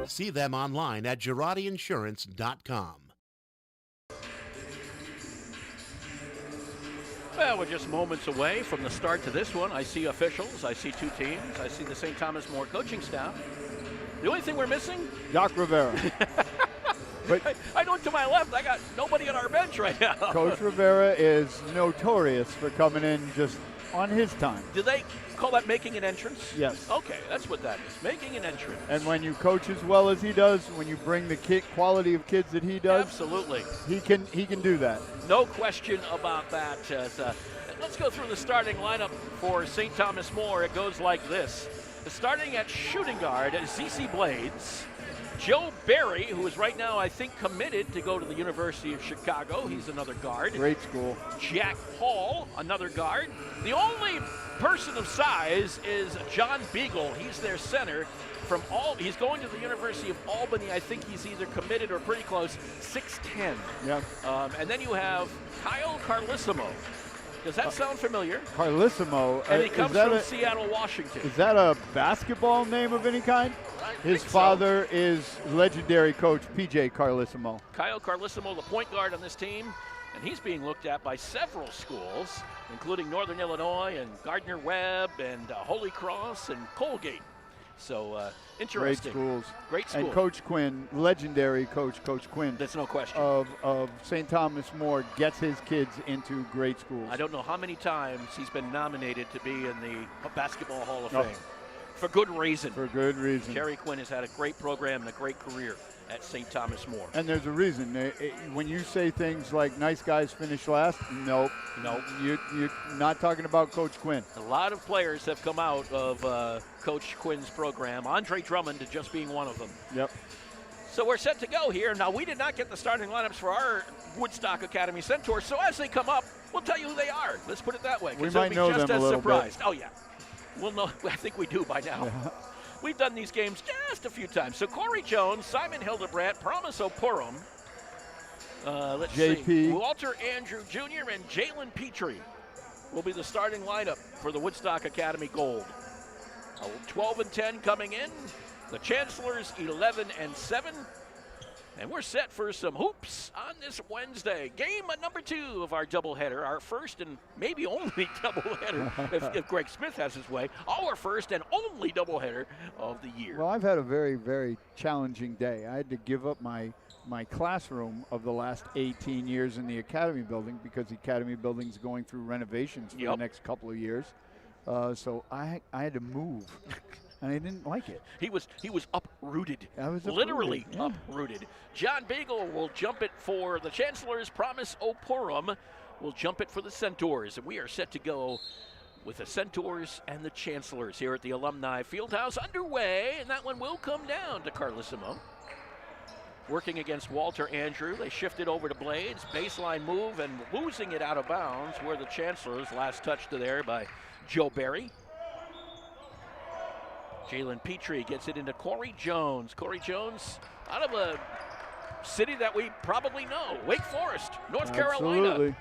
See them online at GirardiInsurance.com. Well, we're just moments away from the start to this one. I see officials. I see 2 teams. I see the St. Thomas More coaching staff. The only thing we're missing? Doc Rivera. But I know to my left, I got nobody on our bench right now. Coach Rivera is notorious for coming in just on his time. Do they call that making an entrance? Yes. Okay, that's what that is, making an entrance. And when you coach as well as he does, when you bring the quality of kids that he does, absolutely, he can do that. No question about that. Let's go through the starting lineup for St. Thomas More. It goes like this. Starting at shooting guard, ZC Blades. Joe Barry, who is right now, I think, committed to go to the University of Chicago. He's another guard. Great school. Jack Hall, another guard. The only person of size is John Beagle. He's their center. He's going to the University of Albany. I think he's either committed or pretty close. 6'10". Yeah. And then you have Kyle Carlissimo. Does that sound familiar? Carlissimo. And he comes from Seattle, Washington. Is that a basketball name of any kind? His father is legendary coach P.J. Carlissimo. Kyle Carlissimo, the point guard on this team, and he's being looked at by several schools, including Northern Illinois and Gardner-Webb and Holy Cross and Colgate. So interesting. Great schools. And Coach Quinn, legendary coach, Coach Quinn. There's no question. Of St. Thomas More gets his kids into great schools. I don't know how many times he's been nominated to be in the Basketball Hall of Fame. For good reason. For good reason. Kerry Quinn has had a great program and a great career at St. Thomas More. And there's a reason. When you say things like nice guys finish last, nope. You're not talking about Coach Quinn. A lot of players have come out of Coach Quinn's program. Andre Drummond just being one of them. Yep. So we're set to go here. Now, we did not get the starting lineups for our Woodstock Academy Centaurs, so as they come up, we'll tell you who they are. Let's put it that way. We might know them a little bit. Oh, yeah. Well, no, I think we do by now. Yeah. We've done these games just a few times. So Corey Jones, Simon Hildebrandt, Promise O'Purum, let's JP. see, Walter Andrew Jr. and Jalen Petrie will be the starting lineup for the Woodstock Academy Gold. 12-10 coming in. The Chancellors 11-7. And we're set for some hoops on this Wednesday. Game number 2 of our doubleheader, our first and maybe only doubleheader, if Greg Smith has his way, our first and only doubleheader of the year. Well, I've had a very, very challenging day. I had to give up my classroom of the last 18 years in the Academy building because the Academy building's going through renovations for the next couple of years. So I had to move. And I didn't like it. He was uprooted. I was literally uprooted, uprooted. John Beagle will jump it for the Chancellors. Promise O'Purum will jump it for the Centaurs. And we are set to go with the Centaurs and the Chancellors here at the Alumni Fieldhouse underway. And that one will come down to Carlissimo. Working against Walter Andrew. They shift it over to Blades. Baseline move and losing it out of bounds where the Chancellors. Last touch to there by Joe Barry. Jalen Petrie gets it into Corey Jones. Corey Jones out of a city that we probably know, Wake Forest, North Carolina.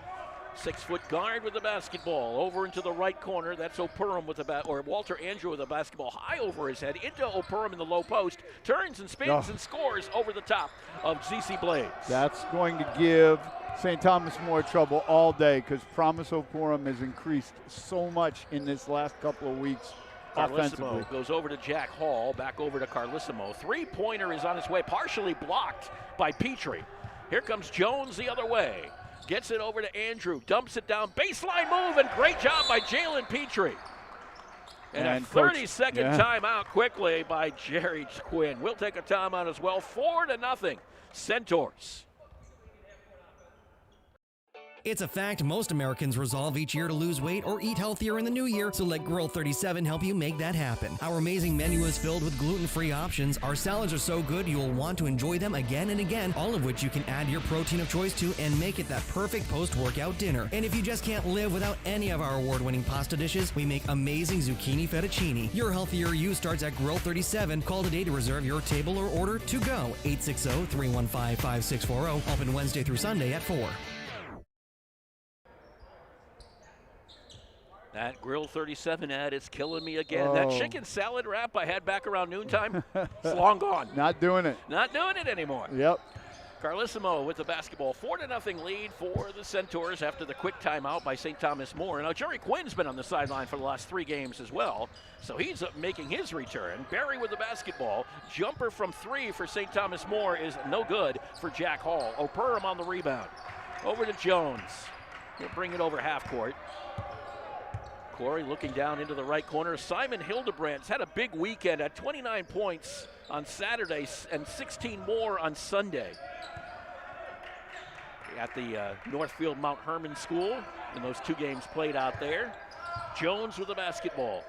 6-foot guard with the basketball over into the right corner. That's O'Purum with or Walter Andrew with the basketball high over his head into O'Purum in the low post. Turns and spins and scores over the top of ZC Blades. That's going to give St. Thomas more trouble all day because Promise O'Purum has increased so much in this last couple of weeks. Carlissimo goes over to Jack Hall, back over to Carlissimo. Three-pointer is on its way, partially blocked by Petrie. Here comes Jones the other way. Gets it over to Andrew, dumps it down, baseline move, and great job by Jalen Petrie. And a 30-second timeout quickly by Jerry Quinn. We'll take a timeout as well. 4-0, Centaurs. It's a fact most Americans resolve each year to lose weight or eat healthier in the new year, so let Grill 37 help you make that happen. Our amazing menu is filled with gluten-free options. Our salads are so good you'll want to enjoy them again and again, all of which you can add your protein of choice to and make it that perfect post-workout dinner. And if you just can't live without any of our award-winning pasta dishes, we make amazing zucchini fettuccine. Your healthier you starts at Grill 37. Call today to reserve your table or order to go. 860-315-5640. Open Wednesday through Sunday at 4. That Grill 37 ad is killing me again. That chicken salad wrap I had back around noontime, it's long gone. Not doing it. Not doing it anymore. Yep. Carlissimo with the basketball. 4-0 lead for the Centaurs after the quick timeout by St. Thomas More. Now, Jerry Quinn's been on the sideline for the last 3 games as well, so he's making his return. Barry with the basketball. Jumper from 3 for St. Thomas More is no good for Jack Hall. O'Purum on the rebound. Over to Jones. He'll bring it over half court. Corey looking down into the right corner. Simon Hildebrandt's had a big weekend at 29 points on Saturday and 16 more on Sunday at the Northfield Mount Herman School, and those 2 games played out there. Jones with the basketball.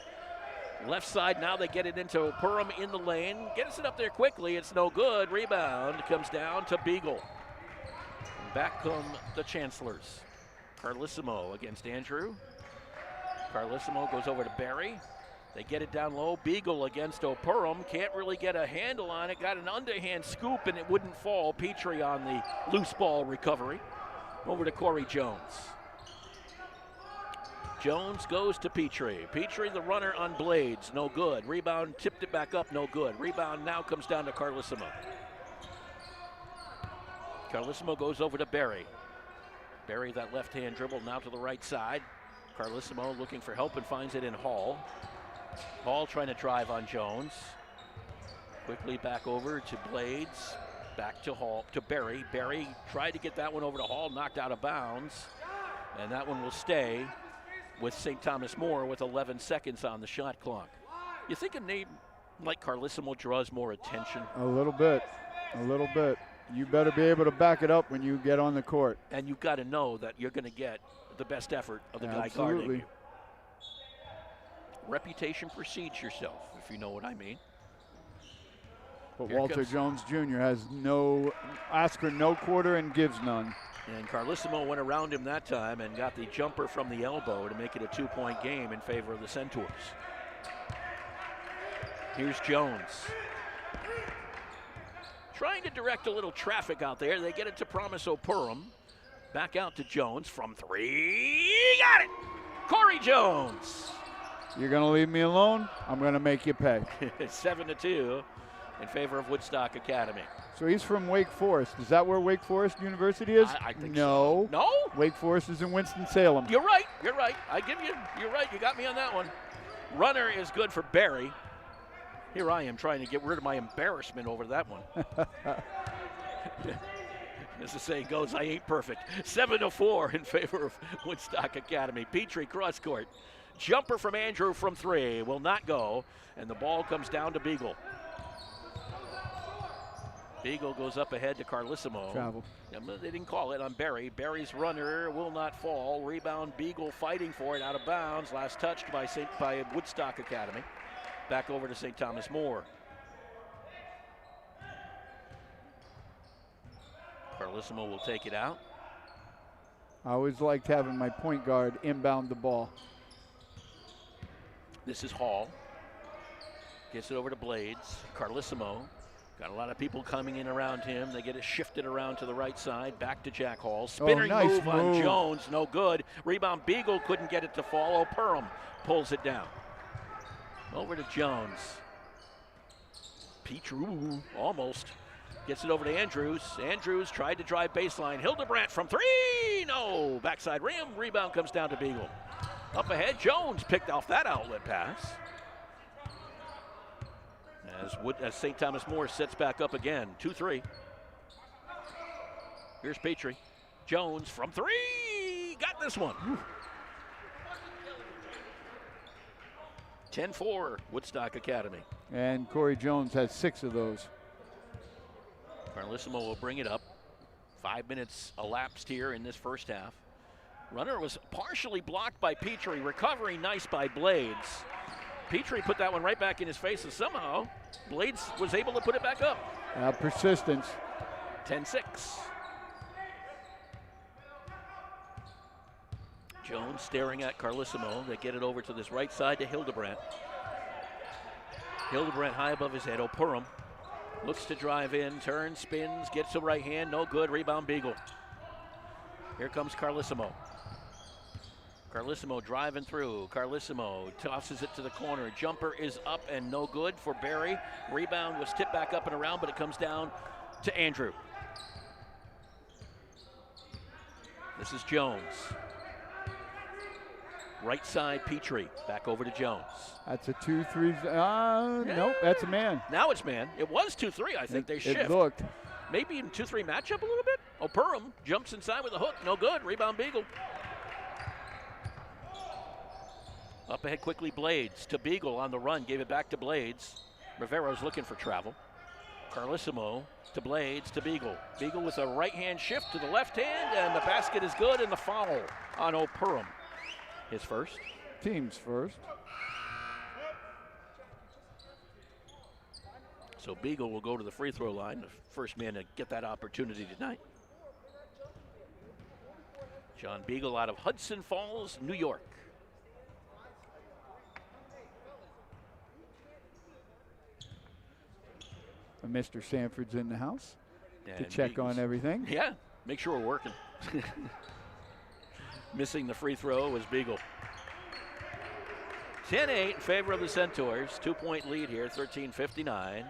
Left side, now they get it into O'Purum in the lane. Gets it up there quickly, it's no good. Rebound comes down to Beagle. Back come the Chancellors. Carlissimo against Andrew. Carlissimo goes over to Barry. They get it down low. Beagle against O'Purum. Can't really get a handle on it. Got an underhand scoop and it wouldn't fall. Petrie on the loose ball recovery. Over to Corey Jones. Jones goes to Petrie. Petrie the runner on Blades. No good. Rebound, tipped it back up. No good. Rebound now comes down to Carlissimo. Carlissimo goes over to Barry. Barry, that left-hand dribble now to the right side. Carlissimo looking for help and finds it in Hall. Hall trying to drive on Jones. Quickly back over to Blades. Back to Hall, to Barry. Barry tried to get that one over to Hall, knocked out of bounds. And that one will stay with St. Thomas More with 11 seconds on the shot clock. You think a name like Carlissimo draws more attention? A little bit. You better be able to back it up when you get on the court. And you've got to know that you're going to get the best effort of the guy guarding you. Reputation precedes yourself, if you know what I mean. But Walter Jones Jr. has asks for no quarter and gives none. And Carlissimo went around him that time and got the jumper from the elbow to make it a 2-point game in favor of the Centaurs. Here's Jones. Trying to direct a little traffic out there. They get it to Promise O'Purum. Back out to Jones from 3. Got it! Corey Jones. You're going to leave me alone? I'm going to make you pay. 7-2 in favor of Woodstock Academy. So he's from Wake Forest. Is that where Wake Forest University is? I think no. So. No? Wake Forest is in Winston-Salem. You're right. You're right. You're right. You got me on that one. Runner is good for Barry. Here I am trying to get rid of my embarrassment over that one. As the saying goes, I ain't perfect. 7-4 in favor of Woodstock Academy. Petrie cross court. Jumper from Andrew from 3 will not go, and the ball comes down to Beagle. Beagle goes up ahead to Carlissimo. Travel. They didn't call it on Barry. Barry's runner will not fall. Rebound, Beagle fighting for it out of bounds. Last touched by Woodstock Academy. Back over to St. Thomas More. Carlissimo will take it out. I always liked having my point guard inbound the ball. This is Hall. Gets it over to Blades. Carlissimo. Got a lot of people coming in around him. They get it shifted around to the right side. Back to Jack Hall. Spinning nice move on Jones. No good. Rebound. Beagle couldn't get it to fall. O'Purum pulls it down. Over to Jones. Petru almost. Gets it over to Andrews. Andrews tried to drive baseline. Hildebrandt from 3. No. Backside rim. Rebound comes down to Beagle. Up ahead. Jones picked off that outlet pass. As St. Thomas More sets back up again. 2-3. Here's Petrie. Jones from 3. Got this one. 10-4 Woodstock Academy. And Corey Jones has 6 of those. Carlissimo will bring it up. 5 minutes elapsed here in this first half. Runner was partially blocked by Petrie. Recovery nice by Blades. Petrie put that one right back in his face, and somehow Blades was able to put it back up. Persistence. 10-6. Jones staring at Carlissimo. They get it over to this right side to Hildebrandt. Hildebrandt high above his head. O'Purum looks to drive in, turns, spins, gets to right hand. No good. Rebound Beagle. Here comes Carlissimo. Carlissimo driving through. Carlissimo tosses it to the corner. Jumper is up and no good for Barry. Rebound was tipped back up and around, but it comes down to Andrew. This is Jones. Right side, Petrie. Back over to Jones. That's a 2-3. Nope, that's a man. Now it's man. It was 2-3, I think. They shift. It looked. Maybe in 2-3 matchup a little bit. O'Purum jumps inside with a hook. No good. Rebound Beagle. Up ahead quickly, Blades to Beagle on the run. Gave it back to Blades. Rivero's looking for travel. Carlissimo to Blades to Beagle. Beagle with a right-hand shift to the left hand, and the basket is good, and the foul on O'Purum. His first. Team's first. So Beagle will go to the free throw line, the first man to get that opportunity tonight. John Beagle out of Hudson Falls, New York. Mr. Sanford's in the house to And check Beagle's on everything. Yeah, make sure we're working. Missing the free throw was Beagle. 10-8 in favor of the Centaurs. 2-point lead here, 13:59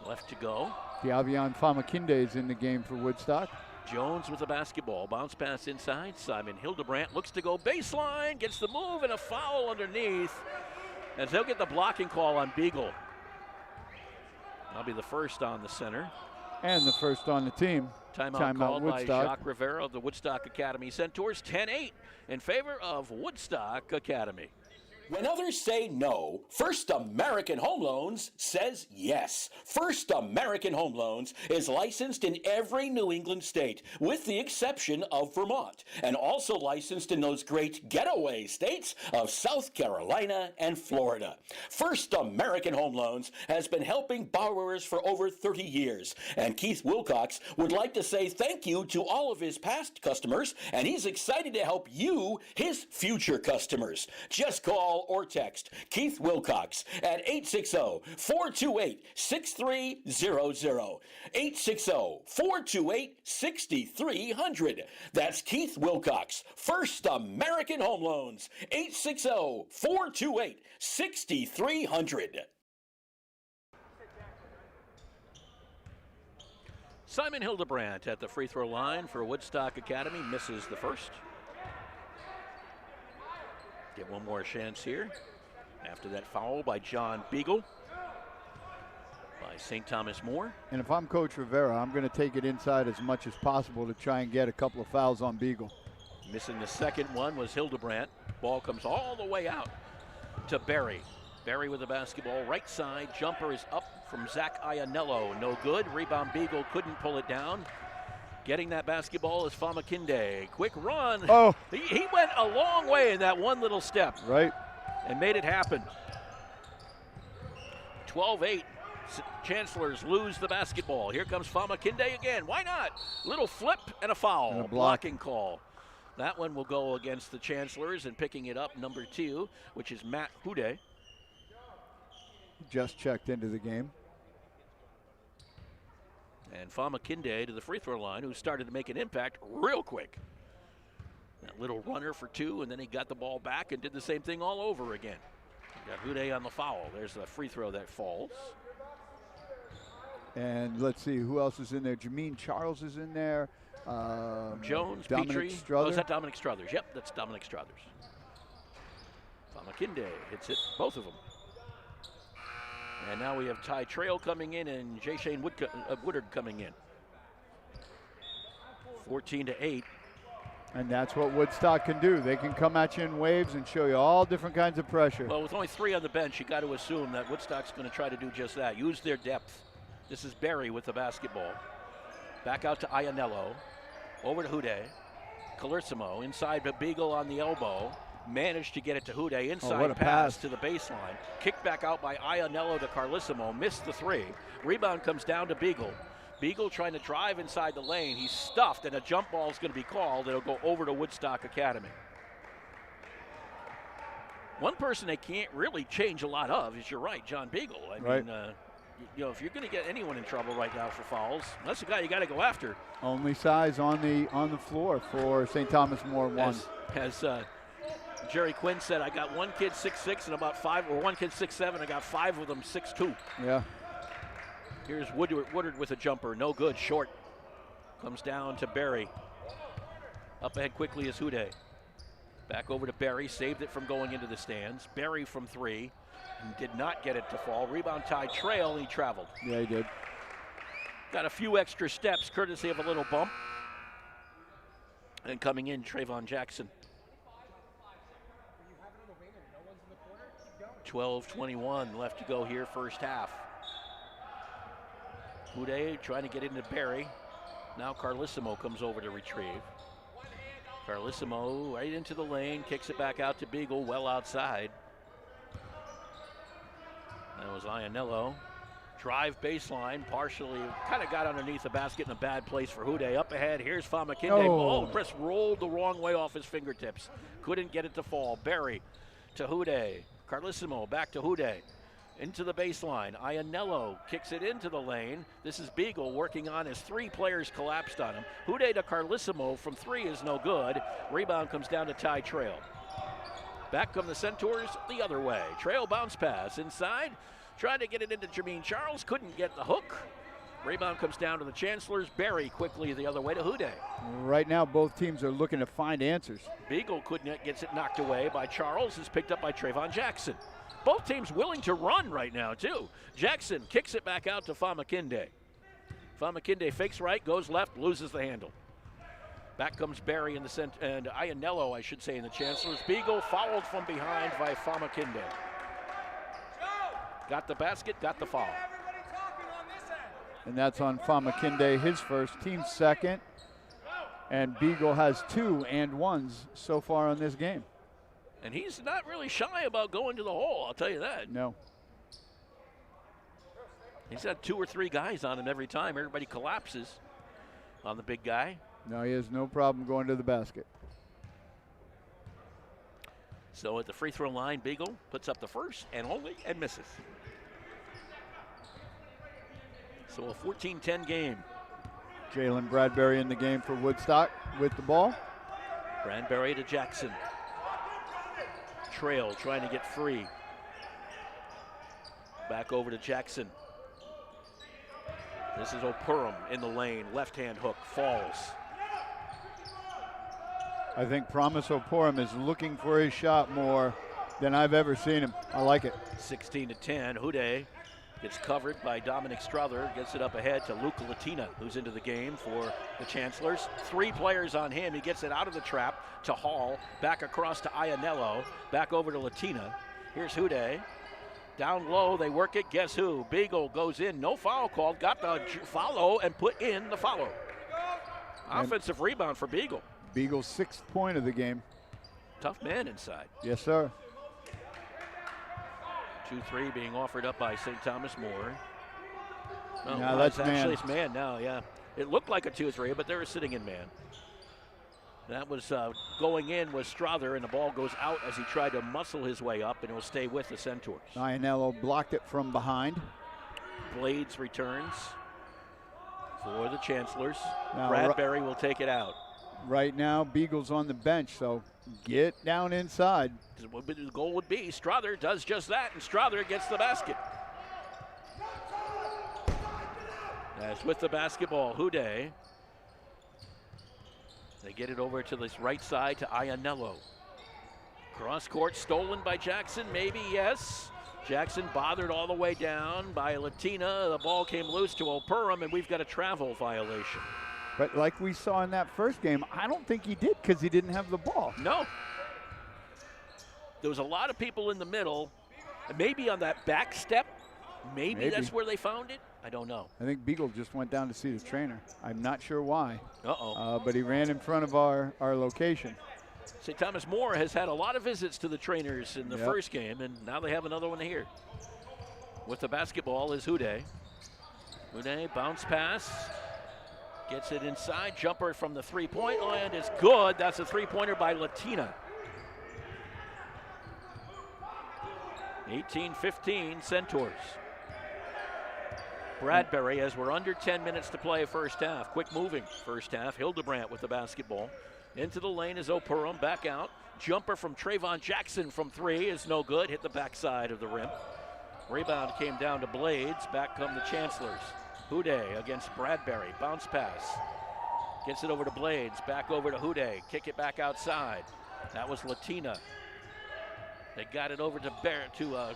left to go. Diavion Famakinde is in the game for Woodstock. Jones with the basketball. Bounce pass inside. Simon Hildebrandt looks to go baseline. Gets the move and a foul underneath. As they'll get the blocking call on Beagle. That'll be the first on the center. And the first on the team. Timeout called by Jacques Rivera of the Woodstock Academy Centaurs. 10-8 in favor of Woodstock Academy. When others say no, First American Home Loans says yes. First American Home Loans is licensed in every New England state, with the exception of Vermont, and also licensed in those great getaway states of South Carolina and Florida. First American Home Loans has been helping borrowers for over 30 years, and Keith Wilcox would like to say thank you to all of his past customers, and he's excited to help you, his future customers. Just call call or text Keith Wilcox at 860-428-6300. 860-428-6300. That's Keith Wilcox, First American Home Loans. 860-428-6300. Simon Hildebrandt at the free throw line for Woodstock Academy, misses the first. Get one more chance here after that foul by John Beagle by St. Thomas More. And if I'm Coach Rivera, I'm going to take it inside as much as possible to try and get a couple of fouls on Beagle. Missing the second one was Hildebrandt. Ball comes all the way out to Berry. Berry with the basketball, right side. Jumper is up from Zach Iannello. No good. Rebound Beagle couldn't pull it down. Getting that basketball is Famakinde. Quick run. Oh. He went a long way in that one little step. Right. And made it happen. 12-8. Chancellors lose the basketball. Here comes Famakinde again. Why not? Little flip and a foul. And a blocking call. That one will go against the Chancellors, and picking it up, number 2, which is Matt Hude. Just checked into the game. And Famakinde to the free throw line, who started to make an impact real quick. That little runner for 2, and then he got the ball back and did the same thing all over again. Got Hude on the foul. There's the free throw that falls. And let's see, who else is in there? Jameen Charles is in there. Jones, Dominic Petrie. Struthers. Oh, is that Dominic Struthers? Yep, that's Dominic Struthers. Famakinde hits it, both of them. And now we have Ty Trail coming in and J. Shane Woodard coming in. 14-8. And that's what Woodstock can do. They can come at you in waves and show you all different kinds of pressure. Well, with only 3 on the bench, you got to assume that Woodstock's going to try to do just that. Use their depth. This is Berry with the basketball. Back out to Iannello. Over to Hude. Calissimo inside, but Beagle on the elbow. Managed to get it to Hude. Inside pass to the baseline. Kicked back out by Iannello to Carlissimo. Missed the 3. Rebound comes down to Beagle. Beagle trying to drive inside the lane. He's stuffed, and a jump ball is going to be called. It'll go over to Woodstock Academy. One person they can't really change a lot of is, you're right, John Beagle. I mean, you know, if you're going to get anyone in trouble right now for fouls, that's the guy you got to go after. Only size on the floor for St. Thomas More 1. As Jerry Quinn said, I got one kid 6'6" and about 5, or one kid 6'7", I got 5 of them 6'2". Yeah. Here's Woodard with a jumper, no good, short. Comes down to Berry. Up ahead quickly is Hude. Back over to Berry, saved it from going into the stands. Berry from 3, and did not get it to fall. Rebound Ty Trail, and he traveled. Yeah, he did. Got a few extra steps, courtesy of a little bump. And coming in, Trayvon Jackson. 12:21 left to go here, first half. Hude trying to get into Berry. Now Carlissimo comes over to retrieve. Carlissimo right into the lane, kicks it back out to Beagle, well outside. That was Iannello. Drive baseline, partially, kind of got underneath the basket in a bad place for Hude. Up ahead, here's Famakinde. Oh, Chris rolled the wrong way off his fingertips. Couldn't get it to fall. Berry to Hude. Carlissimo back to Hude. Into the baseline. Iannello kicks it into the lane. This is Beagle working on his 3 players collapsed on him. Hude to Carlissimo from 3 is no good. Rebound comes down to Ty Trail. Back come the Centaurs the other way. Trail bounce pass inside. Tried to get it into Jameen Charles. Couldn't get the hook. Rebound comes down to the Chancellors. Berry quickly the other way to Hude. Right now, both teams are looking to find answers. Beagle gets it knocked away by Charles. Is picked up by Trayvon Jackson. Both teams willing to run right now, too. Jackson kicks it back out to Famakinde. Famakinde fakes right, goes left, loses the handle. Back comes Berry in the center, and Iannello, I should say, in the Chancellors. Beagle fouled from behind by Famakinde. Got the basket, got the foul. And that's on Famakinde, his first, team second. And Beagle has 2 and 1s so far on this game. And he's not really shy about going to the hole, I'll tell you that. No. He's had 2 or 3 guys on him every time. Everybody collapses on the big guy. No, he has no problem going to the basket. So at the free throw line, Beagle puts up the first and only and misses. So a 14-10 game. Jalen Bradbury in the game for Woodstock with the ball. Bradbury to Jackson. Trail trying to get free. Back over to Jackson. This is Opurum in the lane. Left-hand hook falls. I think Promise Opurum is looking for his shot more than I've ever seen him. I like it. 16-10. Hude gets covered by Dominic Strother. Gets it up ahead to Luke Latina, who's into the game for the Chancellors. 3 players on him. He gets it out of the trap to Hall. Back across to Ianello. Back over to Latina. Here's Hude. Down low, they work it. Guess who? Beagle goes in. No foul called. Got the follow and put in the follow. Offensive rebound for Beagle. Beagle's 6th point of the game. Tough man inside. Yes, sir. 2-3 being offered up by St. Thomas More. Oh, now that's actually man. It's man now, yeah. It looked like a 2-3, but they were sitting in man. That was going in was Strother, and the ball goes out as he tried to muscle his way up, and it will stay with the Centaurs. Ianello blocked it from behind. Blades returns for the Chancellors. Now, Bradbury will take it out. Right now, Beagle's on the bench, so get down inside. The goal would be Strother does just that, and Strother gets the basket. As with the basketball, Hude. They get it over to this right side to Ianello. Cross court stolen by Jackson, maybe, yes. Jackson bothered all the way down by Latina. The ball came loose to Opurum, and we've got a travel violation. But like we saw in that first game, I don't think he did because he didn't have the ball. No. There was a lot of people in the middle. Maybe on that back step, maybe that's where they found it. I don't know. I think Beagle just went down to see the trainer. I'm not sure why. Uh-oh. But he ran in front of our location. St. Thomas More has had a lot of visits to the trainers in the first game, and now they have another one here. With the basketball is Hude. Hude, bounce pass. Gets it inside. Jumper from the three-point line is good. That's a three-pointer by Latina. 18-15 Centaurs. Bradbury, as we're under 10 minutes to play first half. Quick moving first half. Hildebrandt with the basketball. Into the lane is Opurum, back out. Jumper from Trayvon Jackson from 3 is no good. Hit the backside of the rim. Rebound came down to Blades. Back come the Chancellors. Hude against Bradbury. Bounce pass. Gets it over to Blades. Back over to Hude. Kick it back outside. That was Latina. They got it over to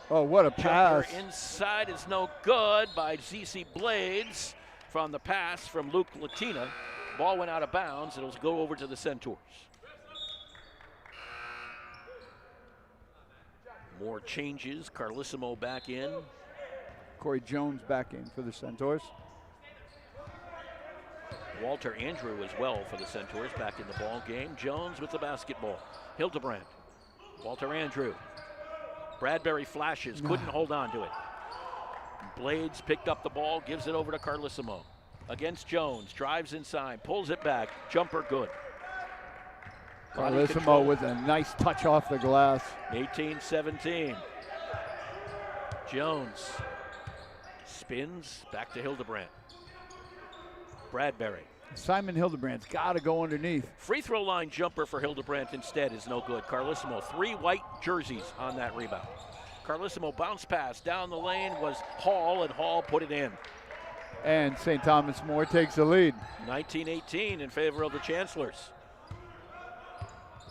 oh, what a pass. Inside is no good by ZC Blades from the pass from Luke Latina. Ball went out of bounds. It'll go over to the Centaurs. More changes. Carlissimo back in. Corey Jones back in for the Centaurs. Walter Andrew as well for the Centaurs back in the ball game. Jones with the basketball. Hildebrandt. Walter Andrew. Bradbury flashes, couldn't hold on to it. Blades picked up the ball, gives it over to Carlissimo. Against Jones, drives inside, pulls it back, jumper good. Carlissimo with a nice touch off the glass. 18-17. Jones spins, back to Hildebrandt. Bradbury. Simon Hildebrandt's got to go underneath. Free throw line jumper for Hildebrandt instead is no good. Carlissimo, 3 white jerseys on that rebound. Carlissimo bounce pass down the lane was Hall, and Hall put it in. And St. Thomas More takes the lead. 19-18 in favor of the Chancellors.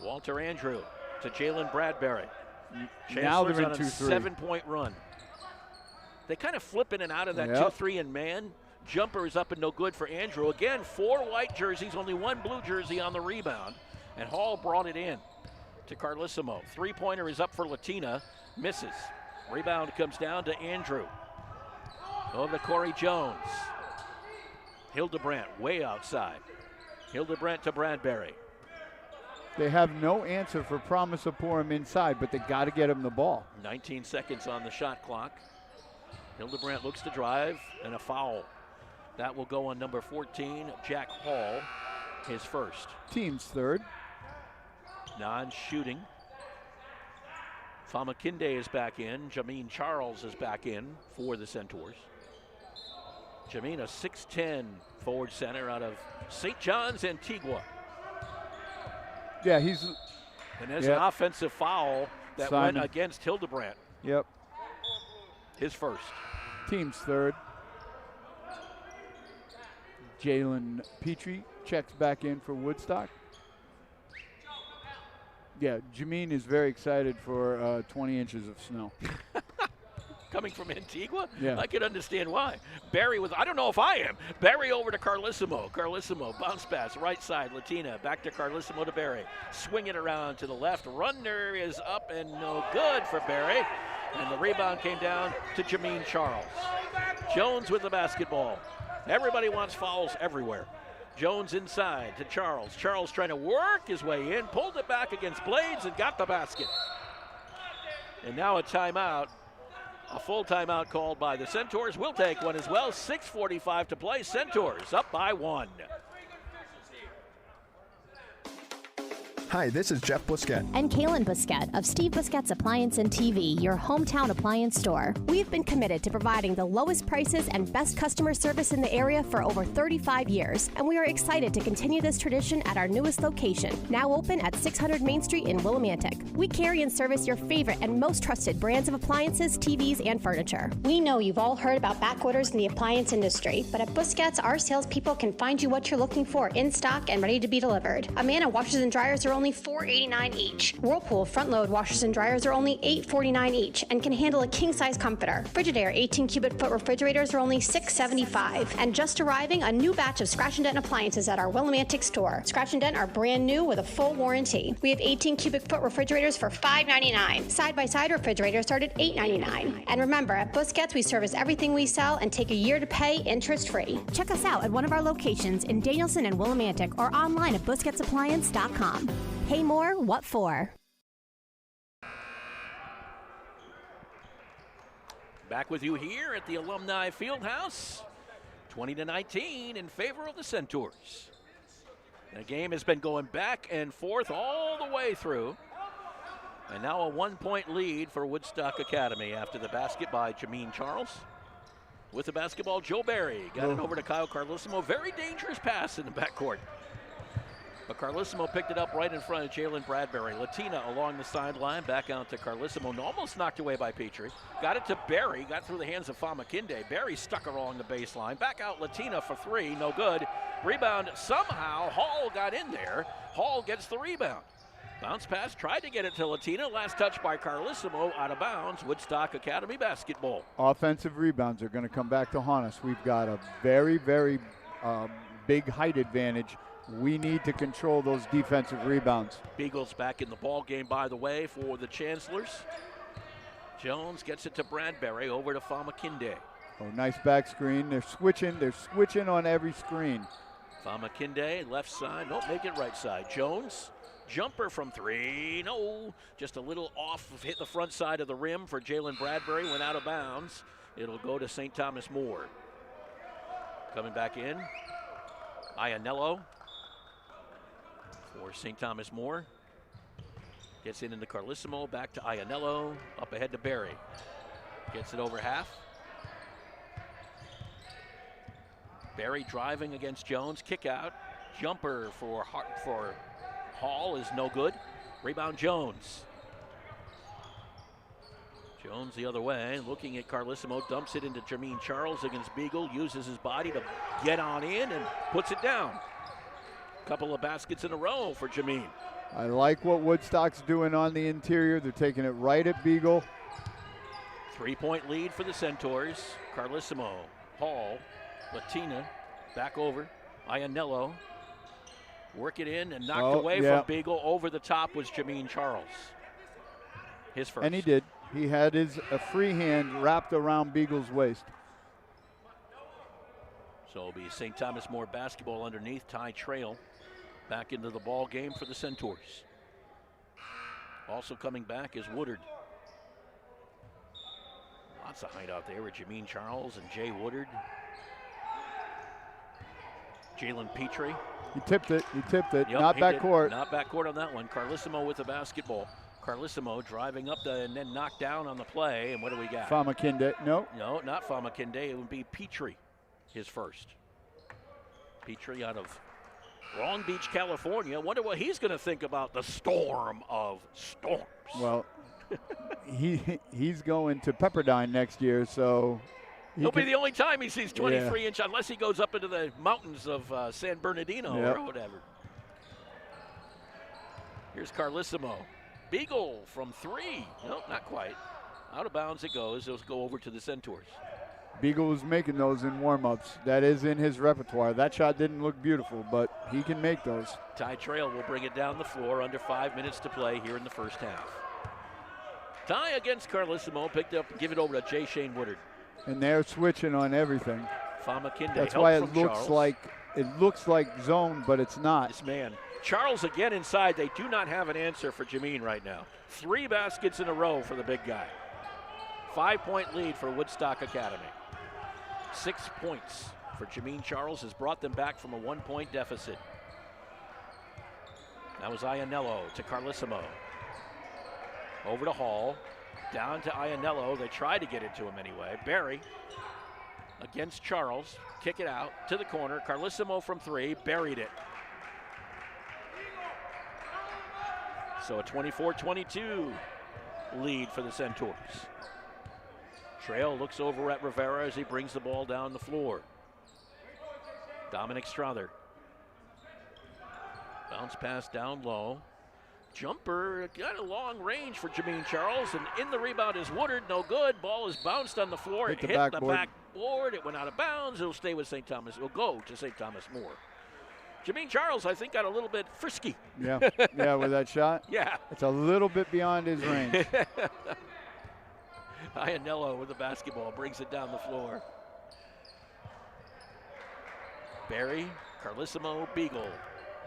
Walter Andrew to Jalen Bradbury. Now they're in on a 2-3. 7-point run. They kind of flip in and out of that 2-3 in man. Jumper is up and no good for Andrew. Again, 4 white jerseys, only 1 blue jersey on the rebound. And Hall brought it in to Carlissimo. 3-pointer is up for Latina. Misses. Rebound comes down to Andrew. Over to Corey Jones. Hildebrandt way outside. Hildebrandt to Bradbury. They have no answer for Promise Opurum inside, but they got to get him the ball. 19 seconds on the shot clock. Hildebrandt looks to drive, and a foul. That will go on number 14, Jack Hall, his first. Team's third. Non-shooting. Famakinde is back in. Jameen Charles is back in for the Centaurs. Jameen, a 6'10 forward center out of St. John's, Antigua. Yeah, he's... And there's an offensive foul that went against Hildebrandt. Yep. His first. Team's third. Jalen Petrie checks back in for Woodstock. Yeah, Jameen is very excited for 20 inches of snow. Coming from Antigua? Yeah. I can understand why. Barry with, I don't know if I am. Barry over to Carlissimo. Carlissimo, bounce pass, right side, Latina. Back to Carlissimo to Barry. Swing it around to the left. Runner is up and no good for Barry. And the rebound came down to Jameen Charles. Jones with the basketball. Everybody wants fouls everywhere. Jones inside to Charles. Charles trying to work his way in, pulled it back against Blades and got the basket. And now a timeout. A full timeout called by the Centaurs. We'll take one as well. 6:45 to play. Centaurs up by 1. Hi, this is Jeff Busquet. And Kaylin Busquet of Steve Busquet's Appliance and TV, your hometown appliance store. We've been committed to providing the lowest prices and best customer service in the area for over 35 years, and we are excited to continue this tradition at our newest location, now open at 600 Main Street in Willimantic. We carry and service your favorite and most trusted brands of appliances, TVs, and furniture. We know you've all heard about back orders in the appliance industry, but at Busquets, our salespeople can find you what you're looking for in stock and ready to be delivered. Amana washers and dryers are only $4.89 each. Whirlpool front-load washers and dryers are only $8.49 each and can handle a king-size comforter. Frigidaire 18 cubic foot refrigerators are only $6.75. And just arriving, a new batch of Scratch and Dent appliances at our Willimantic store. Scratch and Dent are brand new with a full warranty. We have 18 cubic foot refrigerators for $5.99. Side-by-side refrigerators start at $8.99. And remember, at Busquets, we service everything we sell and take a year to pay interest-free. Check us out at one of our locations in Danielson and Willimantic or online at busquetsappliance.com. Pay more, what for? Back with you here at the Alumni Fieldhouse. 20-19 in favor of the Centaurs. The game has been going back and forth all the way through. And now a 1-point lead for Woodstock Academy after the basket by Jameen Charles. With the basketball, Joe Barry got it over to Kyle Carlissimo. Very dangerous pass in the backcourt. But Carlissimo picked it up right in front of Jalen Bradbury. Latina along the sideline, back out to Carlissimo. Almost knocked away by Petrie. Got it to Barry, got through the hands of Famakinde. Barry stuck along the baseline. Back out Latina for 3, no good. Rebound somehow, Hall got in there. Hall gets the rebound. Bounce pass, tried to get it to Latina. Last touch by Carlissimo, out of bounds. Woodstock Academy basketball. Offensive rebounds are going to come back to haunt us. We've got a very, very big height advantage. We need to control those defensive rebounds. Beagles back in the ball game, by the way, for the Chancellors. Jones gets it to Bradbury, over to Famakinde. Oh, nice back screen. They're switching on every screen. Famakinde, left side, nope, make it right side. Jones, jumper from 3, no, just a little off, hit the front side of the rim for Jalen Bradbury, went out of bounds. It'll go to St. Thomas More. Coming back in, Iannello for St. Thomas More. Gets it into Carlissimo, back to Iannello, up ahead to Barry. Gets it over half. Barry driving against Jones, kick out. Jumper for Hall is no good. Rebound Jones. Jones the other way, looking at Carlissimo, dumps it into Jameen Charles against Beagle, uses his body to get on in and puts it down. Couple of baskets in a row for Jameen. I like what Woodstock's doing on the interior. They're taking it right at Beagle. 3-point lead for the Centaurs. Carlissimo, Hall, Latina, back over. Iannello, work it in and knocked away from Beagle. Over the top was Jameen Charles. His first. And he did. He had a free hand wrapped around Beagle's waist. So it'll be St. Thomas More basketball underneath. Ty Trail back into the ball game for the Centaurs. Also coming back is Woodard. Lots of height out there with Jameen Charles and Jay Woodard. Jalen Petrie. He tipped it. Yep, Not backcourt. Not backcourt on that one. Carlissimo with the basketball. Carlissimo driving up and then knocked down on the play. And what do we got? Famakinde. No. No, not Famakinde. It would be Petrie, his first. Petrie out of Long Beach, California. Wonder what he's going to think about the storm of storms. Well, he's going to Pepperdine next year, so It'll be the only time he sees 23 inch, unless he goes up into the mountains of San Bernardino or whatever. Here's Carlissimo. Beagle from 3. Nope, not quite. Out of bounds it goes. It'll go over to the Centaurs. Beagle was making those in warm-ups. That is in his repertoire. That shot didn't look beautiful, but he can make those. Ty Trail will bring it down the floor. Under 5 minutes to play here in the first half. Ty against Carlissimo. Picked up, give it over to Jay Shane Woodard. And they're switching on everything. Famakinde. That's why it looks like zone, but it's not. This man. Charles again inside. They do not have an answer for Jameen right now. 3 baskets in a row for the big guy. 5-point lead for Woodstock Academy. 6 points for Jameen Charles has brought them back from a 1-point deficit. That was Ianello to Carlissimo. Over to Hall. Down to Ianello. They tried to get it to him anyway. Barry against Charles. Kick it out to the corner. Carlissimo from 3. Buried it. So a 24-22 lead for the Centaurs. Trail looks over at Rivera as he brings the ball down the floor. Dominic Strother. Bounce pass down low. Jumper got a long range for Jameen Charles, and in the rebound is Woodard. No good. Ball is bounced on the floor. It hit the backboard. It went out of bounds. It'll stay with St. Thomas. It'll go to St. Thomas More. Jameen Charles, I think, got a little bit frisky. Yeah, with that shot. Yeah. It's a little bit beyond his range. Ianello with the basketball brings it down the floor. Barry, Carlissimo, Beagle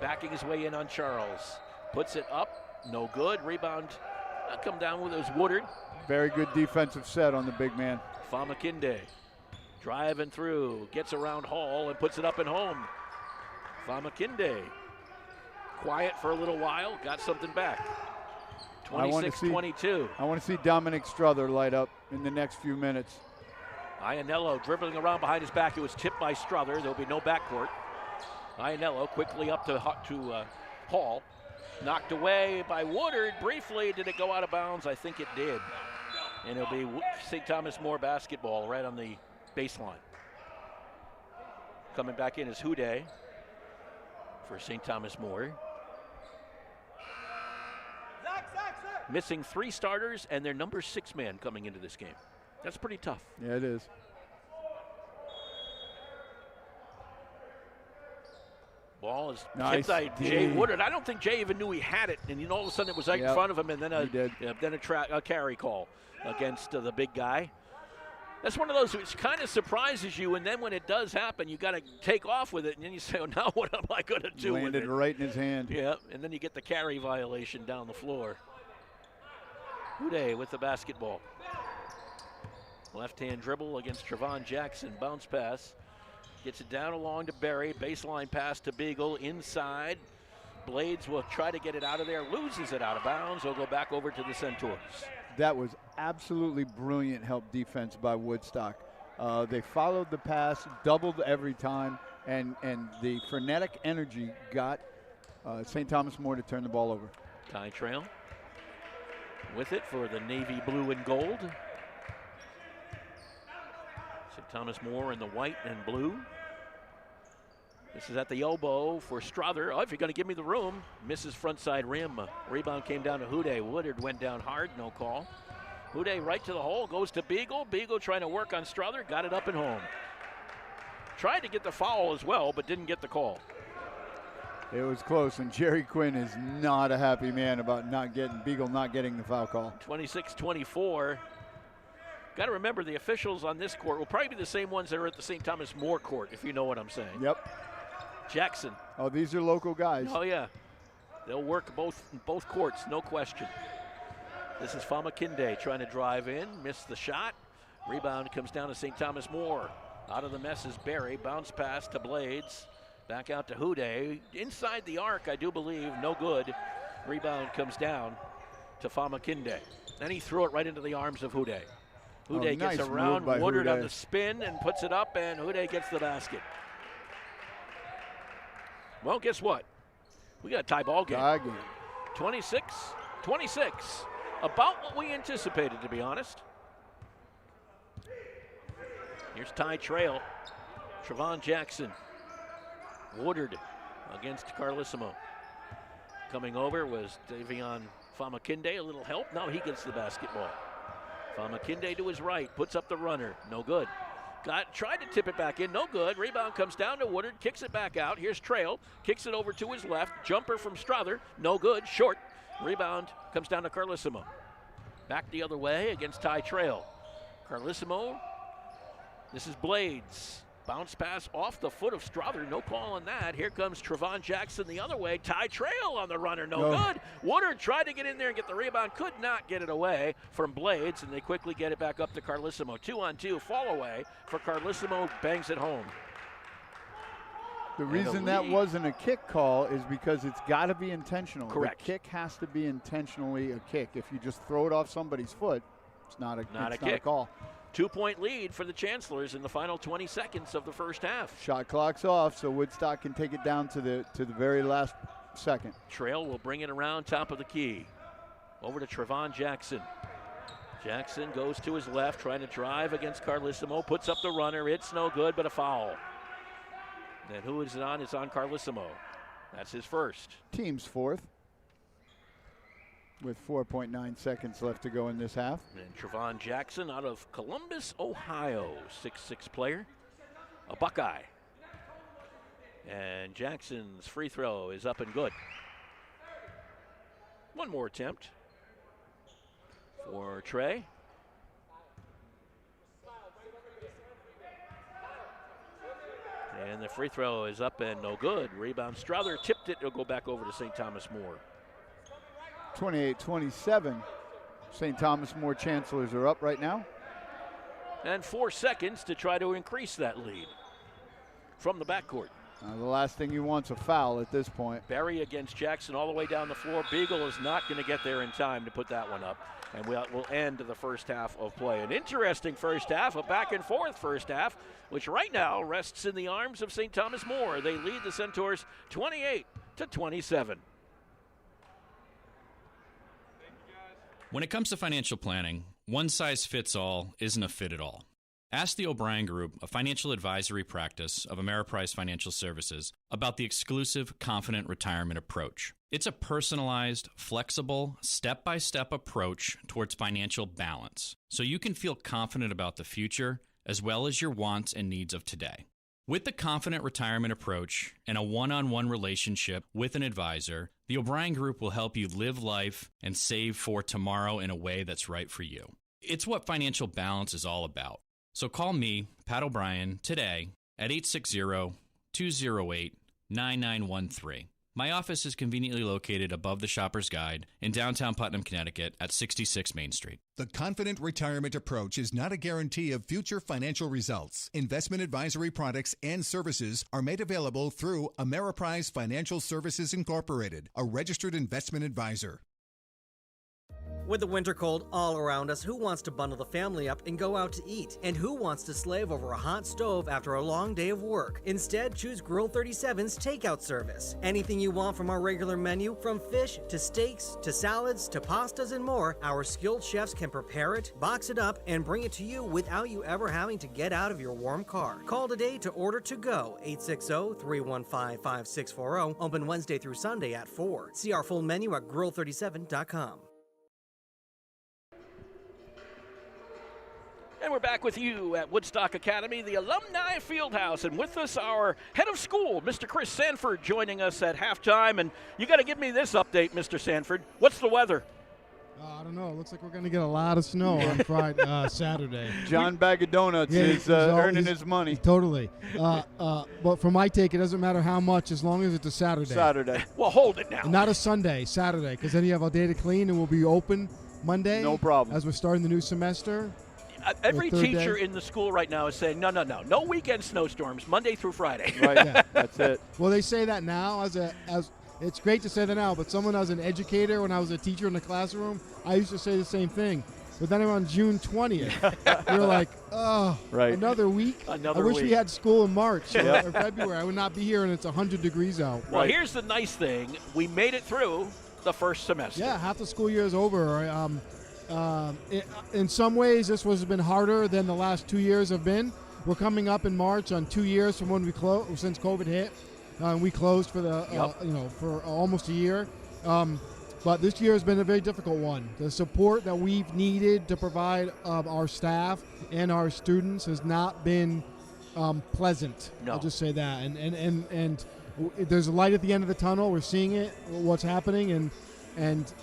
backing his way in on Charles. Puts it up, no good. Rebound, come down with it was Woodard. Very good defensive set on the big man. Famakinde driving through, gets around Hall and puts it up and home. Famakinde, quiet for a little while, got something back. 26-22. I want to see Dominic Strother light up in the next few minutes. Ianello dribbling around behind his back. It was tipped by Strother. There'll be no backcourt. Ianello quickly up to Hall. Knocked away by Woodard briefly. Did it go out of bounds? I think it did. And it'll be St. Thomas More basketball right on the baseline. Coming back in is Houday for St. Thomas More. Missing 3 starters and their number 6 man coming into this game. That's pretty tough. Yeah, it is. Ball is nice. tipped by Jay Woodard. I don't think Jay even knew he had it, and all of a sudden it was right in front of him, and then a carry call against the big guy. That's one of those which kind of surprises you, and then when it does happen, you got to take off with it, and then you say, "Oh, now what am I going to do?" Landed with it? right in his hand. Yeah, and then you get the carry violation down the floor. Houday with the basketball. Left-hand dribble against Trevon Jackson. Bounce pass. Gets it down along to Barry. Baseline pass to Beagle. Inside. Blades will try to get it out of there. Loses it out of bounds. He'll go back over to the Centaurs. That was absolutely brilliant help defense by Woodstock. They followed the pass, doubled every time, and the frenetic energy got St. Thomas More to turn the ball over. Ty Trail with it for the navy blue and gold. St. Thomas More in the white and blue. This is at the elbow for Strother. Oh, if you're going to give me the room. Misses front side rim. Rebound came down to Houday. Woodard went down hard, no call. Houday right to the hole, goes to Beagle. Beagle trying to work on Strother, got it up and home. Tried to get the foul as well, but didn't get the call. It was close, and Jerry Quinn is not a happy man about Beagle not getting the foul call. 26-24. Got to remember the officials on this court will probably be the same ones that are at the St. Thomas More court, if you know what I'm saying. Yep. Jackson. Oh, these are local guys. Oh, yeah. They'll work both courts, no question. This is Famakinde trying to drive in, missed the shot. Rebound comes down to St. Thomas More. Out of the mess is Barry. Bounce pass to Blades. Back out to Houday. Inside the arc, I do believe. No good. Rebound comes down to Famakinde. Then he threw it right into the arms of Houdet. Houdet nice gets move around by Woodard on Houdet. the spin and puts it up, and Houdet gets the basket. Well, guess what? We got a tie ball game. 26-26. About what we anticipated, to be honest. Here's Ty Trail. Trevon Jackson. Woodard against Carlissimo. Coming over was Davion Famakinde. A little help. Now he gets the basketball. Famakinde to his right. Puts up the runner. No good. Tried to tip it back in. No good. Rebound comes down to Woodard. Kicks it back out. Here's Trail. Kicks it over to his left. Jumper from Strother. No good. Short. Rebound comes down to Carlissimo. Back the other way against Ty Trail. Carlissimo. This is Blades. Bounce pass off the foot of Strother. No call on that. Here comes Trevon Jackson the other way. Ty Trail on the runner. No good. Woodard tried to get in there and get the rebound. Could not get it away from Blades, and they quickly get it back up to Carlissimo. 2-on-2 fall away for Carlissimo. Bangs it home. The reason that wasn't a kick call is because it's got to be intentional. Correct. The kick has to be intentionally a kick. If you just throw it off somebody's foot, it's not a kick. Not a call. 2-point lead for the Chancellors in the final 20 seconds of the first half. Shot clock's off, so Woodstock can take it down to the very last second. Trail will bring it around top of the key. Over to Trevon Jackson. Jackson goes to his left, trying to drive against Carlissimo. Puts up the runner. It's no good, but a foul. And who is it on? It's on Carlissimo. That's his first. Team's fourth, with 4.9 seconds left to go in this half. And Trevon Jackson out of Columbus, Ohio, 6'6" player, a Buckeye. And Jackson's free throw is up and good. One more attempt for Trey. And the free throw is up and no good. Rebound, Strother tipped it. It'll go back over to St. Thomas More. 28-27. St. Thomas More Chancellors are up right now. And 4 seconds to try to increase that lead from the backcourt. The last thing you want's a foul at this point. Barry against Jackson all the way down the floor. Beagle is not going to get there in time to put that one up. And we'll end the first half of play. An interesting first half, a back and forth first half, which right now rests in the arms of St. Thomas More. They lead the Centaurs 28-27. When it comes to financial planning, one size fits all isn't a fit at all. Ask the O'Brien Group, a financial advisory practice of Ameriprise Financial Services, about the exclusive Confident Retirement approach. It's a personalized, flexible, step-by-step approach towards financial balance, so you can feel confident about the future as well as your wants and needs of today. With the Confident Retirement approach and a one-on-one relationship with an advisor, the O'Brien Group will help you live life and save for tomorrow in a way that's right for you. It's what financial balance is all about. So call me, Pat O'Brien, today at 860-208-9913. My office is conveniently located above the Shopper's Guide in downtown Putnam, Connecticut at 66 Main Street. The Confident Retirement approach is not a guarantee of future financial results. Investment advisory products and services are made available through Ameriprise Financial Services Incorporated, a registered investment advisor. With the winter cold all around us, who wants to bundle the family up and go out to eat? And who wants to slave over a hot stove after a long day of work? Instead, choose Grill 37's takeout service. Anything you want from our regular menu, from fish to steaks to salads to pastas and more, our skilled chefs can prepare it, box it up, and bring it to you without you ever having to get out of your warm car. Call today to order to go, 860-315-5640, open Wednesday through Sunday at 4. See our full menu at grill37.com. And we're back with you at Woodstock Academy, the Alumni Fieldhouse. And with us, our head of school, Mr. Chris Sanford, joining us at halftime. And you got to give me this update, Mr. Sanford. What's the weather? I don't know. It looks like we're going to get a lot of snow on Friday, Saturday. John Bag of Donuts is earning his money. Totally. But for my take, it doesn't matter how much as long as it's a Saturday. Saturday. Well, hold it now. And not a Sunday, Saturday, because then you have a day to clean and we'll be open Monday. No problem. As we're starting the new semester. Every teacher in the school right now is saying, no weekend snowstorms, Monday through Friday. Right, yeah. That's it. Well, they say that now as it's great to say that now, but someone as an educator, when I was a teacher in the classroom, I used to say the same thing. But then on June 20th, you're like, oh, right. Another week? I wish we had school in March or February. I would not be here, and it's 100 degrees out. Well, here's the nice thing. We made it through the first semester. Yeah, half the school year is over. In some ways, this has been harder than the last 2 years have been. We're coming up in March on 2 years from when we closed, since COVID hit. We closed for for almost a year. But this year has been a very difficult one. The support that we've needed to provide our staff and our students has not been pleasant. No. I'll just say that. And there's a light at the end of the tunnel. We're seeing it, what's happening. And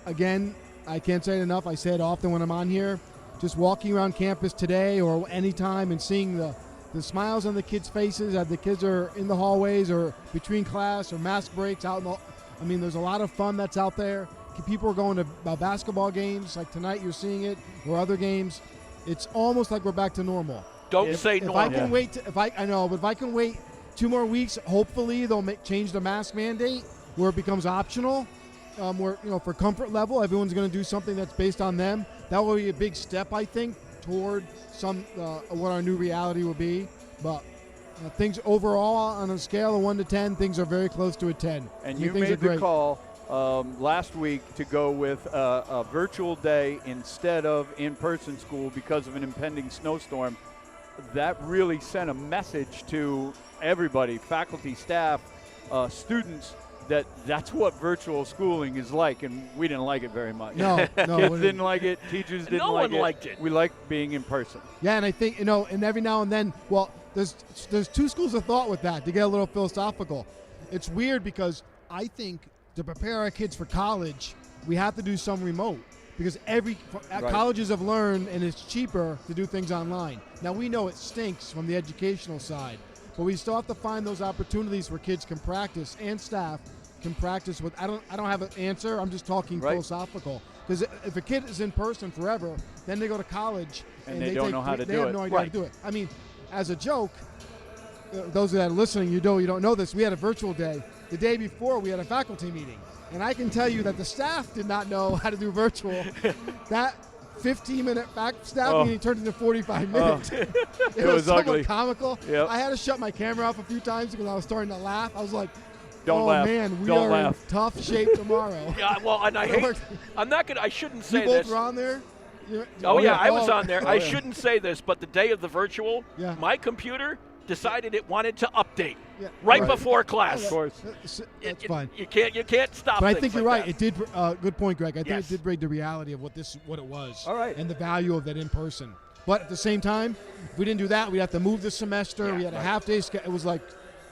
again, I can't say it enough. I say it often when I'm on here. Just walking around campus today or any time and seeing the smiles on the kids' faces as the kids are in the hallways or between class or mask breaks out in the I mean, there's a lot of fun that's out there. People are going to basketball games, like tonight you're seeing it, or other games. It's almost like we're back to normal. Don't say normal. If I can wait, but if I can wait 2 more weeks, hopefully they'll change the mask mandate where it becomes optional. Where for comfort level, everyone's going to do something that's based on them. That will be a big step, I think, toward what our new reality will be. But things overall, on a scale of 1 to 10, things are very close to a 10. And you made the call last week to go with a virtual day instead of in-person school because of an impending snowstorm. That really sent a message to everybody, faculty, staff, students, that's what virtual schooling is like, and we didn't like it very much. No, kids didn't like it. Teachers didn't no like it. No one liked it. We like being in person. Yeah, and I think and every now and then, there's 2 schools of thought with that, to get a little philosophical. It's weird because I think to prepare our kids for college, we have to do some remote because colleges have learned, and it's cheaper to do things online. Now we know it stinks from the educational side, but we still have to find those opportunities where kids can practice and staff can practice with. I don't have an answer. I'm just talking philosophical. Because if a kid is in person forever, then they go to college and they don't know how to do it. They have no idea how to do it. I mean, as a joke, those that are listening, you don't know this. We had a virtual day. The day before, we had a faculty meeting, and I can tell you that the staff did not know how to do virtual. That 15-minute staff meeting turned into 45 minutes. It was somewhat ugly. Comical. Yep. I had to shut my camera off a few times because I was starting to laugh. I was like, Don't laugh. Man, we Don't are laugh. in tough shape tomorrow. Yeah, well, and I shouldn't say you both this. were on there? I was on there. I shouldn't say this, but the day of the virtual, Yeah. my computer decided it wanted to update right. before class. Of course. That's fine. You can't stop. But I think you're like right. that. It did. Good point, Greg. I think Yes. it did bring the reality of what it was. All right. And the value of that in person. But at the same time, if we didn't do that, we'd have to move the semester. We had a half day. It was like,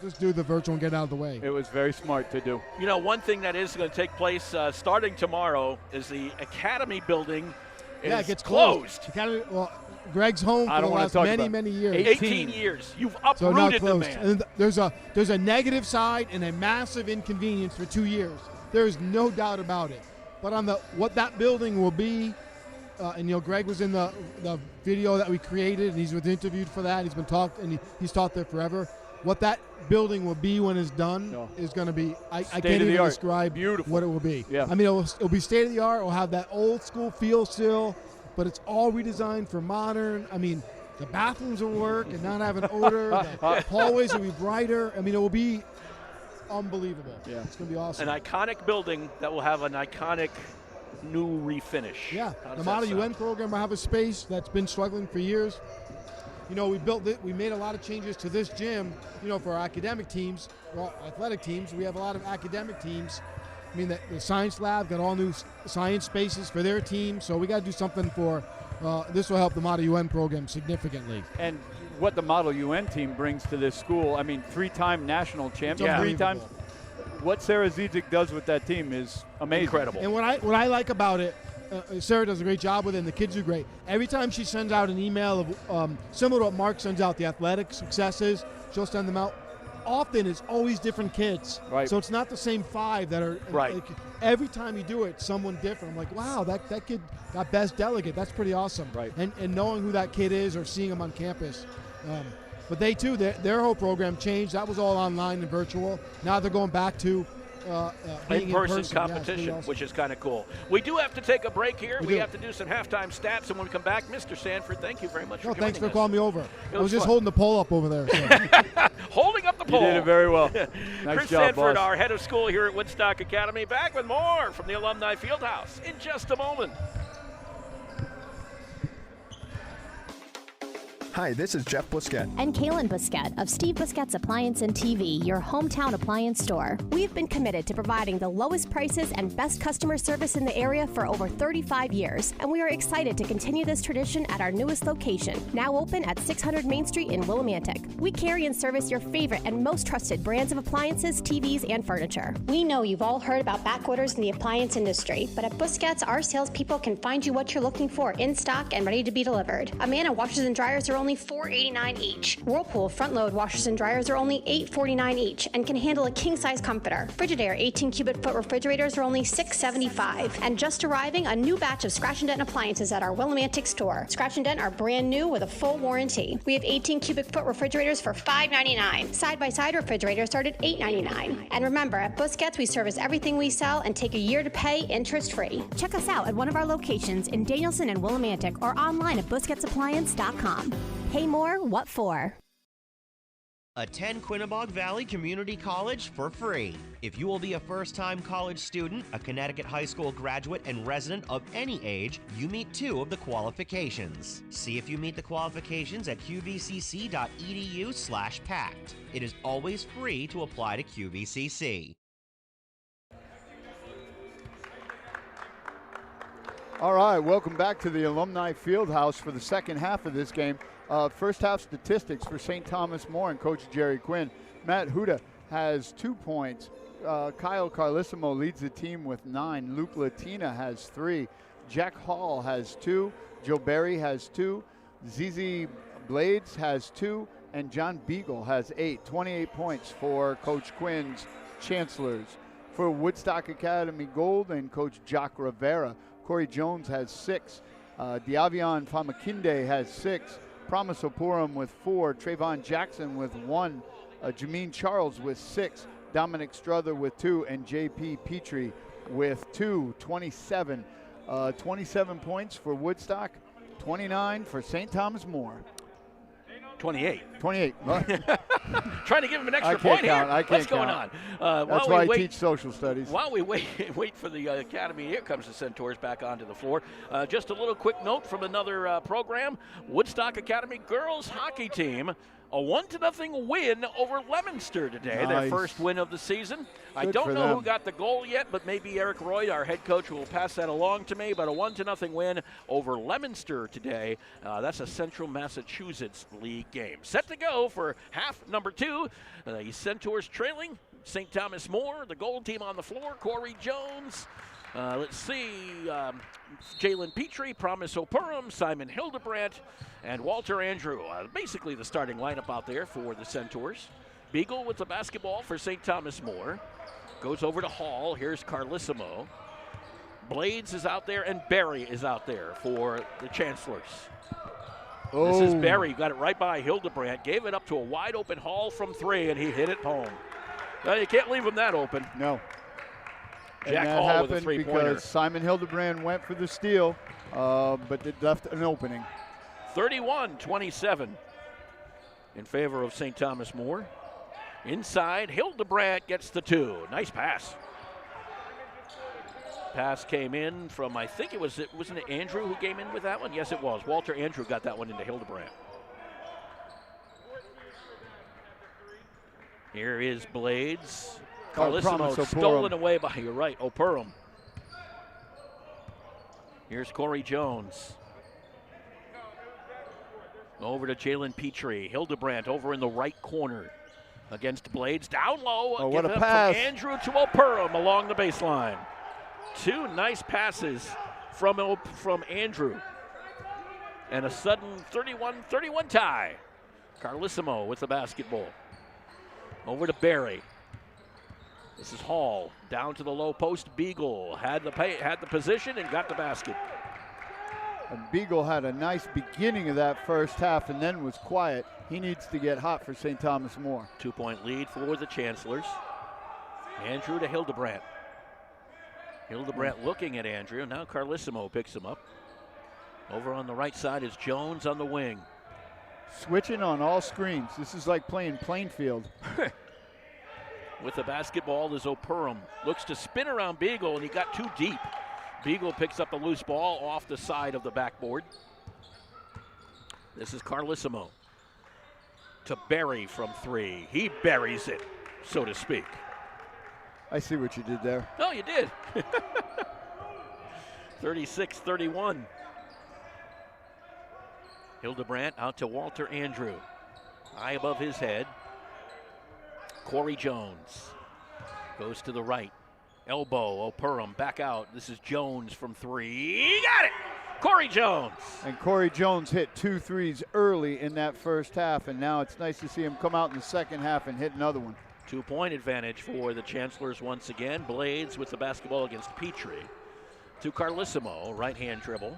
just do the virtual and get out of the way. It was very smart to do. One thing that is going to take place starting tomorrow is the Academy building. It gets closed. Academy, Greg's home for the last many years. 18 years. You've So now uprooted the closed. man. And there's a negative side and a massive inconvenience for 2 years. There is no doubt about it. But on what that building will be, and Greg was in the video that we created, and he's been interviewed for that. He's taught there forever. What that building will be when it's done is going to be, I can't even describe what it will be. Yeah. I mean, it'll be state of the art. It'll have that old school feel still, but it's all redesigned for modern. I mean, the bathrooms will work and not have an odor. The hallways will be brighter. I mean, it will be unbelievable. Yeah. It's going to be awesome. An iconic building that will have an iconic new refinish. Yeah. How The does Model that sound? UN program will have a space that's been struggling for years. We made a lot of changes to this gym, for our academic teams, or athletic teams. We have a lot of academic teams. I mean, the science lab got all new science spaces for their team, so we got to do something for, this will help the Model UN program significantly. And what the Model UN team brings to this school, I mean, 3-time national champion, 3 times. What Sarah Zizik does with that team is amazing. Incredible. And what I like about it, Sarah does a great job with it, and the kids do great. Every time she sends out an email of similar to what Mark sends out, the athletic successes, she'll send them out. Often it's always different kids. Right. So it's not the same 5 that are. Right. Like, every time you do it, someone different. I'm like, wow, that kid got best delegate. That's pretty awesome. Right. And knowing who that kid is or seeing him on campus. But they too, their whole program changed. That was all online and virtual. Now they're going back to being in-person yes, competition, really which is kind of cool. We do have to take a break here. We We do. have to do some halftime stats, and when we come back, Mr. Sanford, thank you very much for No, joining thanks for us. calling me over. I was just fun. holding the pole up over there. So. Holding up the pole. You did it very well. Nice Chris job, Sanford, boss. our head of school here at Woodstock Academy, back with more from the Alumni Fieldhouse in just a moment. Hi, this is Jeff Busquet. And Kaylin Busquet of Steve Busquet's Appliance and TV, your hometown appliance store. We've been committed to providing the lowest prices and best customer service in the area for over 35 years, and we are excited to continue this tradition at our newest location, now open at 600 Main Street in Willimantic. We carry and service your favorite and most trusted brands of appliances, TVs, and furniture. We know you've all heard about back orders in the appliance industry, but at Busquets, our salespeople can find you what you're looking for in stock and ready to be delivered. Amana washers and dryers are only $4.89 each. Whirlpool front-load washers and dryers are only $8.49 each and can handle a king-size comforter. Frigidaire 18 cubic foot refrigerators are only $6.75. And just arriving, a new batch of Scratch and Dent appliances at our Willimantic store. Scratch and Dent are brand new with a full warranty. We have 18 cubic foot refrigerators for $5.99. Side-by-side refrigerators start at $8.99. And remember, at Busquets, we service everything we sell and take a year to pay interest-free. Check us out at one of our locations in Danielson and Willimantic or online at busquetsappliance.com. Pay more, what for? Attend Quinnebog Valley Community College for free. If you will be a first-time college student, a Connecticut high school graduate, and resident of any age, you meet 2 of the qualifications. See if you meet the qualifications at qvcc.edu/pact. It is always free to apply to QVCC. All right, welcome back to the Alumni Fieldhouse for the second half of this game. First half statistics for St. Thomas More and Coach Jerry Quinn. Matt Huda has 2 points. Kyle Carlissimo leads the team with 9. Luke Latina has 3. Jack Hall has 2. Joe Berry has 2. ZZ Blades has 2. And John Beagle has 8. 28 points for Coach Quinn's Chancellors. For Woodstock Academy Gold and Coach Jock Rivera, Corey Jones has 6. Diavion Famakinde has 6. Promise Opurum with 4. Trayvon Jackson with 1. Jameen Charles with 6. Dominic Strother with 2. And J.P. Petrie with 2. 27. 27 points for Woodstock. 29 for St. Thomas More. 28. 28. Trying to give him an extra I can't point count. here. I can't What's going count. on? That's why I teach social studies. While we wait for the Academy, here comes the Centaurs back onto the floor. Just a little quick note from another program. Woodstock Academy girls hockey team, a 1-0 win over Leominster today. Nice. Their first win of the season. I Good don't for know them. who got the goal yet, but maybe Eric Roy, our head coach, will pass that along to me. But a 1-0 win over Leominster today. That's a Central Massachusetts League game. Set to go for half number 2. The Centaurs trailing. St. Thomas More, the gold team on the floor. Corey Jones. Let's see. Jalen Petrie, Promise Opurum, Simon Hildebrandt, and Walter Andrew. Basically the starting lineup out there for the Centaurs. Beagle with the basketball for St. Thomas More. Goes over to Hall. Here's Carlissimo. Blades is out there, and Barry is out there for the Chancellors. This is Barry. Got it right by Hildebrandt. Gave it up to a wide-open Hall from 3, and he hit it home. You can't leave him that open. No. Jack and that Hall with a happened three-pointer. because Simon Hildebrand went for the steal, but it left an opening. 31-27 in favor of St. Thomas More. Inside, Hildebrandt gets the 2. Nice pass. Pass came in from, I think wasn't it Andrew who came in with that one? Yes, it was. Walter Andrew got that one into Hildebrandt. Here is Blades. Carlissimo stolen away by, you're right, Opurum. Here's Corey Jones. Over to Jalen Petrie. Hildebrandt over in the right corner against Blades. Down low. Oh, what a Give it pass. from Andrew to Opurum along the baseline. 2 nice passes from Andrew. And a sudden 31-31 tie. Carlissimo with the basketball. Over to Barry. This is Hall, down to the low post. Beagle had the position and got the basket. And Beagle had a nice beginning of that first half and then was quiet. He needs to get hot for St. Thomas More. 2-point lead for the Chancellors. Andrew to Hildebrandt. Hildebrandt looking at Andrew. Now Carlissimo picks him up. Over on the right side is Jones on the wing. Switching on all screens. This is like playing Plainfield. With the basketball is O'Purum. Looks to spin around Beagle, and he got too deep. Beagle picks up the loose ball off the side of the backboard. This is Carlissimo. To Berry from 3. He buries it, so to speak. I see what you did there. No, you did. 36-31. Hildebrandt out to Walter Andrew. High above his head. Corey Jones goes to the right. Elbow, O'Purum back out. This is Jones from 3. Got it! Corey Jones. And Corey Jones hit 2 threes early in that first half, and now it's nice to see him come out in the second half and hit another one. 2-point advantage for the Chancellors once again. Blades with the basketball against Petrie. To Carlissimo, right-hand dribble.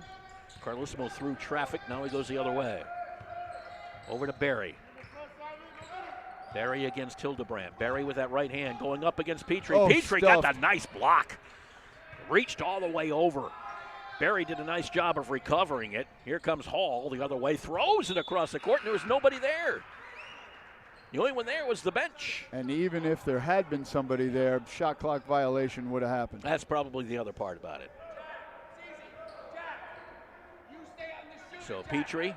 Carlissimo through traffic, now he goes the other way. Over to Berry. Berry against Hildebrandt. Berry with that right hand going up against Petrie. Oh, Petrie got the nice block. Reached all the way over. Berry did a nice job of recovering it. Here comes Hall the other way. Throws it across the court, and there was nobody there. The only one there was the bench. And even if there had been somebody there, shot clock violation would have happened. That's probably the other part about it. So Petrie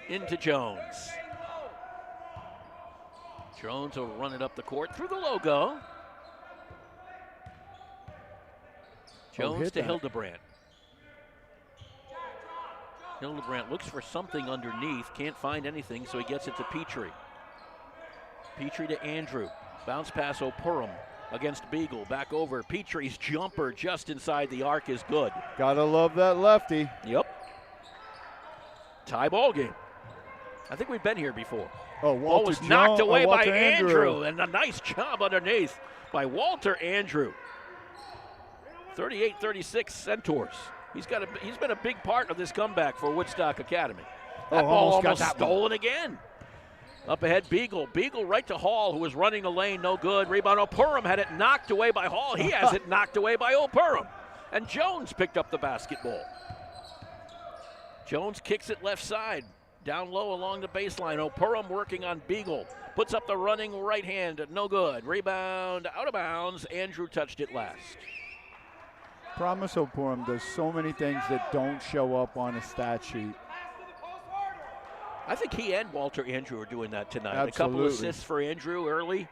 into Jones. Jones will run it up the court through the logo. Jones to Hildebrandt. Hildebrandt looks for something underneath, can't find anything, so he gets it to Petrie. Petrie to Andrew. Bounce pass O'Purum against Beagle. Back over. Petrie's jumper just inside the arc is good. Gotta love that lefty. Yep. Tie ball game. I think we've been here before. Oh, Ball was knocked away by Andrew, and a nice job underneath by Walter Andrew. 38-36 Centaurs. He's been a big part of this comeback for Woodstock Academy. That ball almost stolen again. Up ahead, Beagle. Beagle right to Hall, who was running the lane, no good. Rebound, O'Purum had it knocked away by Hall. He has it knocked away by O'Purum. And Jones picked up the basketball. Jones kicks it left side. Down low along the baseline. O'Purum working on Beagle. Puts up the running right hand. No good. Rebound out of bounds. Andrew touched it last. Promise O'Purum does so many things that don't show up on a stat sheet. I think he and Walter Andrew are doing that tonight. Absolutely. A couple assists for Andrew early.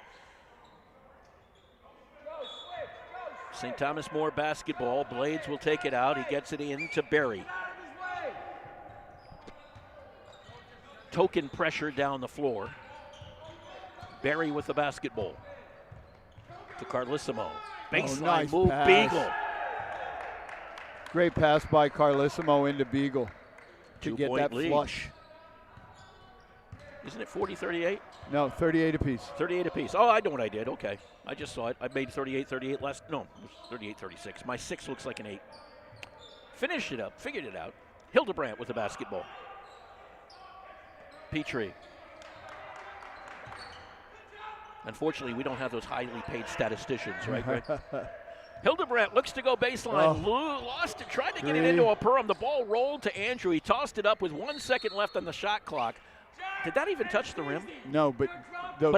St. Thomas More basketball. Blades will take it out. He gets it in to Berry. Token pressure down the floor. Berry with the basketball. To Carlissimo. Baseline nice move, pass. Beagle. Great pass by Carlissimo into Beagle to get that lead. flush. Isn't it 40-38? No, 38 apiece. 38 apiece. Oh, I know what I did. Okay. I just saw it. I made 38-38 last. No, it was 38-36. My 6 looks like an 8. Finished it up. Figured it out. Hildebrandt with the basketball. Petrie. Unfortunately, we don't have those highly paid statisticians, right, Greg? Hildebrandt looks to go baseline. Lost it. Tried to get it into O'Purum. The ball rolled to Andrew. He tossed it up with 1 second left on the shot clock. Did that even touch the rim? No, but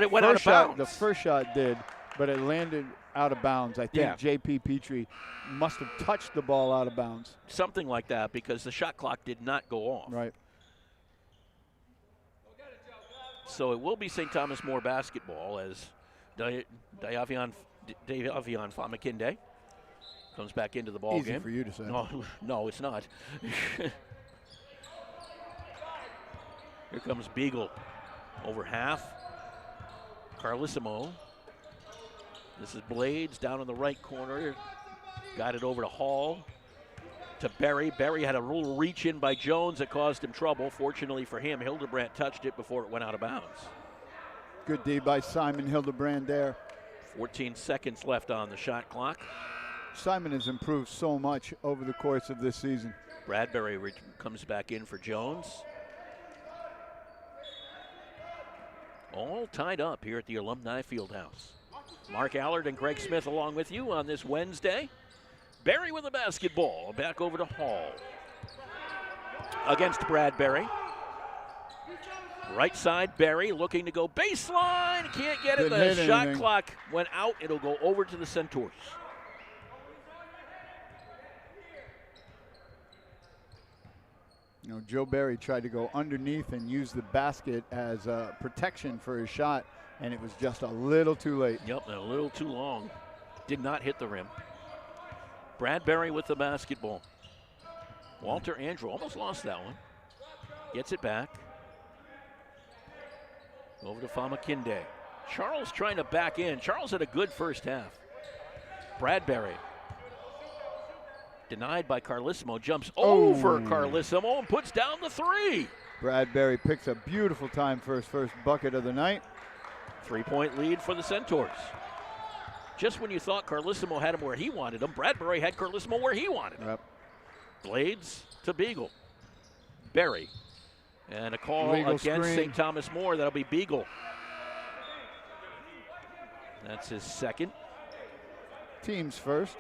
it went out of bounds. The first shot did, but it landed out of bounds. I think J.P. Petrie must have touched the ball out of bounds. Something like that, because the shot clock did not go off. Right. So it will be St. Thomas More basketball as Dayavion Famakinde comes back into the ball Easy game. for you to say. No, it's not. Here comes Beagle. Over half. Carlissimo. This is Blades down in the right corner. Got it over to Hall. To Berry. Berry had a little reach in by Jones that caused him trouble. Fortunately for him, Hildebrandt touched it before it went out of bounds. Good D by Simon Hildebrandt there. 14 seconds left on the shot clock. Simon has improved so much over the course of this season. Bradbury comes back in for Jones. All tied up here at the Alumni Fieldhouse. Mark Allard and Greg Smith along with you on this Wednesday. Berry with the basketball. Back over to Hall. Against Bradbury. Right side, Berry looking to go baseline. Can't get it. The shot clock went out. It'll go over to the Centaurs. You know, Joe Berry tried to go underneath and use the basket as protection for his shot, and it was just a little too late. Yep, and a little too long. Did not hit the rim. Bradbury with the basketball. Walter Andrew almost lost that one. Gets it back. Over to Famakinde. Charles trying to back in. Charles had a good first half. Bradbury. Denied by Carlissimo. Jumps over Carlissimo and puts down the three. Bradbury picks a beautiful time for his first bucket of the night. 3-point lead for the Centaurs. Just when you thought Carlissimo had him where he wanted him, Bradbury had Carlissimo where he wanted him. Yep. Blades to Beagle. Berry. And a call against St. Thomas More. That'll be Beagle. That's his second. Teams first.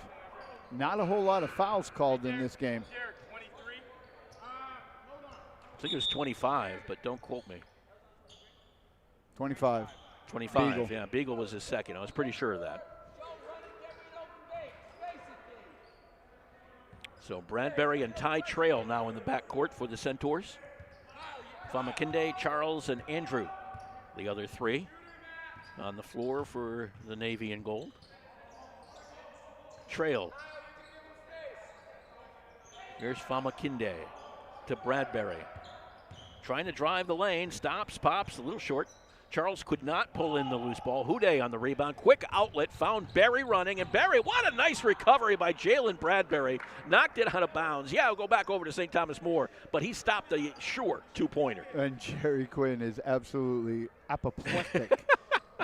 Not a whole lot of fouls called in this game. I think it was 25, but don't quote me. 25. 25, Beagle. yeah. Beagle was his second. I was pretty sure of that. So Bradbury and Ty Trail now in the backcourt for the Centaurs. Famakinde, Charles, and Andrew, the other three on the floor for the Navy and Gold. Trail. Here's Famakinde to Bradbury. Trying to drive the lane, stops, pops, a little short. Charles could not pull in the loose ball. Houday on the rebound. Quick outlet, found Berry running. And Berry, what a nice recovery by Jalen Bradbury. Knocked it out of bounds. Yeah, we'll go back over to St. Thomas More, but he stopped a sure two-pointer. And Jerry Quinn is absolutely apoplectic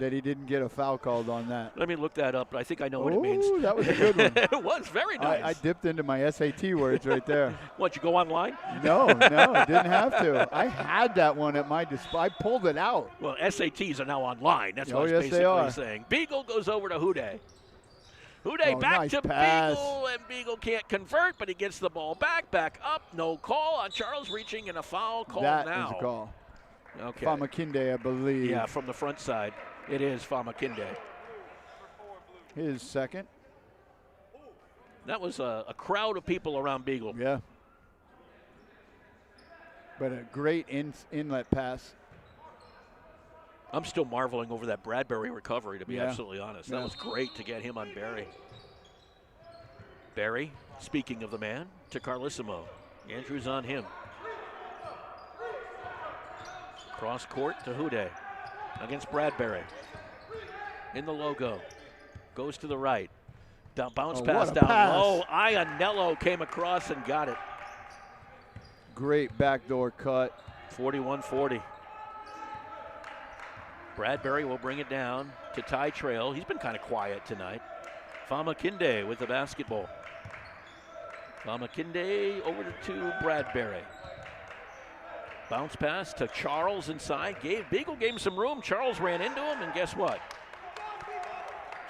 that he didn't get a foul called on that. Let me look that up, but I think I know what it means. That was a good one. It was very nice. I dipped into my SAT words right there. What, you go online? No, I didn't have to. I had that one at my display. I pulled it out. Well, SATs are now online. That's what I was basically saying. Beagle goes over to Houday. Houday back nice to pass. Beagle, and Beagle can't convert, but he gets the ball back up. No call on Charles reaching, and a foul call now. That is a call. Okay. Famakinde, I believe. Yeah, from the front side. It is Famakinde. His second. That was a crowd of people around Beagle. Yeah. But a great inlet pass. I'm still marveling over that Bradbury recovery, to be Yeah. absolutely honest. That was great to get him on Berry. Berry, speaking of the man, to Carlissimo. Andrews on him. Cross court to Houday against Bradbury. In the logo. Goes to the right. Bounce pass down low. Iannello came across and got it. Great backdoor cut. 41-40. Bradbury will bring it down to Ty Trail. He's been kind of quiet tonight. Famakinde with the basketball. Famakinde over to Bradbury. Bounce pass to Charles inside. Beagle gave him some room. Charles ran into him, and guess what?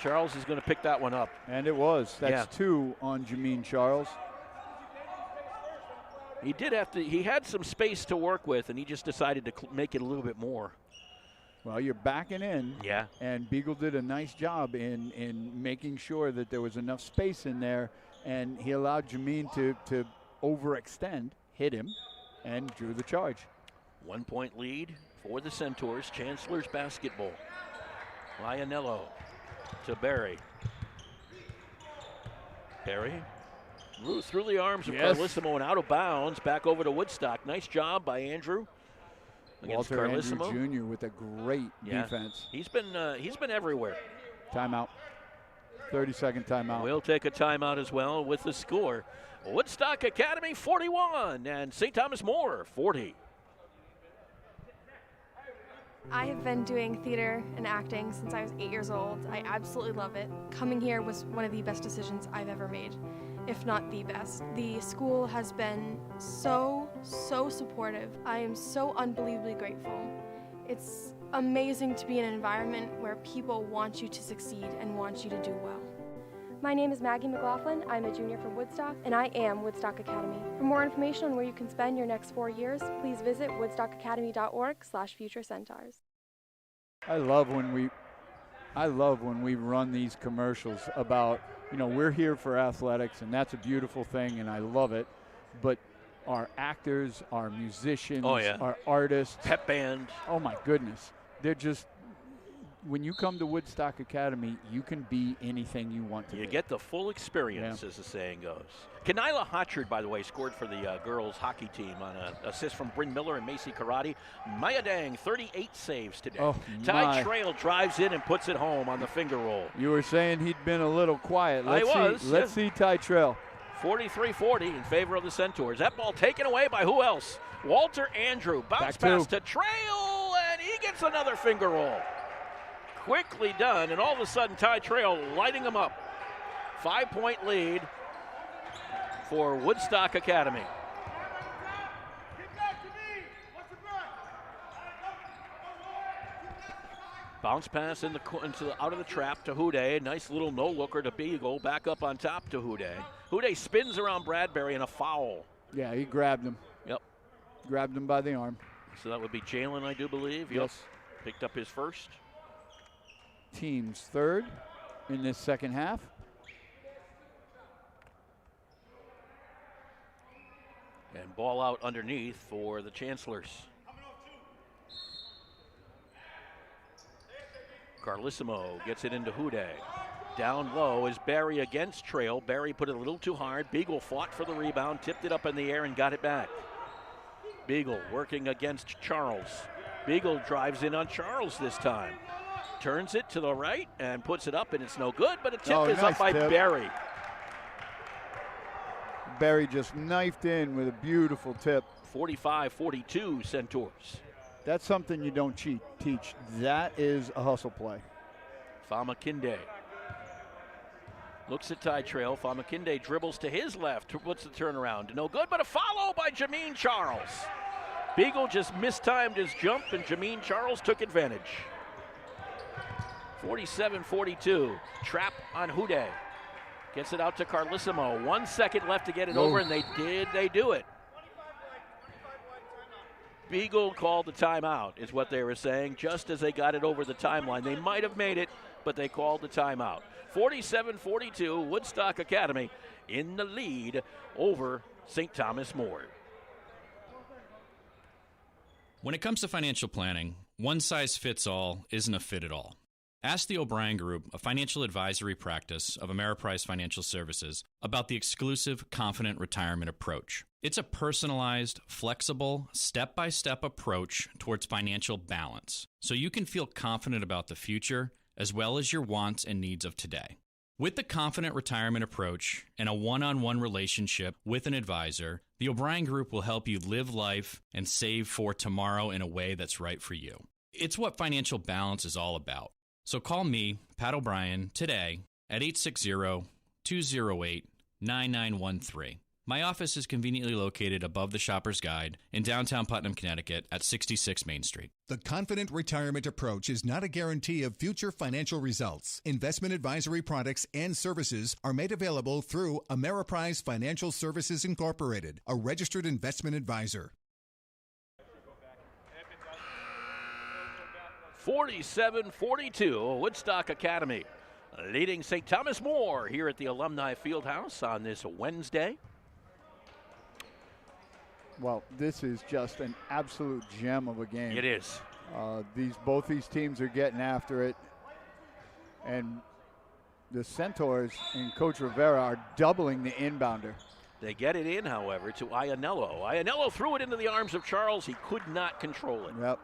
Charles is going to pick that one up. And it was. That's two on Jameen Charles. He did have to. He had some space to work with, and he just decided to make it a little bit more. Well, you're backing in. Yeah. And Beagle did a nice job in making sure that there was enough space in there, and he allowed Jameen to overextend, hit him, and drew the charge. 1 point lead for the Centaurs. Chancellor's basketball. Iannello to Berry. Berry through the arms of Carlissimo and out of bounds. Back over to Woodstock. Nice job by Andrew against Walter Carlissimo. Andrew Jr. with a great defense. He's been everywhere. Timeout. 30-second timeout. We'll take a timeout as well with the score. Woodstock Academy 41 and St. Thomas More 40. I have been doing theater and acting since I was 8 years old. I absolutely love it. Coming here was one of the best decisions I've ever made, if not the best. The school has been so supportive. I am so unbelievably grateful. It's amazing to be in an environment where people want you to succeed and want you to do well. My name is Maggie McLaughlin. I'm a junior from Woodstock, and I am Woodstock Academy. For more information on where you can spend your next 4 years, please visit woodstockacademy.org/future centaurs. I love when we run these commercials about, we're here for athletics, and that's a beautiful thing, and I love it. But our actors, our musicians, our artists, pep band. Oh my goodness, they're just. When you come to Woodstock Academy, you can be anything you want to be. You get the full experience, as the saying goes. Kenila Hotchard, by the way, scored for the girls hockey team on an assist from Bryn Miller and Macy Karate. Maya Dang, 38 saves today. Oh, Ty Trail drives in and puts it home on the finger roll. You were saying he'd been a little quiet. Let's see Ty Trail. 43-40 in favor of the Centaurs. That ball taken away by who else? Walter Andrew. Bounce pass to Trail, and he gets another finger roll. Quickly done, and all of a sudden Ty Trail lighting them up. 5-point lead for Woodstock Academy. Bounce pass out of the trap to Houday. Nice little no-looker to Beagle. Back up on top to Houday. Houday spins around Bradbury and a foul. Yeah, he grabbed him. Yep. Grabbed him by the arm. So that would be Jalen, I do believe. Yes. Yep. Picked up his first. Team's third in this second half. And ball out underneath for the Chancellors. Carlissimo gets it into Houday. Down low is Barry against Trail. Barry put it a little too hard. Beagle fought for the rebound, tipped it up in the air and got it back. Beagle working against Charles. Beagle drives in on Charles this time. Turns it to the right and puts it up, and it's no good, but a tip is up by Barry. Barry just knifed in with a beautiful tip. 45-42 Centaurs. That's something you don't teach. That is a hustle play. Famakinde looks at Ty Trail. Famakinde dribbles to his left. What's the turnaround? No good, but a follow by Jameen Charles. Beagle just mistimed his jump, and Jameen Charles took advantage. 47-42. Trap on Houday. Gets it out to Carlissimo. 1 second left to get it over, and they do it. Beagle called the timeout, is what they were saying, just as they got it over the timeline. They might have made it, but they called the timeout. 47-42, Woodstock Academy in the lead over St. Thomas More. When it comes to financial planning, one size fits all isn't a fit at all. Ask the O'Brien Group, a financial advisory practice of Ameriprise Financial Services, about the exclusive Confident Retirement Approach. It's a personalized, flexible, step-by-step approach towards financial balance, so you can feel confident about the future as well as your wants and needs of today. With the Confident Retirement Approach and a one-on-one relationship with an advisor, the O'Brien Group will help you live life and save for tomorrow in a way that's right for you. It's what financial balance is all about. So call me, Pat O'Brien, today at 860-208-9913. My office is conveniently located above the Shopper's Guide in downtown Putnam, Connecticut at 66 Main Street. The Confident Retirement Approach is not a guarantee of future financial results. Investment advisory products and services are made available through Ameriprise Financial Services Incorporated, a registered investment advisor. 47-42, Woodstock Academy leading St. Thomas More here at the Alumni Fieldhouse on this Wednesday. Well, this is just an absolute gem of a game. It is. Both these teams are getting after it. And the Centaurs and Coach Rivera are doubling the inbounder. They get it in, however, to Ianello. Ianello threw it into the arms of Charles. He could not control it. Yep.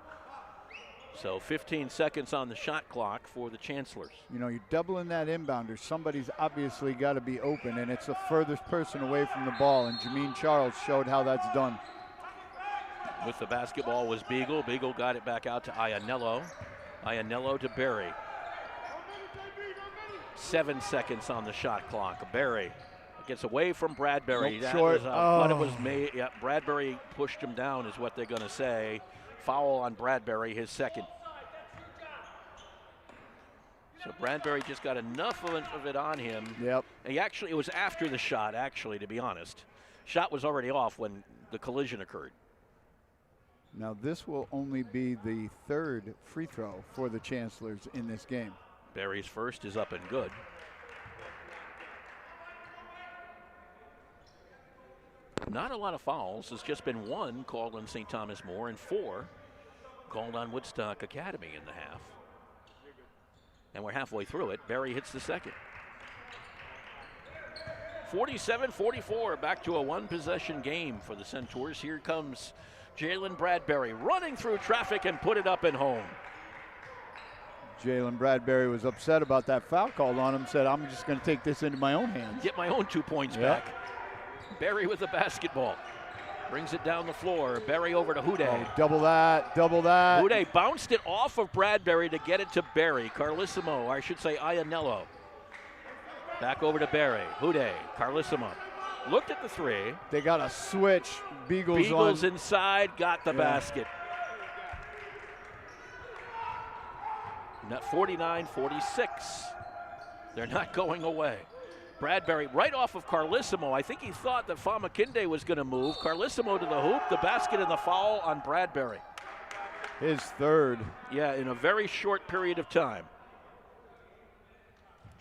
So 15 seconds on the shot clock for the Chancellors. You're doubling that inbounder. Somebody's obviously got to be open, and it's the furthest person away from the ball, and Jameen Charles showed how that's done. With the basketball was Beagle. Beagle got it back out to Ianello. Ianello to Barry. 7 seconds on the shot clock. Barry gets away from Bradbury. Nope, short. But it was made. Yeah, Bradbury pushed him down is what they're going to say. Foul on Bradbury, his second. So Bradbury just got enough of it on him. Yep. And it was after the shot, actually, to be honest. Shot was already off when the collision occurred. Now this will only be the third free throw for the Chancellors in this game. Barry's first is up and good. Not a lot of fouls. There's just been one called on St. Thomas More and 4 called on Woodstock Academy in the half. And we're halfway through it. Barry hits the second. 47-44, back to a one-possession game for the Centaurs. Here comes Jalen Bradbury running through traffic and put it up and home. Jalen Bradbury was upset about that foul called on him, said, I'm just going to take this into my own hands. Get my own 2 points back. Barry with the basketball. Brings it down the floor. Barry over to Houday. Oh, double that, double that. Houday bounced it off of Bradbury to get it to Barry. Carlissimo, or I should say Iannello. Back over to Barry. Houday, Carlissimo. Looked at the three. They got a switch. Beagles inside, got the basket. 49-46. They're not going away. Bradbury right off of Carlissimo. I think he thought that Famakinde was going to move. Carlissimo to the hoop, the basket and the foul on Bradbury. His third. Yeah, in a very short period of time.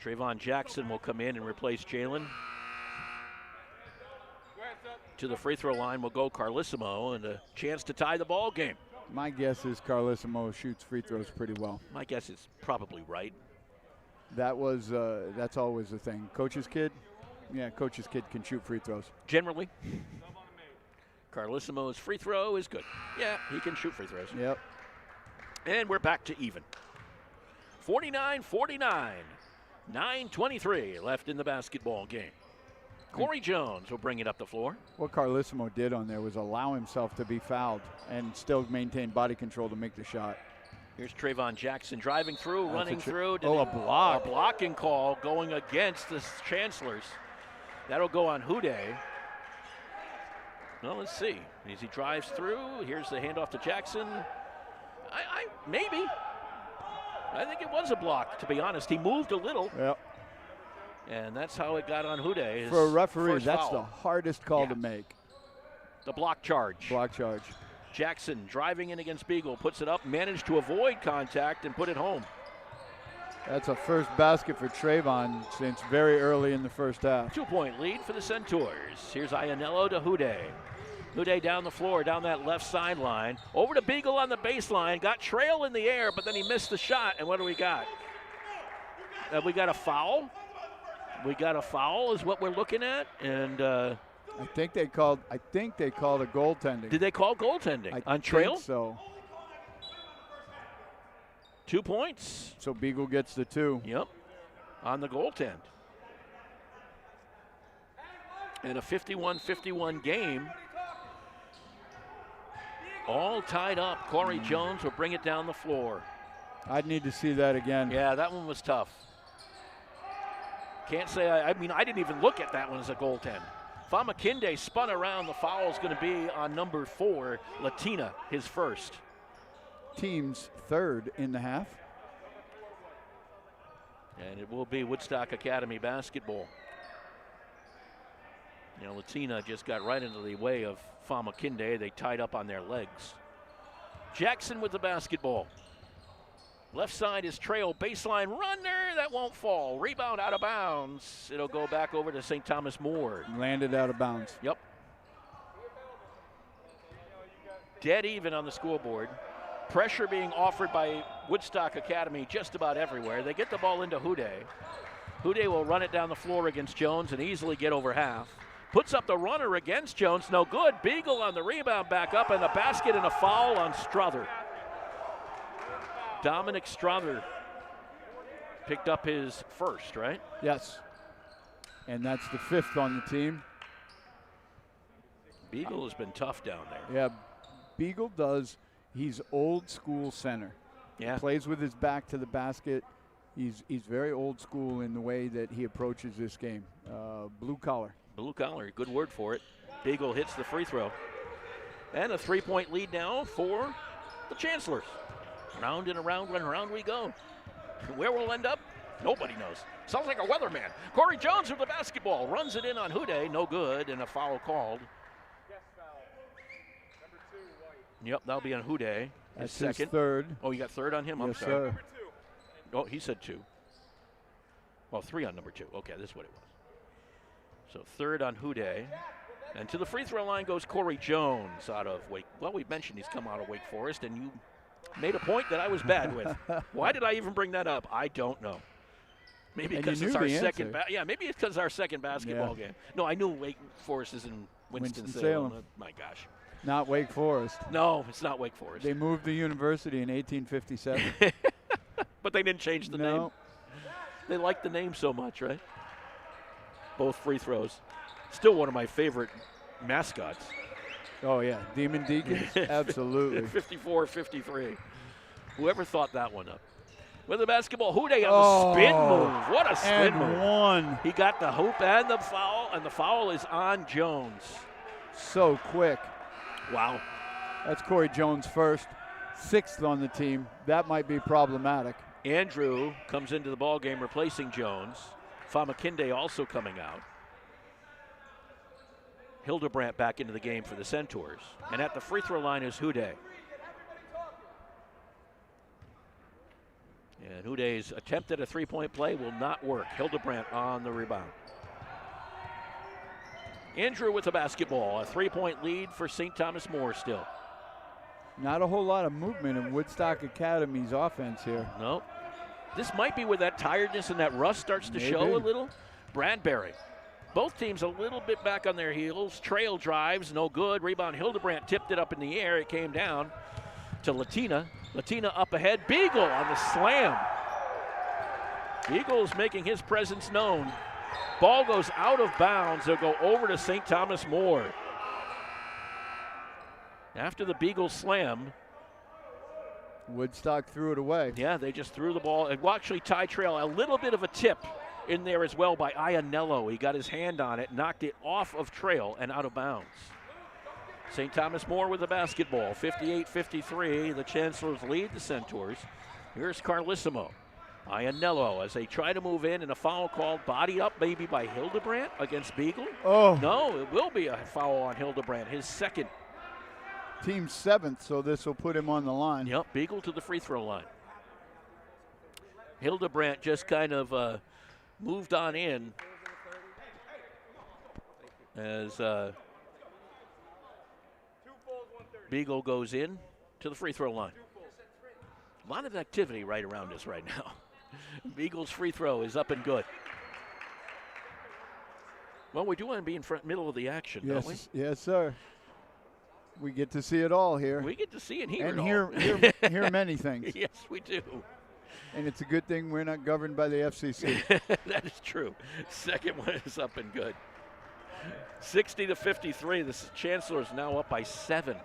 Trayvon Jackson will come in and replace Jalen. To the free throw line will go Carlissimo, and a chance to tie the ball game. My guess is Carlissimo shoots free throws pretty well. My guess is probably right. That's always the thing. Coach's kid? Yeah, coach's kid can shoot free throws. Generally. Carlissimo's free throw is good. Yeah, he can shoot free throws. Yep. And we're back to even. 49-49. 9:23 left in the basketball game. Corey Jones will bring it up the floor. What Carlissimo did on there was allow himself to be fouled and still maintain body control to make the shot. Here's Trayvon Jackson driving through, running through. A block. A blocking call going against the Chancellors. That'll go on Houday. Well, let's see. As he drives through, here's the handoff to Jackson. Maybe. I think it was a block, to be honest. He moved a little. Yep. And that's how it got on Houday. For a referee, that's foul. the hardest call to make. The block charge. Block charge. Jackson driving in against Beagle, puts it up, managed to avoid contact and put it home. That's a first basket for Trayvon since very early in the first half. 2-point lead for the Centaurs. Here's Iannello to Houday. Houday down the floor, down that left sideline. Over to Beagle on the baseline. Got trail in the air, but then he missed the shot. And what do we got? We got a foul. We got a foul is what we're looking at. And I think they called a goaltending. Did they call goaltending on trail? I think so. 2 points. So Beagle gets the 2. Yep. On the goaltend. And a 51-51 game. All tied up. Corey Jones will bring it down the floor. I'd need to see that again. Yeah, that one was tough. Can't say, I didn't even look at that one as a goaltend. Famakinde spun around. The foul is going to be on number 4, Latina, his first. Team's third in the half. And it will be Woodstock Academy basketball. Latina just got right into the way of Famakinde. They tied up on their legs. Jackson with the basketball. Left side is trail, baseline runner, that won't fall. Rebound out of bounds. It'll go back over to St. Thomas More. Landed out of bounds. Yep. Dead even on the scoreboard. Pressure being offered by Woodstock Academy just about everywhere. They get the ball into Houday. Houday will run it down the floor against Jones and easily get over half. Puts up the runner against Jones, no good. Beagle on the rebound, back up, and the basket and a foul on Strother. Dominic Strother picked up his first, right? Yes. And that's the 5th on the team. Beagle has been tough down there. Yeah, Beagle does. He's old school center. Yeah. He plays with his back to the basket. He's very old school in the way that he approaches this game. Blue collar. Blue collar, good word for it. Beagle hits the free throw. And a 3-point lead now for the Chancellors. Round and around and around we go. Where we'll end up, Nobody knows. Sounds like a weatherman. Corey Jones with the basketball. Runs it in on Hude. No good, and a foul called. Yep, that'll be on Hude. That's second. his third. Oh, you got third on him? I'm Yes, sorry. sir. Oh, he said 2. Well, 3 on number 2. Okay, this is what it was. So third on Hude. And to the free throw line goes Corey Jones out of Wake. Well, we mentioned he's come out of Wake Forest, and you made a point that I was bad with. Why did I even bring that up? I don't know. Maybe because it's our second. Maybe it's because our second basketball game. No, I knew Wake Forest is in Winston-Salem. Oh, my gosh. Not Wake Forest. No, it's not Wake Forest. They moved the university in 1857. But they didn't change the name. They liked the name so much, right? Both free throws. Still one of my favorite mascots. Oh, yeah. Demon Deacons? Absolutely. 54-53. Whoever thought that one up. With the basketball, Hude on the spin move. What a spin move. One. He got the hoop and the foul is on Jones. So quick. Wow. That's Corey Jones first. 6th on the team. That might be problematic. Andrew comes into the ball game replacing Jones. Famakinde also coming out. Hildebrandt back into the game for the Centaurs. And at the free throw line is Hude. And Hude's attempt at a three-point play will not work. Hildebrandt on the rebound. Andrew with the basketball. A three-point lead for St. Thomas More still. Not a whole lot of movement in Woodstock Academy's offense here. Nope. This might be where that tiredness and that rust starts to show a little. Bradbury. Both teams a little bit back on their heels. Trail drives, no good. Rebound, Hildebrandt tipped it up in the air. It came down to Latina. Latina up ahead. Beagle on the slam. Beagle's making his presence known. Ball goes out of bounds. They'll go over to St. Thomas More. After the Beagle slam, Woodstock threw it away. Yeah, they just threw the ball. And actually, Ty Trail, a little bit of a tip in there as well by Ianello. He got his hand on it, knocked it off of Trail and out of bounds. St. Thomas More with the basketball, 58-53. The Chancellors lead the Centaurs. Here's Carlissimo. Ianello as they try to move in, and a foul called, body up maybe by Hildebrandt against Beagle. Oh. No, it will be a foul on Hildebrandt, his second. Team 7th, so this will put him on the line. Yep, Beagle to the free throw line. Hildebrandt just kind of moved on in as Beagle goes in to the free throw line. A lot of activity right around us right now. Beagle's free throw is up and good. Well, we do want to be in middle of the action, don't we? Yes, sir. We get to see it all here. We get to see and hear and it all. hear many things. Yes, we do. And it's a good thing we're not governed by the FCC. That is true. Second one is up and good. 60-53. The Chancellors now up by 7.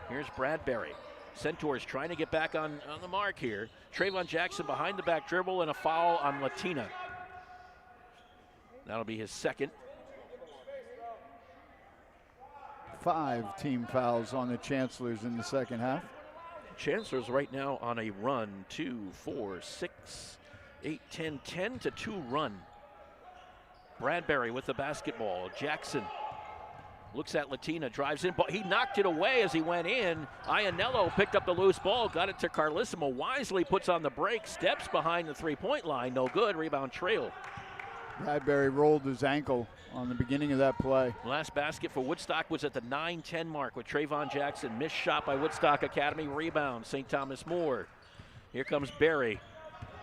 Here's Bradbury. Centaurs trying to get back on the mark here. Trayvon Jackson behind the back dribble and a foul on Latina. That'll be his second. 5 team fouls on the Chancellors in the second half. Chancellors right now on a run. 2, 4, 6, 8, 10, 10-2 run. Bradbury with the basketball. Jackson looks at Latina, drives in, but he knocked it away as he went in. Ianello picked up the loose ball, got it to Carlissimo. Wisely puts on the break, steps behind the three-point line. No good. Rebound Trail. Bradbury rolled his ankle on the beginning of that play. Last basket for Woodstock was at the 9-10 mark with Trayvon Jackson. Missed shot by Woodstock Academy. Rebound, St. Thomas More. Here comes Barry.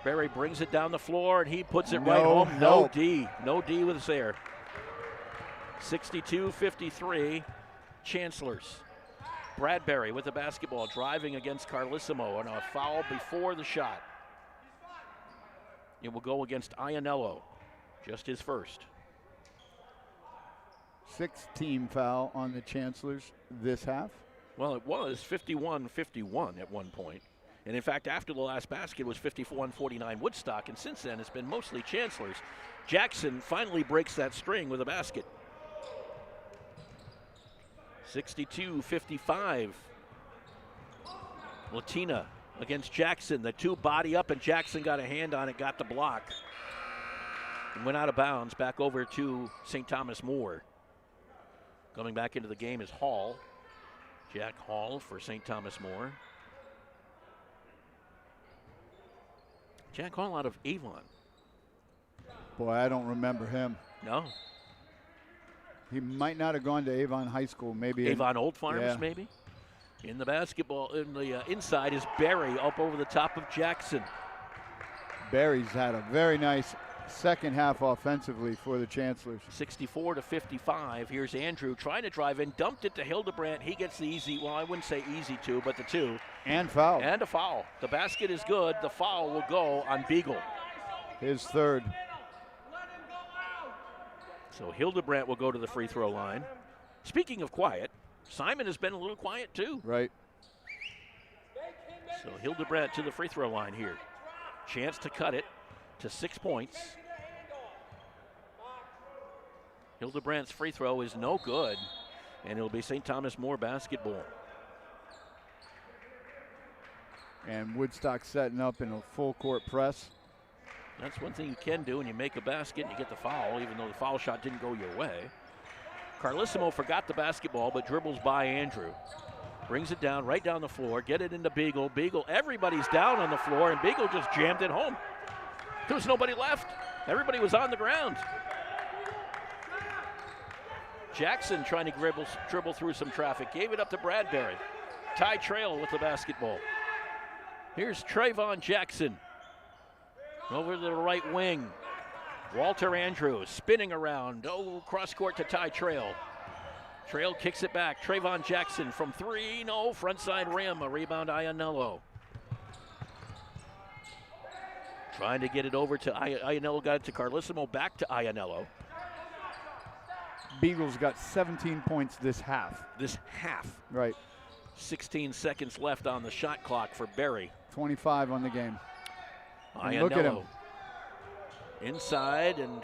Barry brings it down the floor, and he puts it right home. Help. No D with us there. 62-53, Chancellors. Bradbury with the basketball, driving against Carlissimo, and a foul before the shot. It will go against Ianello, just his first. 6th team foul on the Chancellors this half. Well, it was 51-51 at one point. And in fact, after the last basket, it was 51-49 Woodstock, and since then it's been mostly Chancellors. Jackson finally breaks that string with a basket. 62-55. Latina against Jackson. The two body up, and Jackson got a hand on it, got the block, and went out of bounds. Back over to St. Thomas More. Coming back into the game is Hall. Jack Hall for St. Thomas More. Jack Hall out of Avon. Boy, I don't remember him. No. He might not have gone to Avon High School. Maybe Avon Old Farms, yeah. maybe. In the basketball, in the inside is Barry up over the top of Jackson. Barry's had a very nice second half offensively for the Chancellors. 64-55. Here's Andrew trying to drive in, dumped it to Hildebrandt. He gets the easy, well, I wouldn't say easy two, but the two. And foul. And a foul. The basket is good. The foul will go on Beagle. His third. So Hildebrandt will go to the free throw line. Speaking of quiet, Simon has been a little quiet too. Right. So Hildebrandt to the free throw line here. Chance to cut it to 6 points. Hildebrandt's free throw is no good, and it'll be St. Thomas More basketball. And Woodstock setting up in a full court press. That's one thing you can do when you make a basket and you get the foul, even though the foul shot didn't go your way. Carlissimo forgot the basketball, but dribbles by Andrew. Brings it down, right down the floor, get it into Beagle. Beagle, everybody's down on the floor, and Beagle just jammed it home. There was nobody left. Everybody was on the ground. Jackson trying to dribble through some traffic. Gave it up to Bradbury. Ty Trail with the basketball. Here's Trayvon Jackson. Over to the right wing. Walter Andrews spinning around. Oh, cross court to Ty Trail. Trail kicks it back. Trayvon Jackson from three. No, front side rim. A rebound, Ianello. Trying to get it over to Ianello. Got it to Carlissimo. Back to Ianello. Beagle's got 17 points this half. This half. Right. 16 seconds left on the shot clock for Berry. 25 on the game. Ianello. Look at him. Inside, and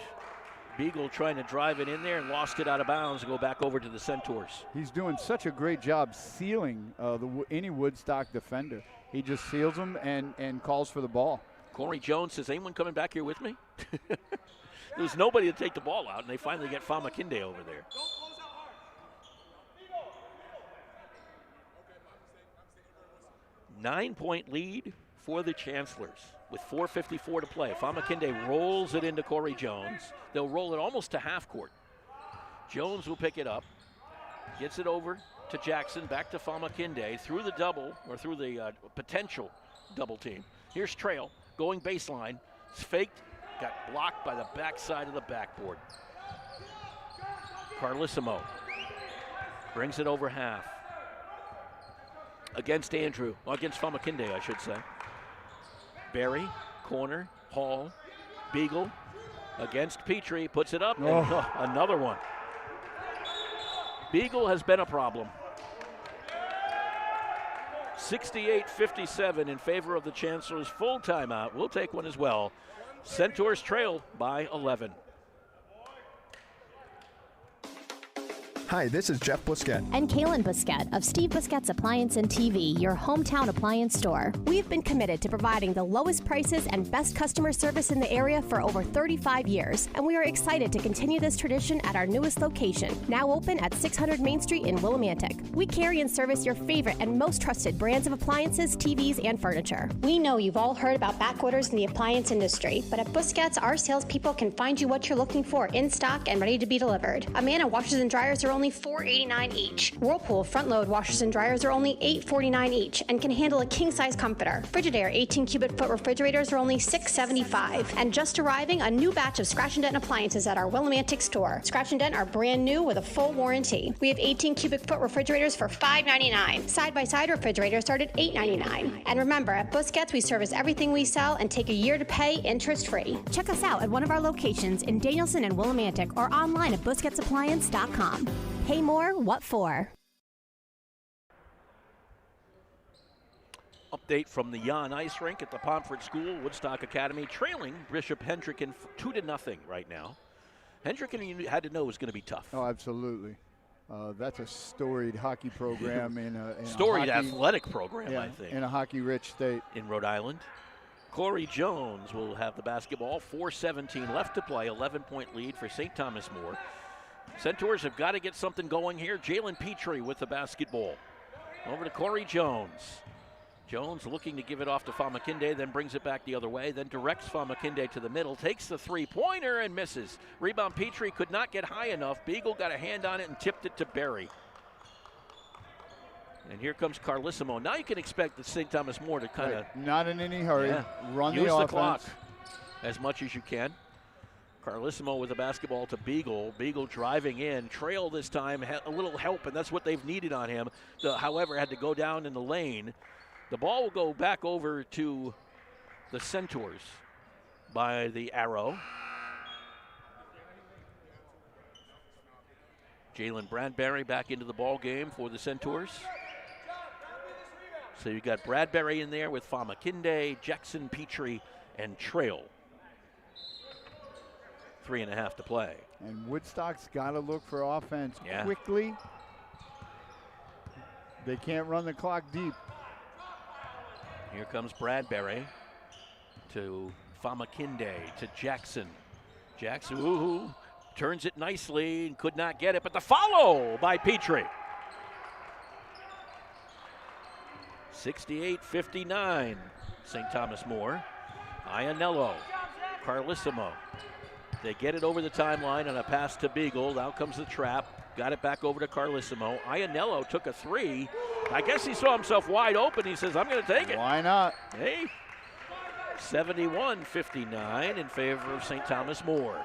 Beagle trying to drive it in there and lost it out of bounds to go back over to the Centaurs. He's doing such a great job sealing any Woodstock defender. He just seals them and calls for the ball. Corey Jones says, anyone coming back here with me? There's nobody to take the ball out, and they finally get Famakinde over there. Nine-point lead for the Chancellors with 4:54 to play. Famakinde rolls it into Corey Jones. They'll roll it almost to half court. Jones will pick it up, gets it over to Jackson, back to Famakinde through the double, or through the potential double team. Here's Trail going baseline. It's faked, got blocked by the backside of the backboard. Carlissimo brings it over half. Against Andrew, against Famakinde, I should say. Barry, corner, Hall, Beagle, against Petrie, puts it up, and another one. Beagle has been a problem. 68-57 in favor of the Chancellors. Full timeout. We'll take one as well. Centaurs trail by 11. Hi, this is Jeff Busquet. And Kaylin Busquet of Steve Busquet's Appliance and TV, your hometown appliance store. We've been committed to providing the lowest prices and best customer service in the area for over 35 years, and we are excited to continue this tradition at our newest location, now open at 600 Main Street in Willimantic. We carry and service your favorite and most trusted brands of appliances, TVs, and furniture. We know you've all heard about back orders in the appliance industry, but at Busquets, our salespeople can find you what you're looking for in stock and ready to be delivered. Amana washers and dryers are only $4.89 each. Whirlpool front-load washers and dryers are only $8.49 each and can handle a king-size comforter. Frigidaire 18-cubic-foot refrigerators are only $6.75. And just arriving, a new batch of Scratch and Dent appliances at our Willimantic store. Scratch and Dent are brand new with a full warranty. We have 18-cubic-foot refrigerators for $5.99. Side-by-side refrigerators start at $8.99. And remember, at Busquets, we service everything we sell and take a year to pay interest-free. Check us out at one of our locations in Danielson and Willimantic or online at BusquetsAppliance.com. Pay more, what for? Update from the Jan Ice Rink at the Pomfret School. Woodstock Academy trailing Bishop Hendricken 2-0 right now. Hendricken, you had to know, was going to be tough. Oh, absolutely. That's a storied hockey program in a storied hockey, athletic program, yeah, I think. in a hockey-rich state. In Rhode Island. Corey Jones will have the basketball. 4:17 left to play. 11-point lead for St. Thomas More. Centaurs have got to get something going here. Jalen Petrie with the basketball. Over to Corey Jones. Jones looking to give it off to Famakinde, then brings it back the other way, then directs Famakinde to the middle, takes the three-pointer and misses. Rebound Petrie could not get high enough. Beagle got a hand on it and tipped it to Berry. And here comes Carlissimo. Now you can expect the St. Thomas More to kind of... Not in any hurry. Run use the the offense. clock as much as you can. Carlissimo with the basketball to Beagle. Beagle driving in. Trail this time, a little help, and that's what they've needed on him. However, had to go down in the lane. The ball will go back over to the Centaurs by the arrow. Jalen Bradbury back into the ball game for the Centaurs. So you got Bradbury in there with Famakinde, Jackson, Petrie, and Trail. 3.5 to play. And Woodstock's got to look for offense Yeah. quickly. They can't run the clock deep. Here comes Bradbury to Famakinde, to Jackson. Jackson, turns it nicely and could not get it, but the follow by Petrie. 68-59, St. Thomas More. Iannello, Carlissimo. They get it over the timeline on a pass to Beagle. Out comes the trap. Got it back over to Carlissimo. Iannello took a three. I guess he saw himself wide open. He says, I'm going to take it. Why not? Hey, 71-59 in favor of St. Thomas More.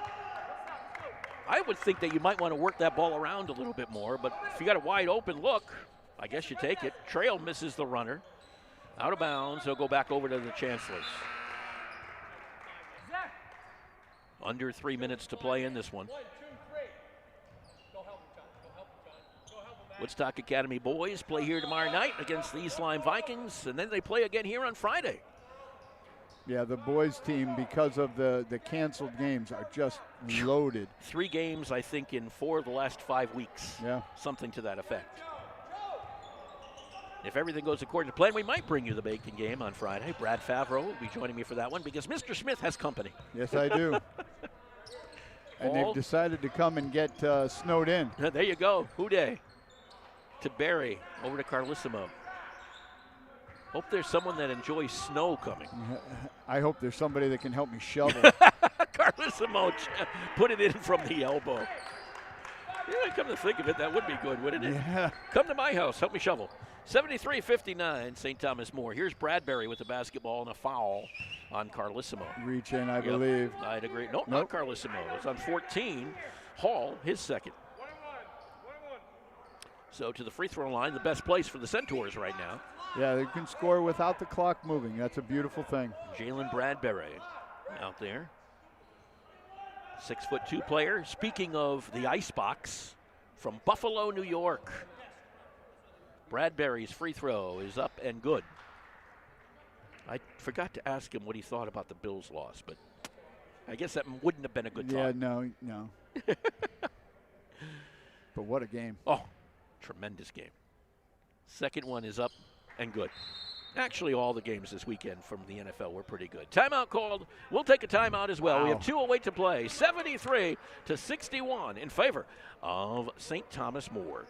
I would think that you might want to work that ball around a little bit more, but if you got a wide open look, I guess you take it. Trail misses the runner. Out of bounds, he'll go back over to the Chancellors. Under 3 minutes to play in this one. Woodstock Academy boys play here tomorrow night against the East Lyme Vikings, and then they play again here on Friday. Yeah, the boys team, because of the canceled games, are just loaded. 3 games, I think, in 4 of the last 5 weeks. Yeah. Something to that effect. If everything goes according to plan, we might bring you the Bacon game on Friday. Brad Favreau will be joining me for that one because Mr. Smith has company. Yes, I do. And they've decided to come and get snowed in. There you go. Houday to Berry, over to Carlissimo. Hope there's someone that enjoys snow coming. I hope there's somebody that can help me shovel. Carlissimo put it in from the elbow. Yeah, come to think of it, that would be good, wouldn't it? Yeah. Come to my house, help me shovel. 73-59, St. Thomas More. Here's Bradbury with the basketball and a foul on Carlissimo. Reach in, I believe. I'd agree. Nope, not Carlissimo. It's on 14. Hall, his second. So to the free throw line, the best place for the Centaurs right now. Yeah, they can score without the clock moving. That's a beautiful thing. Jalen Bradbury out there. 6'2" player. Speaking of the icebox, from Buffalo, New York. Bradbury's free throw is up and good. I forgot to ask him what he thought about the Bills' loss, but I guess that wouldn't have been a good talk. Yeah, no. But what a game. Oh, tremendous game. Second one is up and good. Actually, all the games this weekend from the NFL were pretty good. Timeout called. We'll take a timeout as well. Wow. We have 2:08 to play. 73-61 in favor of St. Thomas More.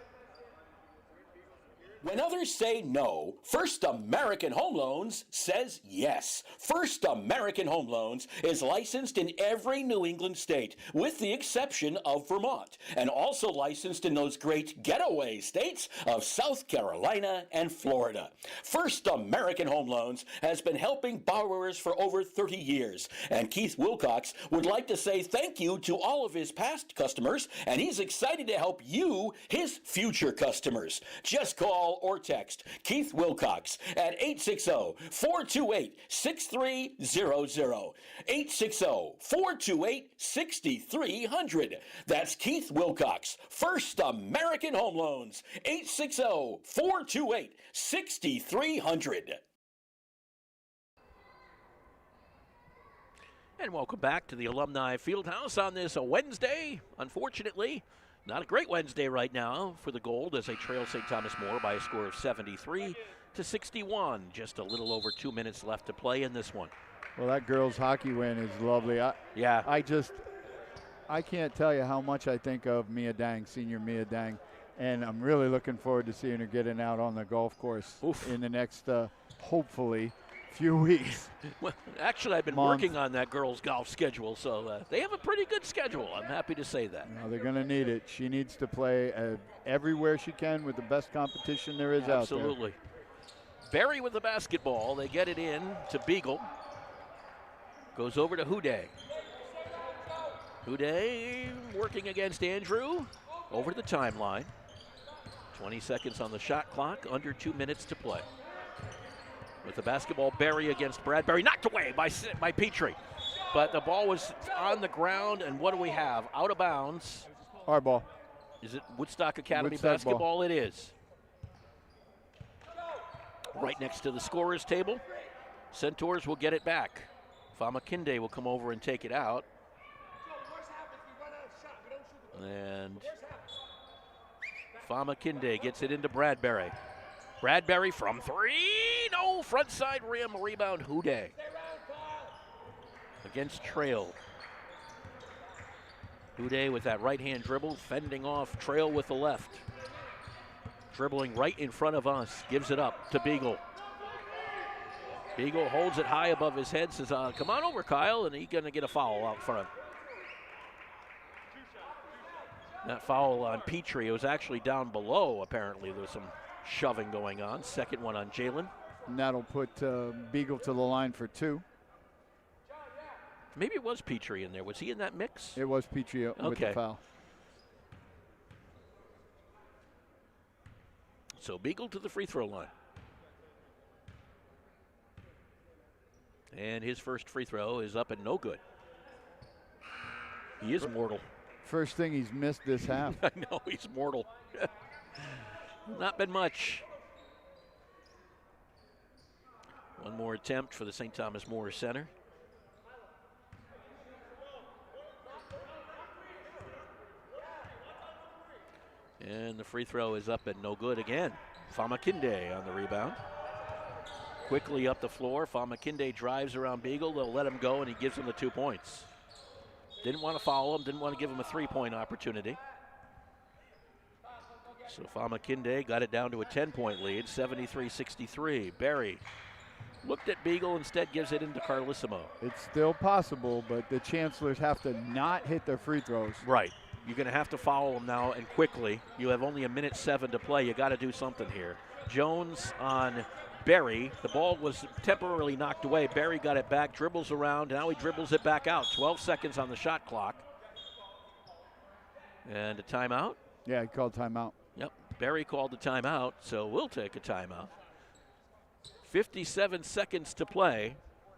When others say no, First American Home Loans says yes. First American Home Loans is licensed in every New England state, with the exception of Vermont, and also licensed in those great getaway states of South Carolina and Florida. First American Home Loans has been helping borrowers for over 30 years, and Keith Wilcox would like to say thank you to all of his past customers, and he's excited to help you, his future customers. Just call or text Keith Wilcox at 860-428-6300. 860-428-6300. That's Keith Wilcox, First American Home Loans. 860-428-6300. And welcome back to the Alumni Fieldhouse on this Wednesday. Unfortunately, Not a great Wednesday right now for the Gold as they trail St. Thomas More by a score of 73-61. Just a little over 2 minutes left to play in this one. Well, that girls' hockey win is lovely. I can't tell you how much I think of Mia Dang, senior Mia Dang, and I'm really looking forward to seeing her getting out on the golf course in the next, hopefully, few weeks. Well, actually, I've been working on that girls' golf schedule, so they have a pretty good schedule. I'm happy to say that. No, they're going to need it. She needs to play everywhere she can with the best competition there is out there. Absolutely. Berry with the basketball. They get it in to Beagle. Goes over to Houdet. Houdet working against Andrew over the timeline. 20 seconds on the shot clock, under 2 minutes to play. With the basketball, Berry against Bradbury, knocked away by Petrie. But the ball was on the ground, and what do we have? Out of bounds. Our ball. Is it Woodstock Academy Woodstock basketball? ball. It is. Right next to the scorer's table. Centaurs will get it back. Famakinde will come over and take it out. And Famakinde gets it into Bradbury. Bradbury from three. No, front side rim, rebound Houdet. Against Trail. Houdet with that right-hand dribble, fending off Trail with the left. Dribbling right in front of us, gives it up to Beagle. Beagle holds it high above his head, says, come on over, Kyle, and he's going to get a foul out front. That foul on Petrie, it was actually down below, apparently. There was some shoving going on. Second one on Jalen. And that'll put Beagle to the line for 2. Maybe it was Petrie in there. Was he in that mix? It was Petrie with the foul. So Beagle to the free throw line. And his first free throw is up and no good. He is mortal. First thing he's missed this half. I know, he's mortal. Not been much. One more attempt for the St. Thomas More Center. And the free throw is up and no good again. Famakinde on the rebound. Quickly up the floor. Famakinde drives around Beagle. They'll let him go, and he gives him the 2 points. Didn't want to foul him. Didn't want to give him a three-point opportunity. So Famakinde got it down to a 10-point lead, 73-63. Berry looked at Beagle, instead gives it into Carlissimo. It's still possible, but the Chancellors have to not hit their free throws. Right. You're going to have to foul them now and quickly. You have only 1:07 to play. You got to do something here. Jones on Berry. The ball was temporarily knocked away. Berry got it back, dribbles around. Now he dribbles it back out. 12 seconds on the shot clock. And a timeout? Yeah, he called timeout. Yep, Berry called the timeout, so we'll take a timeout. 57 seconds to play.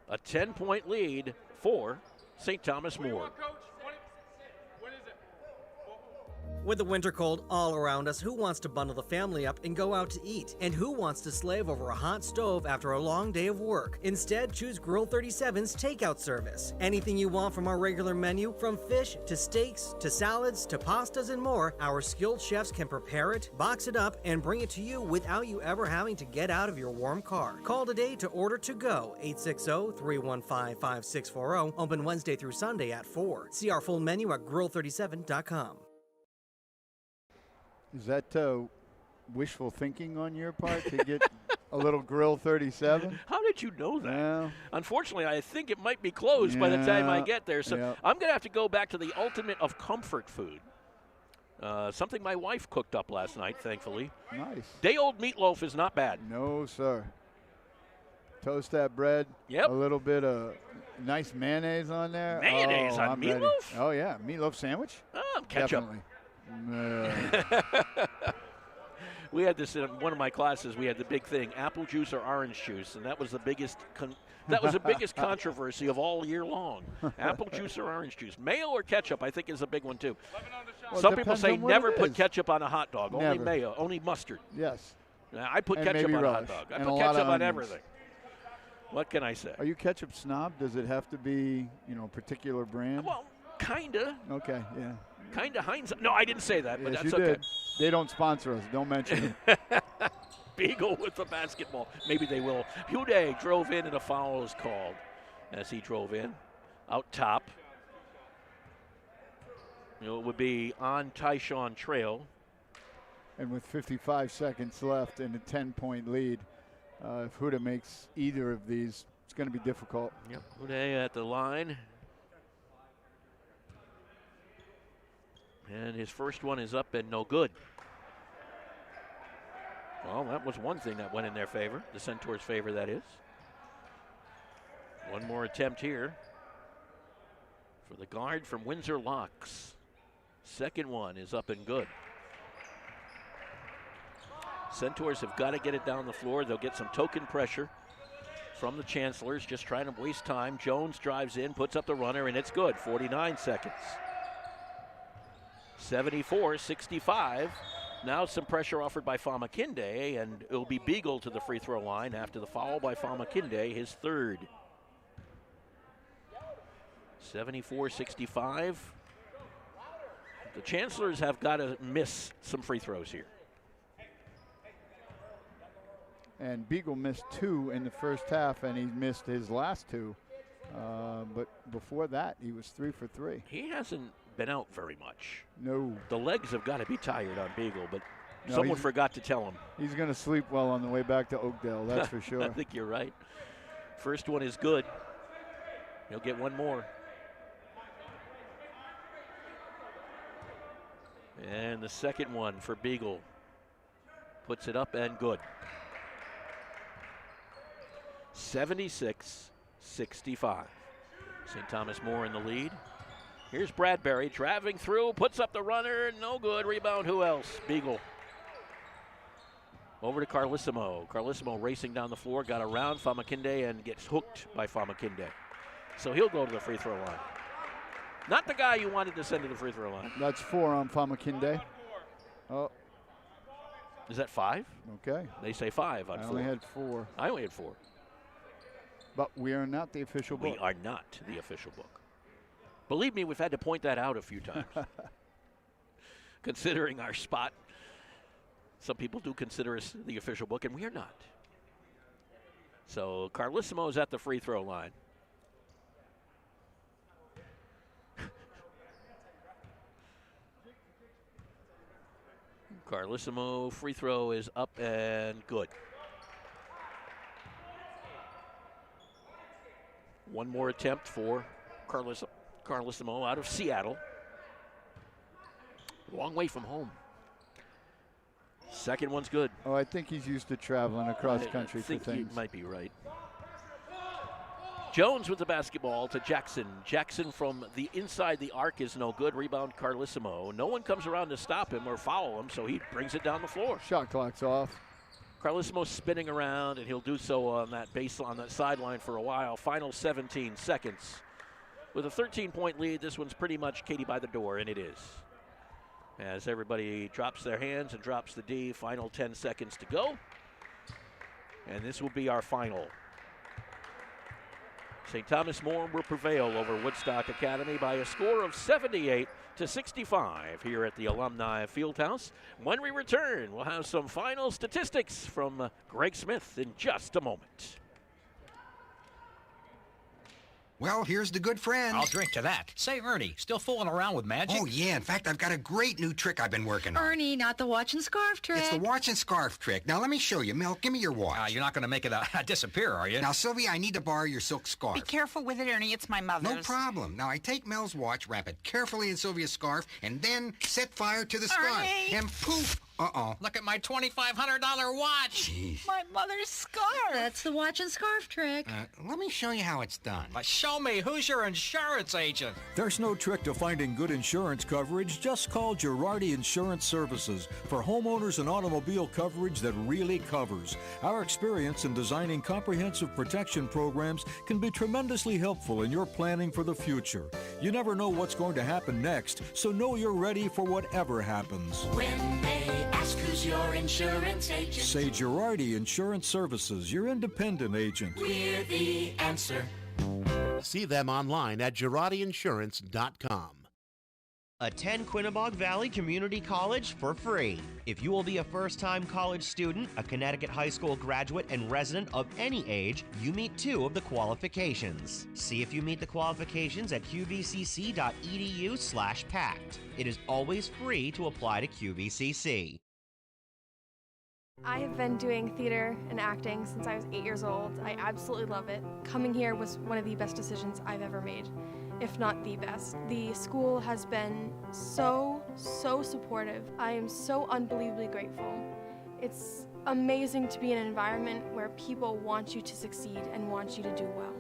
A 10-point lead for St. Thomas More. With the winter cold all around us, who wants to bundle the family up and go out to eat? And who wants to slave over a hot stove after a long day of work? Instead, choose Grill 37's takeout service. Anything you want from our regular menu, from fish to steaks to salads to pastas and more, our skilled chefs can prepare it, box it up, and bring it to you without you ever having to get out of your warm car. Call today to order to go, 860-315-5640, open Wednesday through Sunday at 4. See our full menu at grill37.com. Is that wishful thinking on your part to get a little Grill 37? How did you know that? Yeah. Unfortunately, I think it might be closed by the time I get there. So I'm going to have to go back to the ultimate of comfort food. Something my wife cooked up last night, thankfully. Nice. Day-old meatloaf is not bad. No, sir. Toast that bread. Yep. A little bit of nice mayonnaise on there. Mayonnaise on meatloaf? Ready. Oh, yeah. Meatloaf sandwich? Ketchup. Definitely. We had this in one of my classes. We had the big thing: apple juice or orange juice, and that was the biggest. The biggest controversy of all year long. Apple juice or orange juice, mayo or ketchup. I think is a big one too. Well, some people say never put is. ketchup on a hot dog. Never. Only mayo, only mustard. Yes. I put and ketchup on relish. a hot dog. I and put ketchup on everything. What can I say? Are you ketchup snob? Does it have to be, particular brand? Well, kinda. Okay, yeah. Kind of hindsight. No, I didn't say that, but Yes, that's you okay. did. They don't sponsor us. Don't mention it. Beagle with the basketball. Maybe they will. Hude drove in and a foul was called as he drove in. Out top. It would be on Tyshawn Trail. And with 55 seconds left and a 10-point lead, if Huda makes either of these, it's going to be difficult. Yep, Hude at the line. And his first one is up and no good. Well, that was one thing that went in their favor, the Centaurs' favor, that is. One more attempt here for the guard from Windsor Locks. Second one is up and good. Centaurs have got to get it down the floor. They'll get some token pressure from the Chancellors, just trying to waste time. Jones drives in, puts up the runner, and it's good. 49 seconds. 74-65. Now some pressure offered by Famakinde, and it'll be Beagle to the free throw line after the foul by Famakinde, his third. 74-65. The Chancellors have got to miss some free throws here. And Beagle missed 2 in the first half, and he missed his last 2. But before that, he was 3 for 3. He hasn't been out very much. No. The legs have got to be tired on Beagle, but No, someone forgot to tell him. He's going to sleep well on the way back to Oakdale, that's for sure. I think you're right. First one is good. He'll get one more. And the second one for Beagle. Puts it up and good. 76-65. St. Thomas More in the lead. Here's Bradbury driving through, puts up the runner, no good. Rebound, who else? Beagle. Over to Carlissimo. Carlissimo racing down the floor, got around Famakinde and gets hooked by Famakinde. So he'll go to the free throw line. Not the guy you wanted to send to the free throw line. That's 4 on Famakinde. Oh. Is that 5? Okay. They say 5 on 4. I only had 4. I only had 4. But we are not the official book. We are not the official book. Believe me, we've had to point that out a few times. Considering our spot, some people do consider us the official book, and we are not. So Carlissimo is at the free throw line. Carlissimo free throw is up and good. One more attempt for Carlissimo out of Seattle. Long way from home. Second one's good. Oh, I think he's used to traveling across country I think for things. You might be right. Jones with the basketball to Jackson. Jackson from the inside the arc is no good. Rebound Carlissimo. No one comes around to stop him or foul him, so he brings it down the floor. Shot clock's off. Carlissimo spinning around, and he'll do so on that baseline, on that sideline for a while. Final 17 seconds. With a 13-point lead, this one's pretty much Katie by the door, and it is. As everybody drops their hands and drops the D, final 10 seconds to go. And this will be our final. St. Thomas More will prevail over Woodstock Academy by a score of 78-65 here at the Alumni Fieldhouse. When we return, we'll have some final statistics from Greg Smith in just a moment. Well, here's the good friend. I'll drink to that. Say, Ernie, still fooling around with magic? Oh, yeah. In fact, I've got a great new trick I've been working on. Ernie, not the watch and scarf trick. It's the watch and scarf trick. Now, let me show you. Milk, give me your watch. You're not going to make it disappear, are you? Now, Sylvia, I need to borrow your silk scarf. Be careful with it, Ernie. It's my mother's. No problem. Now, I take Mel's watch, wrap it carefully in Sylvia's scarf, and then set fire to the scarf. Ernie! And poof! Uh-oh. Look at my $2,500 watch. Jeez. My mother's scarf. That's the watch and scarf trick. Let me show you how it's done. Show me. Who's your insurance agent? There's no trick to finding good insurance coverage. Just call Girardi Insurance Services for homeowners and automobile coverage that really covers. Our experience in designing comprehensive protection programs can be tremendously helpful in your planning for the future. You never know what's going to happen next, so know you're ready for whatever happens. When they ask who's your insurance agent, say Girardi Insurance Services, your independent agent. We're the answer. See them online at GirardiInsurance.com. Attend Quinnebog Valley Community College for free. If you will be a first-time college student, a Connecticut high school graduate, and resident of any age, you meet 2 of the qualifications. See if you meet the qualifications at qvcc.edu/pact. It is always free to apply to QVCC. I have been doing theater and acting since I was 8 years old. I absolutely love it. Coming here was one of the best decisions I've ever made, if not the best. The school has been so supportive. I am so unbelievably grateful. It's amazing to be in an environment where people want you to succeed and want you to do well.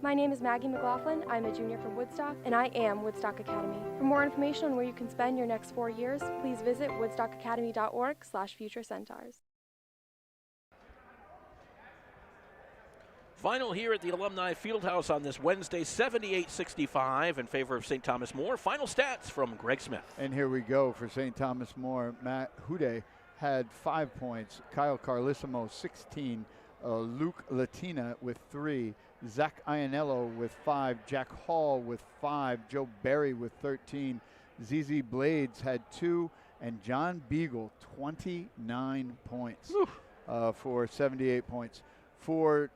My name is Maggie McLaughlin. I'm a junior from Woodstock, and I am Woodstock Academy. For more information on where you can spend your next 4 years, please visit woodstockacademy.org/future-centaurs. Final here at the Alumni Fieldhouse on this Wednesday, 78-65 in favor of St. Thomas More. Final stats from Greg Smith. And here we go for St. Thomas More. Matt Hude had 5 points. Kyle Carlissimo, 16. Luke Latina with 3. Zach Ianello with 5. Jack Hall with 5. Joe Berry with 13. ZZ Blades had 2. And John Beagle, 29 points for 78 points. For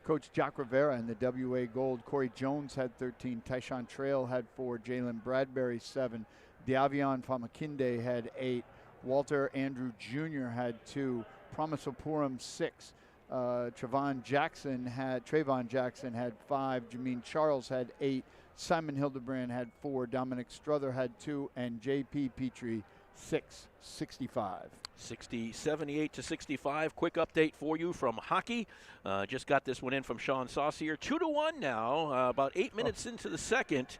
Coach Jack Rivera and the WA Gold, Corey Jones had 13. Tyshawn Trail had 4. Jalen Bradbury, 7. Diavion Famakinde had 8. Walter Andrew Jr. had 2. Promisopuram, 6. Trayvon Jackson had 5. Jameen Charles had 8. Simon Hildebrand had 4. Dominic Struther had 2. And J.P. Petrie, 6. 65. 78-65. Quick update for you from hockey. Just got this one in from Sean Saucier. 2-1 now, about 8 minutes into the second.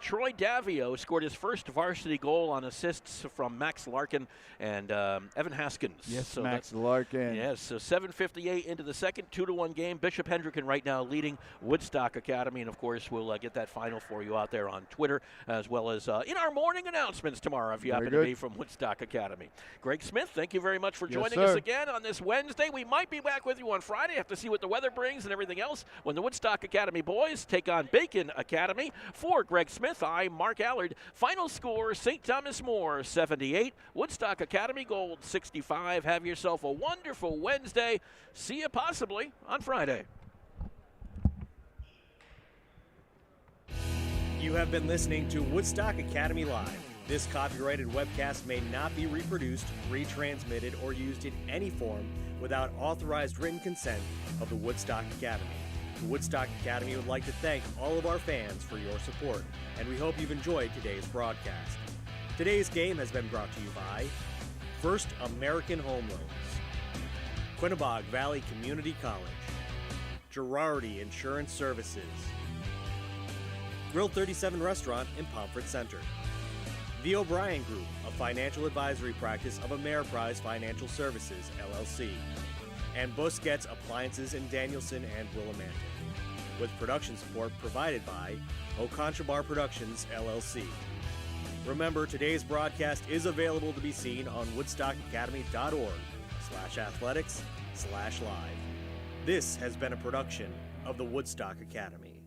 Troy Davio scored his first varsity goal on assists from Max Larkin and Evan Haskins. Yes, so Max Larkin. Yes, so 7:58 into the second, 2-1 game. Bishop Hendricken right now leading Woodstock Academy, and of course we'll get that final for you out there on Twitter, as well as in our morning announcements tomorrow if you happen to be from Woodstock Academy. Greg Smith, thank you very much for joining us again on this Wednesday. We might be back with you on Friday. Have to see what the weather brings and everything else when the Woodstock Academy boys take on Bacon Academy. For Greg Smith, I'm Mark Allard. Final score, St. Thomas More 78, Woodstock Academy Gold 65. Have yourself a wonderful Wednesday. See you possibly on Friday. You have been listening to Woodstock Academy Live. This copyrighted webcast may not be reproduced, retransmitted, or used in any form without authorized written consent of the Woodstock Academy. The Woodstock Academy would like to thank all of our fans for your support, and we hope you've enjoyed today's broadcast. Today's game has been brought to you by First American Home Loans, Quinnebog Valley Community College, Girardi Insurance Services, Grill 37 Restaurant in Pomfret Center, The O'Brien Group, a financial advisory practice of Ameriprise Financial Services, LLC, and Busquets Appliances in Danielson and Willimantic, with production support provided by O'Contrabar Productions, LLC. Remember, today's broadcast is available to be seen on woodstockacademy.org/athletics/live. This has been a production of the Woodstock Academy.